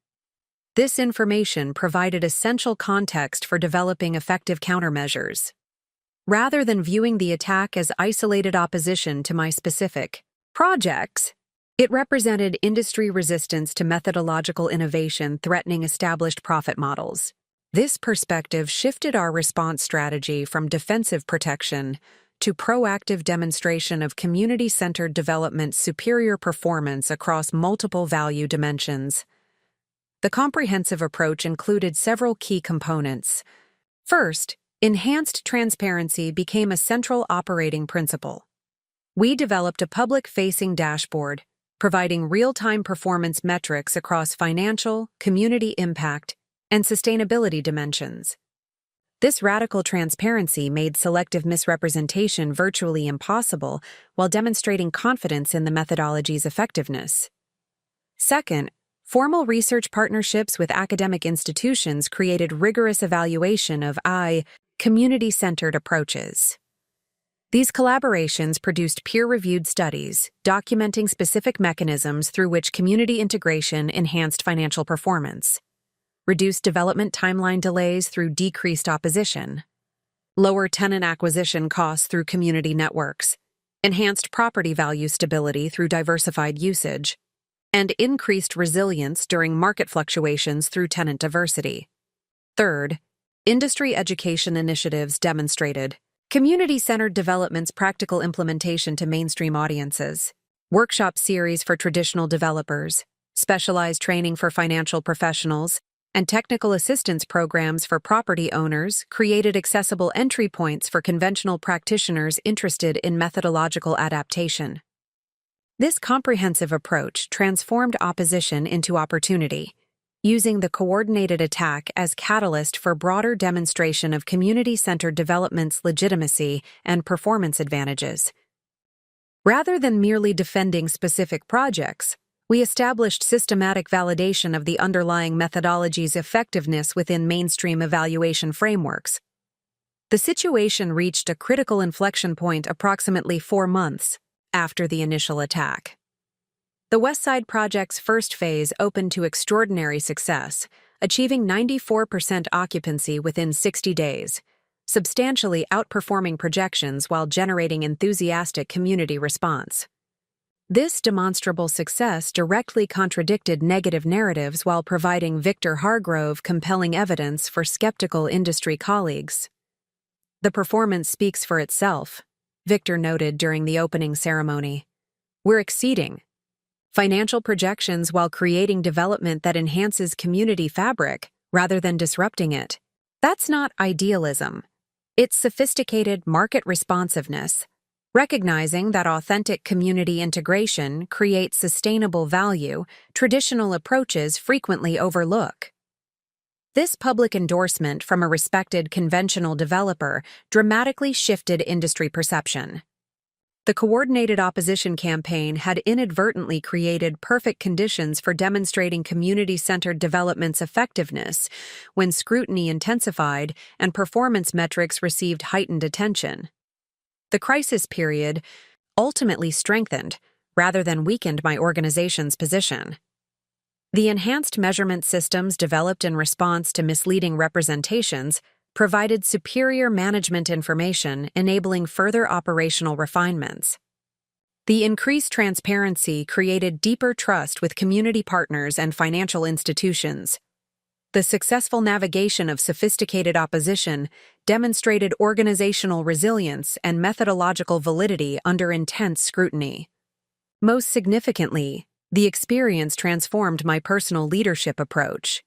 Speaker 1: This information provided essential context for developing effective countermeasures. Rather than viewing the attack as isolated opposition to my specific projects, it represented industry resistance to methodological innovation threatening established profit models. This perspective shifted our response strategy from defensive protection to proactive demonstration of community-centered development's superior performance across multiple value dimensions. The comprehensive approach included several key components. First, enhanced transparency became a central operating principle. We developed a public-facing dashboard, providing real-time performance metrics across financial, community impact, and sustainability dimensions. This radical transparency made selective misrepresentation virtually impossible while demonstrating confidence in the methodology's effectiveness. Second, formal research partnerships with academic institutions created rigorous evaluation of community-centered approaches. These collaborations produced peer-reviewed studies documenting specific mechanisms through which community integration enhanced financial performance, reduced development timeline delays through decreased opposition, lower tenant acquisition costs through community networks, enhanced property value stability through diversified usage, and increased resilience during market fluctuations through tenant diversity. Third, industry education initiatives demonstrated community-centered development's practical implementation to mainstream audiences, workshop series for traditional developers, specialized training for financial professionals, and technical assistance programs for property owners created accessible entry points for conventional practitioners interested in methodological adaptation. This comprehensive approach transformed opposition into opportunity, using the coordinated attack as catalyst for broader demonstration of community-centered development's legitimacy and performance advantages. Rather than merely defending specific projects, we established systematic validation of the underlying methodology's effectiveness within mainstream evaluation frameworks. The situation reached a critical inflection point approximately 4 months after the initial attack. The Westside Project's first phase opened to extraordinary success, achieving 94% occupancy within 60 days, substantially outperforming projections while generating enthusiastic community response. This demonstrable success directly contradicted negative narratives while providing Victor Hargrove compelling evidence for skeptical industry colleagues. "The performance speaks for itself," Victor noted during the opening ceremony. "We're exceeding financial projections while creating development that enhances community fabric rather than disrupting it. That's not idealism. It's sophisticated market responsiveness, recognizing that authentic community integration creates sustainable value traditional approaches frequently overlook." This public endorsement from a respected conventional developer dramatically shifted industry perception. The coordinated opposition campaign had inadvertently created perfect conditions for demonstrating community-centered development's effectiveness when scrutiny intensified and performance metrics received heightened attention. The crisis period ultimately strengthened rather than weakened my organization's position. The enhanced measurement systems developed in response to misleading representations provided superior management information, enabling further operational refinements. The increased transparency created deeper trust with community partners and financial institutions. The successful navigation of sophisticated opposition demonstrated organizational resilience and methodological validity under intense scrutiny. Most significantly, the experience transformed my personal leadership approach.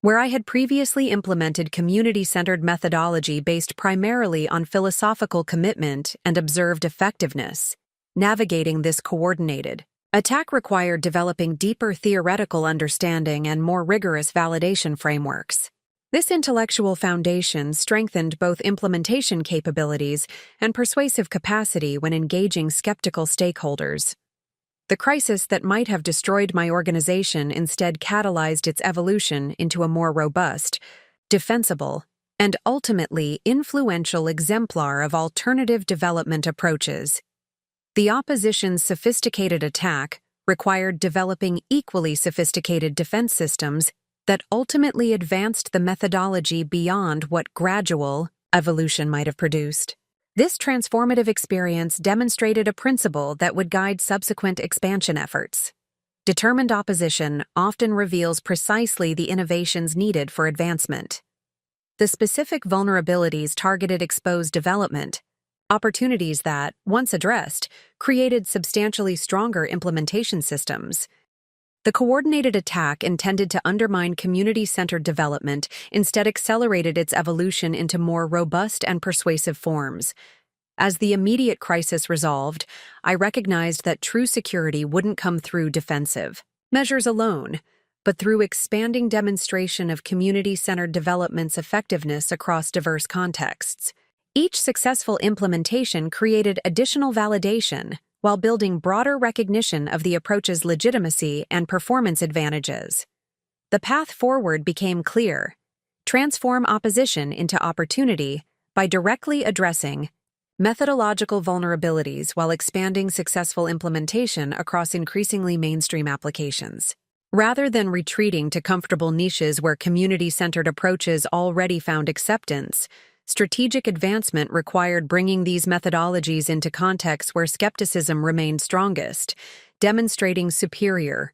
Speaker 1: Where I had previously implemented community-centered methodology based primarily on philosophical commitment and observed effectiveness, navigating this coordinated attack required developing deeper theoretical understanding and more rigorous validation frameworks. This intellectual foundation strengthened both implementation capabilities and persuasive capacity when engaging skeptical stakeholders. The crisis that might have destroyed my organization instead catalyzed its evolution into a more robust, defensible, and ultimately influential exemplar of alternative development approaches. The opposition's sophisticated attack required developing equally sophisticated defense systems that ultimately advanced the methodology beyond what gradual evolution might have produced. This transformative experience demonstrated a principle that would guide subsequent expansion efforts. Determined opposition often reveals precisely the innovations needed for advancement. The specific vulnerabilities targeted exposed development, opportunities that, once addressed, created substantially stronger implementation systems. The coordinated attack intended to undermine community-centered development instead accelerated its evolution into more robust and persuasive forms. As the immediate crisis resolved, I recognized that true security wouldn't come through defensive measures alone, but through expanding demonstration of community-centered development's effectiveness across diverse contexts. Each successful implementation created additional validation while building broader recognition of the approach's legitimacy and performance advantages. The path forward became clear: transform opposition into opportunity by directly addressing methodological vulnerabilities while expanding successful implementation across increasingly mainstream applications. Rather than retreating to comfortable niches where community-centered approaches already found acceptance, strategic advancement required bringing these methodologies into contexts where skepticism remained strongest, demonstrating superior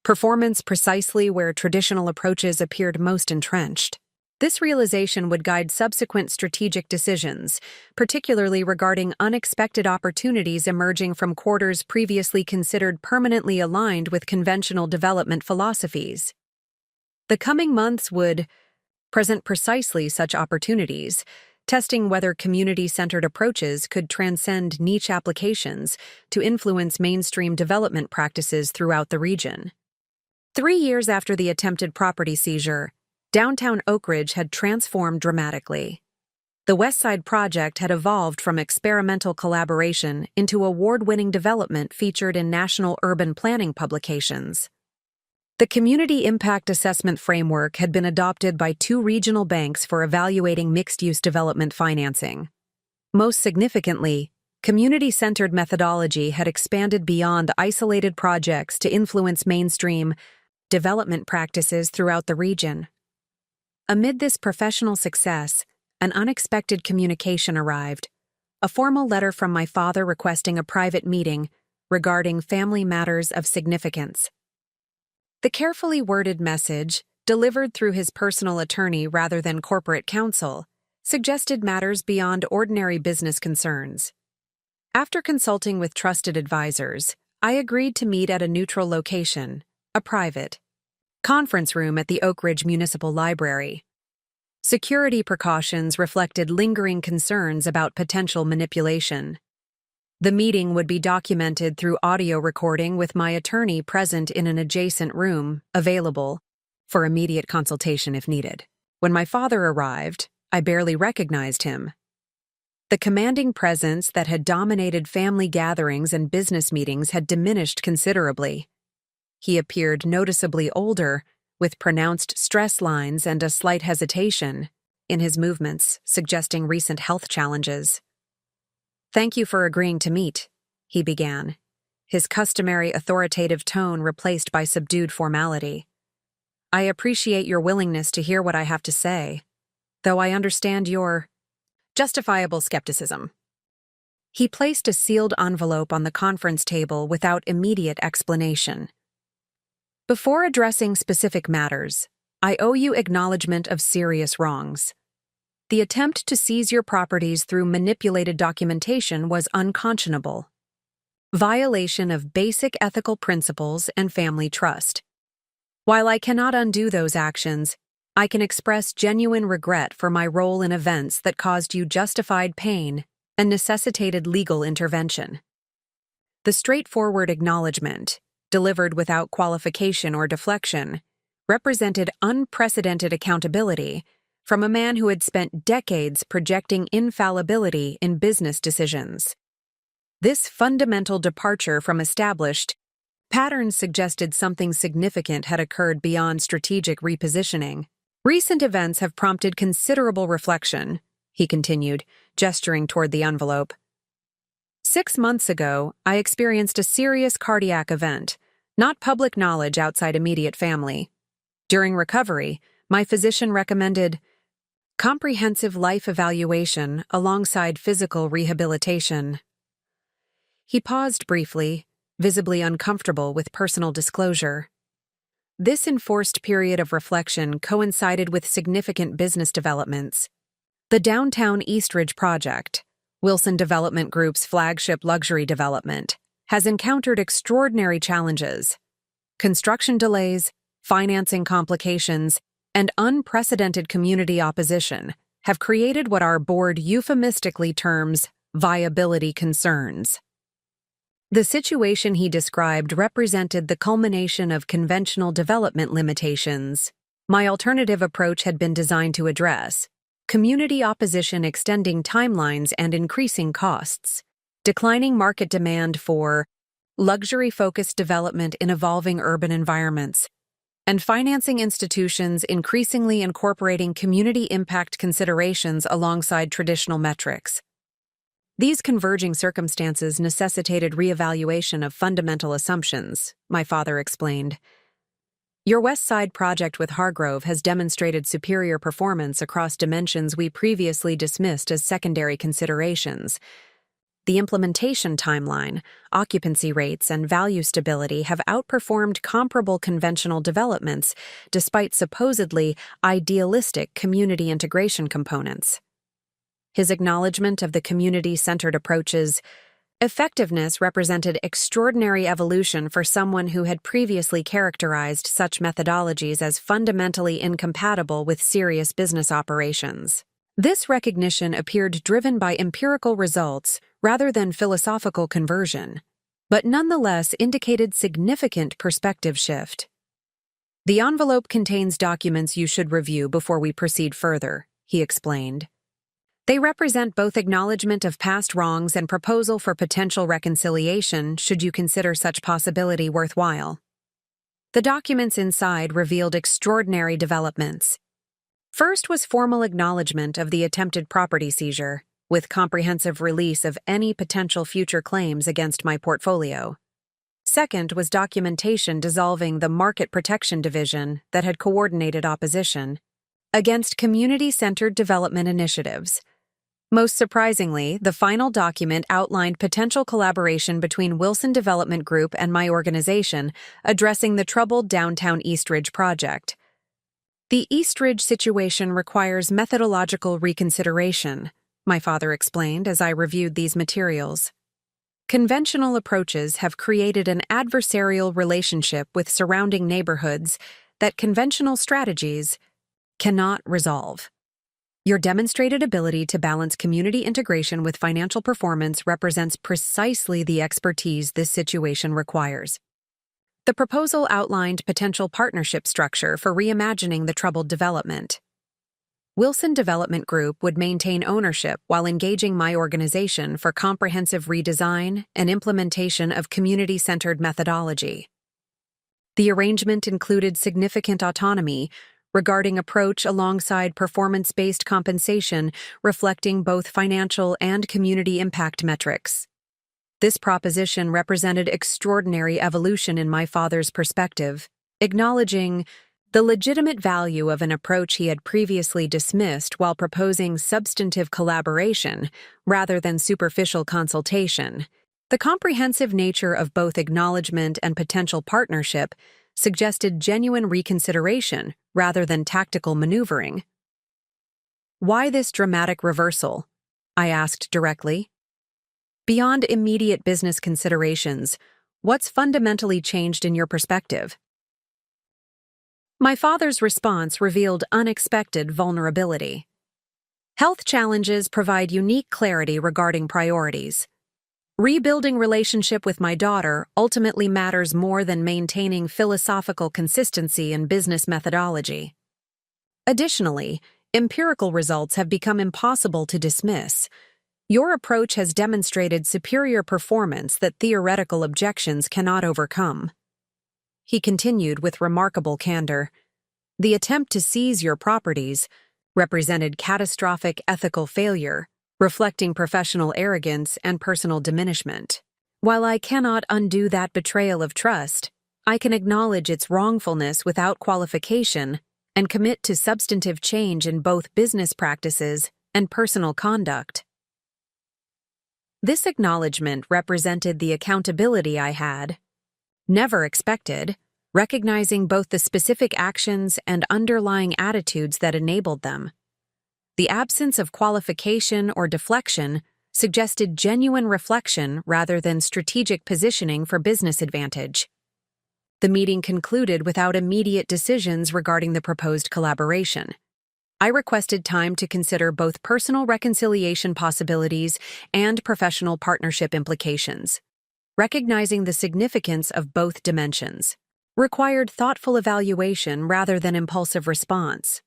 Speaker 1: performance precisely where traditional approaches appeared most entrenched. This realization would guide subsequent strategic decisions, particularly regarding unexpected opportunities emerging from quarters previously considered permanently aligned with conventional development philosophies. The coming months would present precisely such opportunities, testing whether community-centered approaches could transcend niche applications to influence mainstream development practices throughout the region. 3 years after the attempted property seizure, downtown Oak Ridge had transformed dramatically. The West Side Project had evolved from experimental collaboration into award-winning development featured in national urban planning publications. The Community Impact Assessment Framework had been adopted by 2 regional banks for evaluating mixed-use development financing. Most significantly, community-centered methodology had expanded beyond isolated projects to influence mainstream development practices throughout the region. Amid this professional success, an unexpected communication arrived: a formal letter from my father requesting a private meeting regarding family matters of significance. The carefully worded message, delivered through his personal attorney rather than corporate counsel, suggested matters beyond ordinary business concerns. After consulting with trusted advisors, I agreed to meet at a neutral location, a private conference room at the Oak Ridge Municipal Library. Security precautions reflected lingering concerns about potential manipulation. The meeting would be documented through audio recording with my attorney present in an adjacent room, available for immediate consultation if needed. When my father arrived, I barely recognized him. The commanding presence that had dominated family gatherings and business meetings had diminished considerably. He appeared noticeably older, with pronounced stress lines and a slight hesitation in his movements, suggesting recent health challenges. "Thank you for agreeing to meet," he began, his customary authoritative tone replaced by subdued formality. "I appreciate your willingness to hear what I have to say. though I understand your justifiable skepticism. He placed a sealed envelope on the conference table without immediate explanation. Before addressing specific matters, I owe you acknowledgement of serious wrongs. The attempt to seize your properties through manipulated documentation was unconscionable. Violation of basic ethical principles and family trust. While I cannot undo those actions, I can express genuine regret for my role in events that caused you justified pain and necessitated legal intervention. The straightforward acknowledgement, delivered without qualification or deflection, represented unprecedented accountability from a man who had spent decades projecting infallibility in business decisions. This fundamental departure from established patterns suggested something significant had occurred beyond strategic repositioning. Recent events have prompted considerable reflection, he continued, gesturing toward the envelope. 6 months ago, I experienced a serious cardiac event, not public knowledge outside immediate family. During recovery, my physician recommended comprehensive life evaluation alongside physical rehabilitation. He paused briefly, visibly uncomfortable with personal disclosure. This enforced period of reflection coincided with significant business developments. The Downtown Eastridge project, Wilson Development Group's flagship luxury development, has encountered extraordinary challenges. Construction delays, financing complications, and unprecedented community opposition have created what our board euphemistically terms viability concerns. The situation he described represented the culmination of conventional development limitations my alternative approach had been designed to address: community opposition extending timelines and increasing costs, declining market demand for luxury-focused development in evolving urban environments, and financing institutions increasingly incorporating community impact considerations alongside traditional metrics. These converging circumstances necessitated reevaluation of fundamental assumptions, my father explained. Your West Side project with Hargrove has demonstrated superior performance across dimensions we previously dismissed as secondary considerations. The implementation timeline, occupancy rates, and value stability have outperformed comparable conventional developments, despite supposedly idealistic community integration components. His acknowledgement of the community-centered approach's effectiveness represented extraordinary evolution for someone who had previously characterized such methodologies as fundamentally incompatible with serious business operations. This recognition appeared driven by empirical results rather than philosophical conversion, but nonetheless indicated significant perspective shift. The envelope contains documents you should review before we proceed further, he explained. They represent both acknowledgement of past wrongs and proposal for potential reconciliation should you consider such possibility worthwhile. The documents inside revealed extraordinary developments. First was formal acknowledgement of the attempted property seizure, with comprehensive release of any potential future claims against my portfolio. Second was documentation dissolving the Market Protection Division that had coordinated opposition against community-centered development initiatives. Most surprisingly, the final document outlined potential collaboration between Wilson Development Group and my organization addressing the troubled Downtown Eastridge project. The Eastridge situation requires methodological reconsideration, my father explained as I reviewed these materials. Conventional approaches have created an adversarial relationship with surrounding neighborhoods that conventional strategies cannot resolve. Your demonstrated ability to balance community integration with financial performance represents precisely the expertise this situation requires. The proposal outlined potential partnership structure for reimagining the troubled development. Wilson Development Group would maintain ownership while engaging my organization for comprehensive redesign and implementation of community-centered methodology. The arrangement included significant autonomy regarding approach alongside performance-based compensation reflecting both financial and community impact metrics. This proposition represented extraordinary evolution in my father's perspective, acknowledging the legitimate value of an approach he had previously dismissed while proposing substantive collaboration rather than superficial consultation. The comprehensive nature of both acknowledgement and potential partnership suggested genuine reconsideration rather than tactical maneuvering. "Why this dramatic reversal?" I asked directly. "Beyond immediate business considerations, what's fundamentally changed in your perspective?" My father's response revealed unexpected vulnerability. Health challenges provide unique clarity regarding priorities. Rebuilding relationship with my daughter ultimately matters more than maintaining philosophical consistency in business methodology. Additionally, empirical results have become impossible to dismiss. Your approach has demonstrated superior performance that theoretical objections cannot overcome. He continued with remarkable candor. The attempt to seize your properties represented catastrophic ethical failure, reflecting professional arrogance and personal diminishment. While I cannot undo that betrayal of trust, I can acknowledge its wrongfulness without qualification and commit to substantive change in both business practices and personal conduct. This acknowledgement represented the accountability I had never expected, recognizing both the specific actions and underlying attitudes that enabled them. The absence of qualification or deflection suggested genuine reflection rather than strategic positioning for business advantage. The meeting concluded without immediate decisions regarding the proposed collaboration. I requested time to consider both personal reconciliation possibilities and professional partnership implications. Recognizing the significance of both dimensions required thoughtful evaluation rather than impulsive response.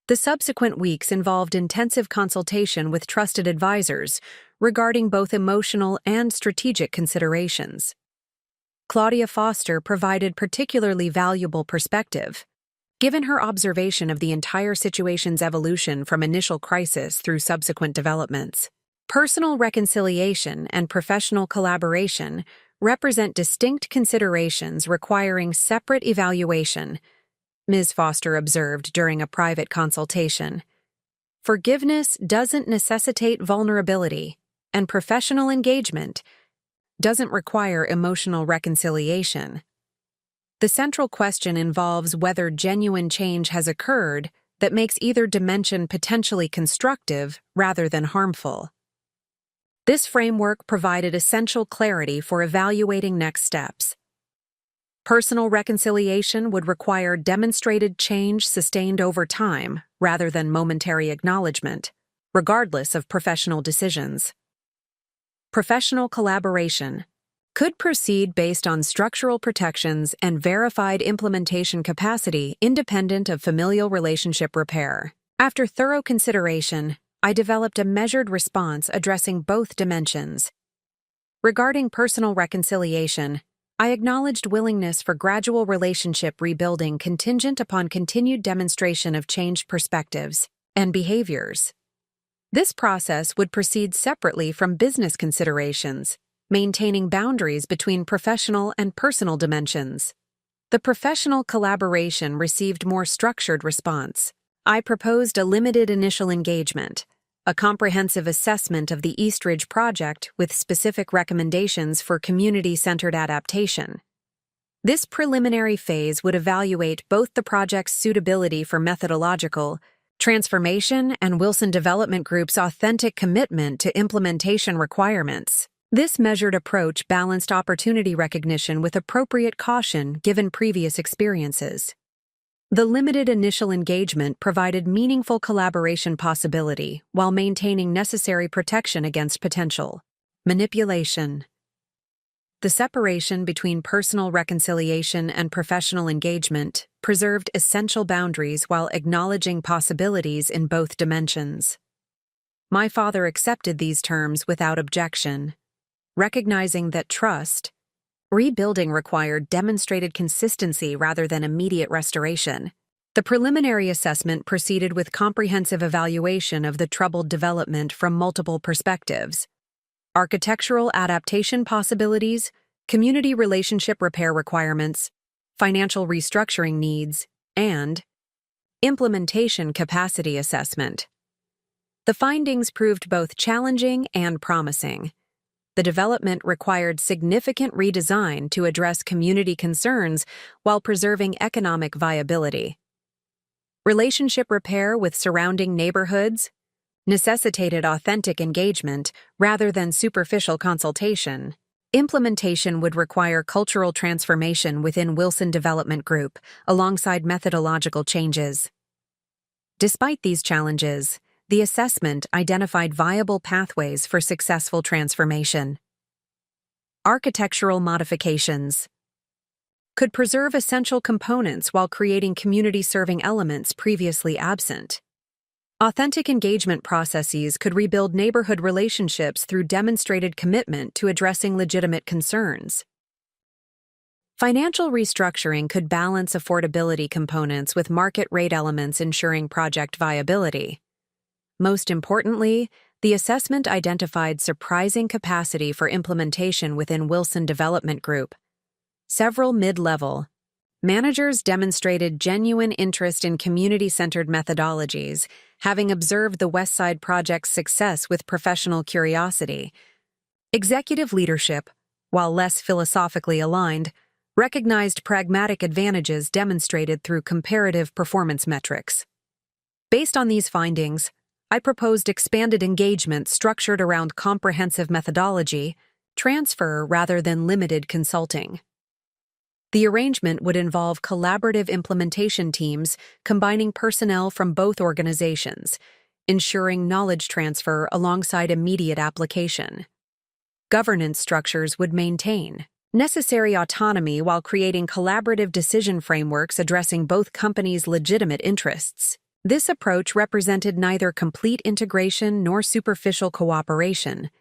Speaker 1: The subsequent weeks involved intensive consultation with trusted advisors regarding both emotional and strategic considerations. Claudia Foster provided particularly valuable perspective, given her observation of the entire situation's evolution from initial crisis through subsequent developments. Personal reconciliation and professional collaboration represent distinct considerations requiring separate evaluation, Ms. Foster observed during a private consultation. Forgiveness doesn't necessitate vulnerability, and professional engagement doesn't require emotional reconciliation. The central question involves whether genuine change has occurred that makes either dimension potentially constructive rather than harmful. This framework provided essential clarity for evaluating next steps. Personal reconciliation would require demonstrated change sustained over time rather than momentary acknowledgement, regardless of professional decisions. Professional collaboration could proceed based on structural protections and verified implementation capacity independent of familial relationship repair. After thorough consideration, I developed a measured response addressing both dimensions. Regarding personal reconciliation, I acknowledged willingness for gradual relationship rebuilding contingent upon continued demonstration of changed perspectives and behaviors. This process would proceed separately from business considerations, maintaining boundaries between professional and personal dimensions. The professional collaboration received more structured response. I proposed a limited initial engagement, a comprehensive assessment of the Eastridge project with specific recommendations for community-centered adaptation. This preliminary phase would evaluate both the project's suitability for methodological transformation and Wilson Development Group's authentic commitment to implementation requirements. This measured approach balanced opportunity recognition with appropriate caution given previous experiences. The limited initial engagement provided meaningful collaboration possibility while maintaining necessary protection against potential manipulation. The separation between personal reconciliation and professional engagement preserved essential boundaries while acknowledging possibilities in both dimensions. My father accepted these terms without objection, recognizing that rebuilding required demonstrated consistency rather than immediate restoration. The preliminary assessment proceeded with comprehensive evaluation of the troubled development from multiple perspectives: architectural adaptation possibilities, community relationship repair requirements, financial restructuring needs, and implementation capacity assessment. The findings proved both challenging and promising. The development required significant redesign to address community concerns while preserving economic viability. Relationship repair with surrounding neighborhoods necessitated authentic engagement rather than superficial consultation. Implementation would require cultural transformation within Wilson Development Group, alongside methodological changes. Despite these challenges, the assessment identified viable pathways for successful transformation. Architectural modifications could preserve essential components while creating community-serving elements previously absent. Authentic engagement processes could rebuild neighborhood relationships through demonstrated commitment to addressing legitimate concerns. Financial restructuring could balance affordability components with market rate elements ensuring project viability. Most importantly, the assessment identified surprising capacity for implementation within Wilson Development Group. Several mid-level managers demonstrated genuine interest in community-centered methodologies, having observed the Westside Project's success with professional curiosity. Executive leadership, while less philosophically aligned, recognized pragmatic advantages demonstrated through comparative performance metrics. Based on these findings, I proposed expanded engagement structured around comprehensive methodology, transfer rather than limited consulting. The arrangement would involve collaborative implementation teams combining personnel from both organizations, ensuring knowledge transfer alongside immediate application. Governance structures would maintain necessary autonomy while creating collaborative decision frameworks addressing both companies' legitimate interests. This approach represented neither complete integration nor superficial cooperation,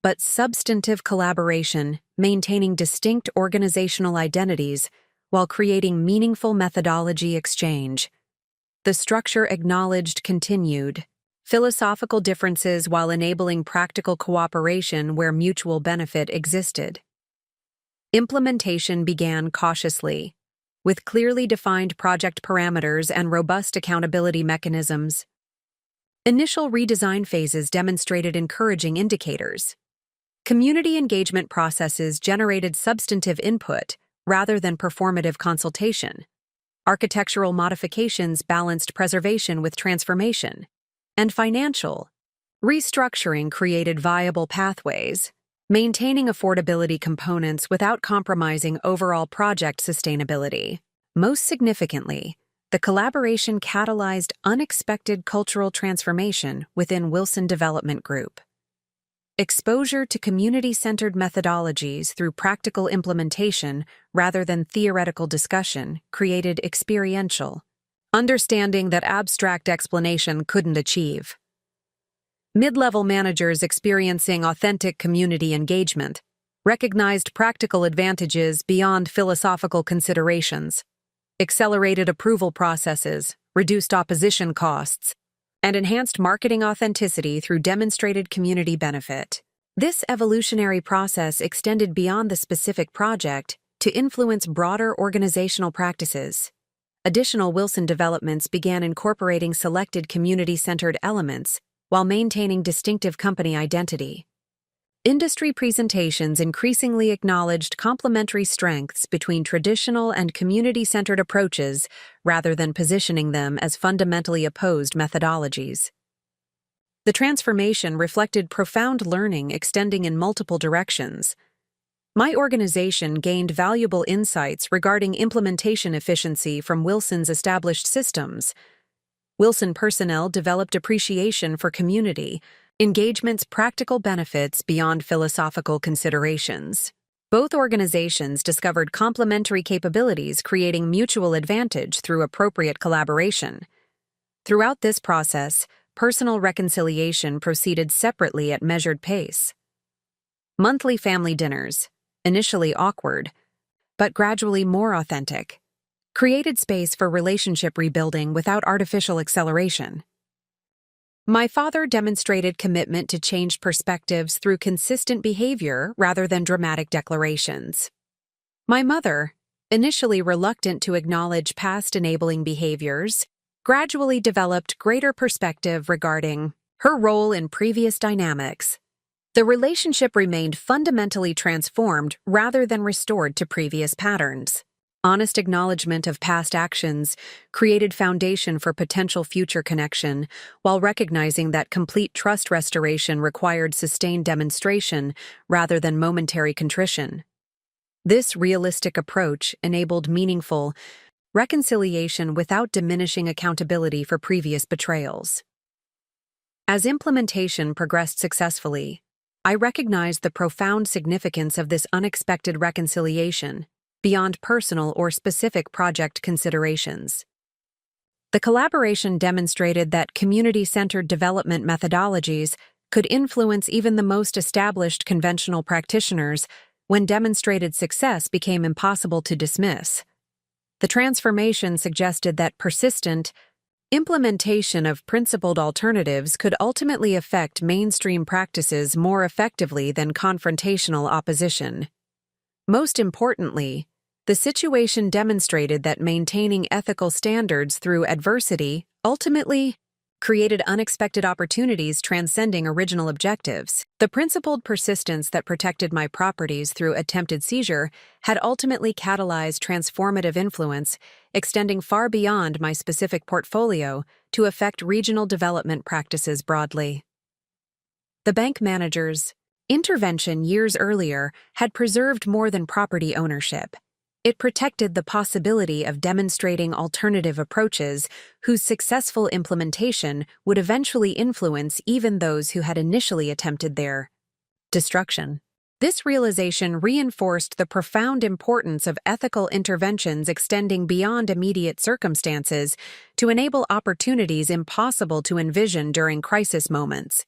Speaker 1: but substantive collaboration, maintaining distinct organizational identities while creating meaningful methodology exchange. The structure acknowledged continued philosophical differences while enabling practical cooperation where mutual benefit existed. Implementation began cautiously, with clearly defined project parameters and robust accountability mechanisms. Initial redesign phases demonstrated encouraging indicators. Community engagement processes generated substantive input rather than performative consultation. Architectural modifications balanced preservation with transformation. And financial restructuring created viable pathways, maintaining affordability components without compromising overall project sustainability. Most significantly, the collaboration catalyzed unexpected cultural transformation within Wilson Development Group. Exposure to community-centered methodologies through practical implementation rather than theoretical discussion created experiential understanding that abstract explanation couldn't achieve. Mid-level managers experiencing authentic community engagement recognized practical advantages beyond philosophical considerations, accelerated approval processes, reduced opposition costs, and enhanced marketing authenticity through demonstrated community benefit. This evolutionary process extended beyond the specific project to influence broader organizational practices. Additional Wilson developments began incorporating selected community-centered elements while maintaining distinctive company identity. Industry presentations increasingly acknowledged complementary strengths between traditional and community-centered approaches rather than positioning them as fundamentally opposed methodologies. The transformation reflected profound learning extending in multiple directions. My organization gained valuable insights regarding implementation efficiency from Wilson's established systems. Wilson personnel developed appreciation for community engagement's practical benefits beyond philosophical considerations. Both organizations discovered complementary capabilities, creating mutual advantage through appropriate collaboration. Throughout this process, personal reconciliation proceeded separately at measured pace. Monthly family dinners, initially awkward, but gradually more authentic, created space for relationship rebuilding without artificial acceleration. My father demonstrated commitment to changed perspectives through consistent behavior rather than dramatic declarations. My mother, initially reluctant to acknowledge past enabling behaviors, gradually developed greater perspective regarding her role in previous dynamics. The relationship remained fundamentally transformed rather than restored to previous patterns. Honest acknowledgement of past actions created foundation for potential future connection, while recognizing that complete trust restoration required sustained demonstration rather than momentary contrition. This realistic approach enabled meaningful reconciliation without diminishing accountability for previous betrayals. As implementation progressed successfully, I recognized the profound significance of this unexpected reconciliation beyond personal or specific project considerations. The collaboration demonstrated that community-centered development methodologies could influence even the most established conventional practitioners when demonstrated success became impossible to dismiss. The transformation suggested that persistent implementation of principled alternatives could ultimately affect mainstream practices more effectively than confrontational opposition. Most importantly, the situation demonstrated that maintaining ethical standards through adversity ultimately created unexpected opportunities transcending original objectives. The principled persistence that protected my properties through attempted seizure had ultimately catalyzed transformative influence, extending far beyond my specific portfolio to affect regional development practices broadly. The bank manager's intervention years earlier had preserved more than property ownership. It protected the possibility of demonstrating alternative approaches whose successful implementation would eventually influence even those who had initially attempted their destruction. This realization reinforced the profound importance of ethical interventions extending beyond immediate circumstances to enable opportunities impossible to envision during crisis moments.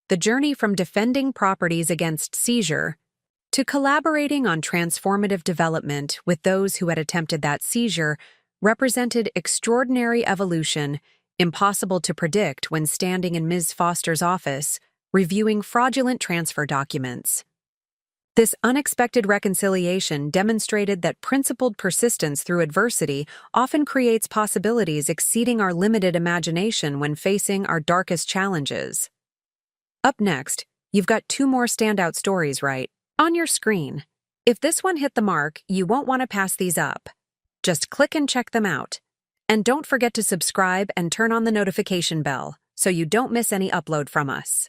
Speaker 1: The journey from defending properties against seizure to collaborating on transformative development with those who had attempted that seizure represented extraordinary evolution, impossible to predict when standing in Ms. Foster's office, reviewing fraudulent transfer documents. This unexpected reconciliation demonstrated that principled persistence through adversity often creates possibilities exceeding our limited imagination when facing our darkest challenges. Up next, you've got 2 more standout stories right on your screen. If this one hit the mark, you won't want to pass these up. Just click and check them out. And don't forget to subscribe and turn on the notification bell so you don't miss any upload from us.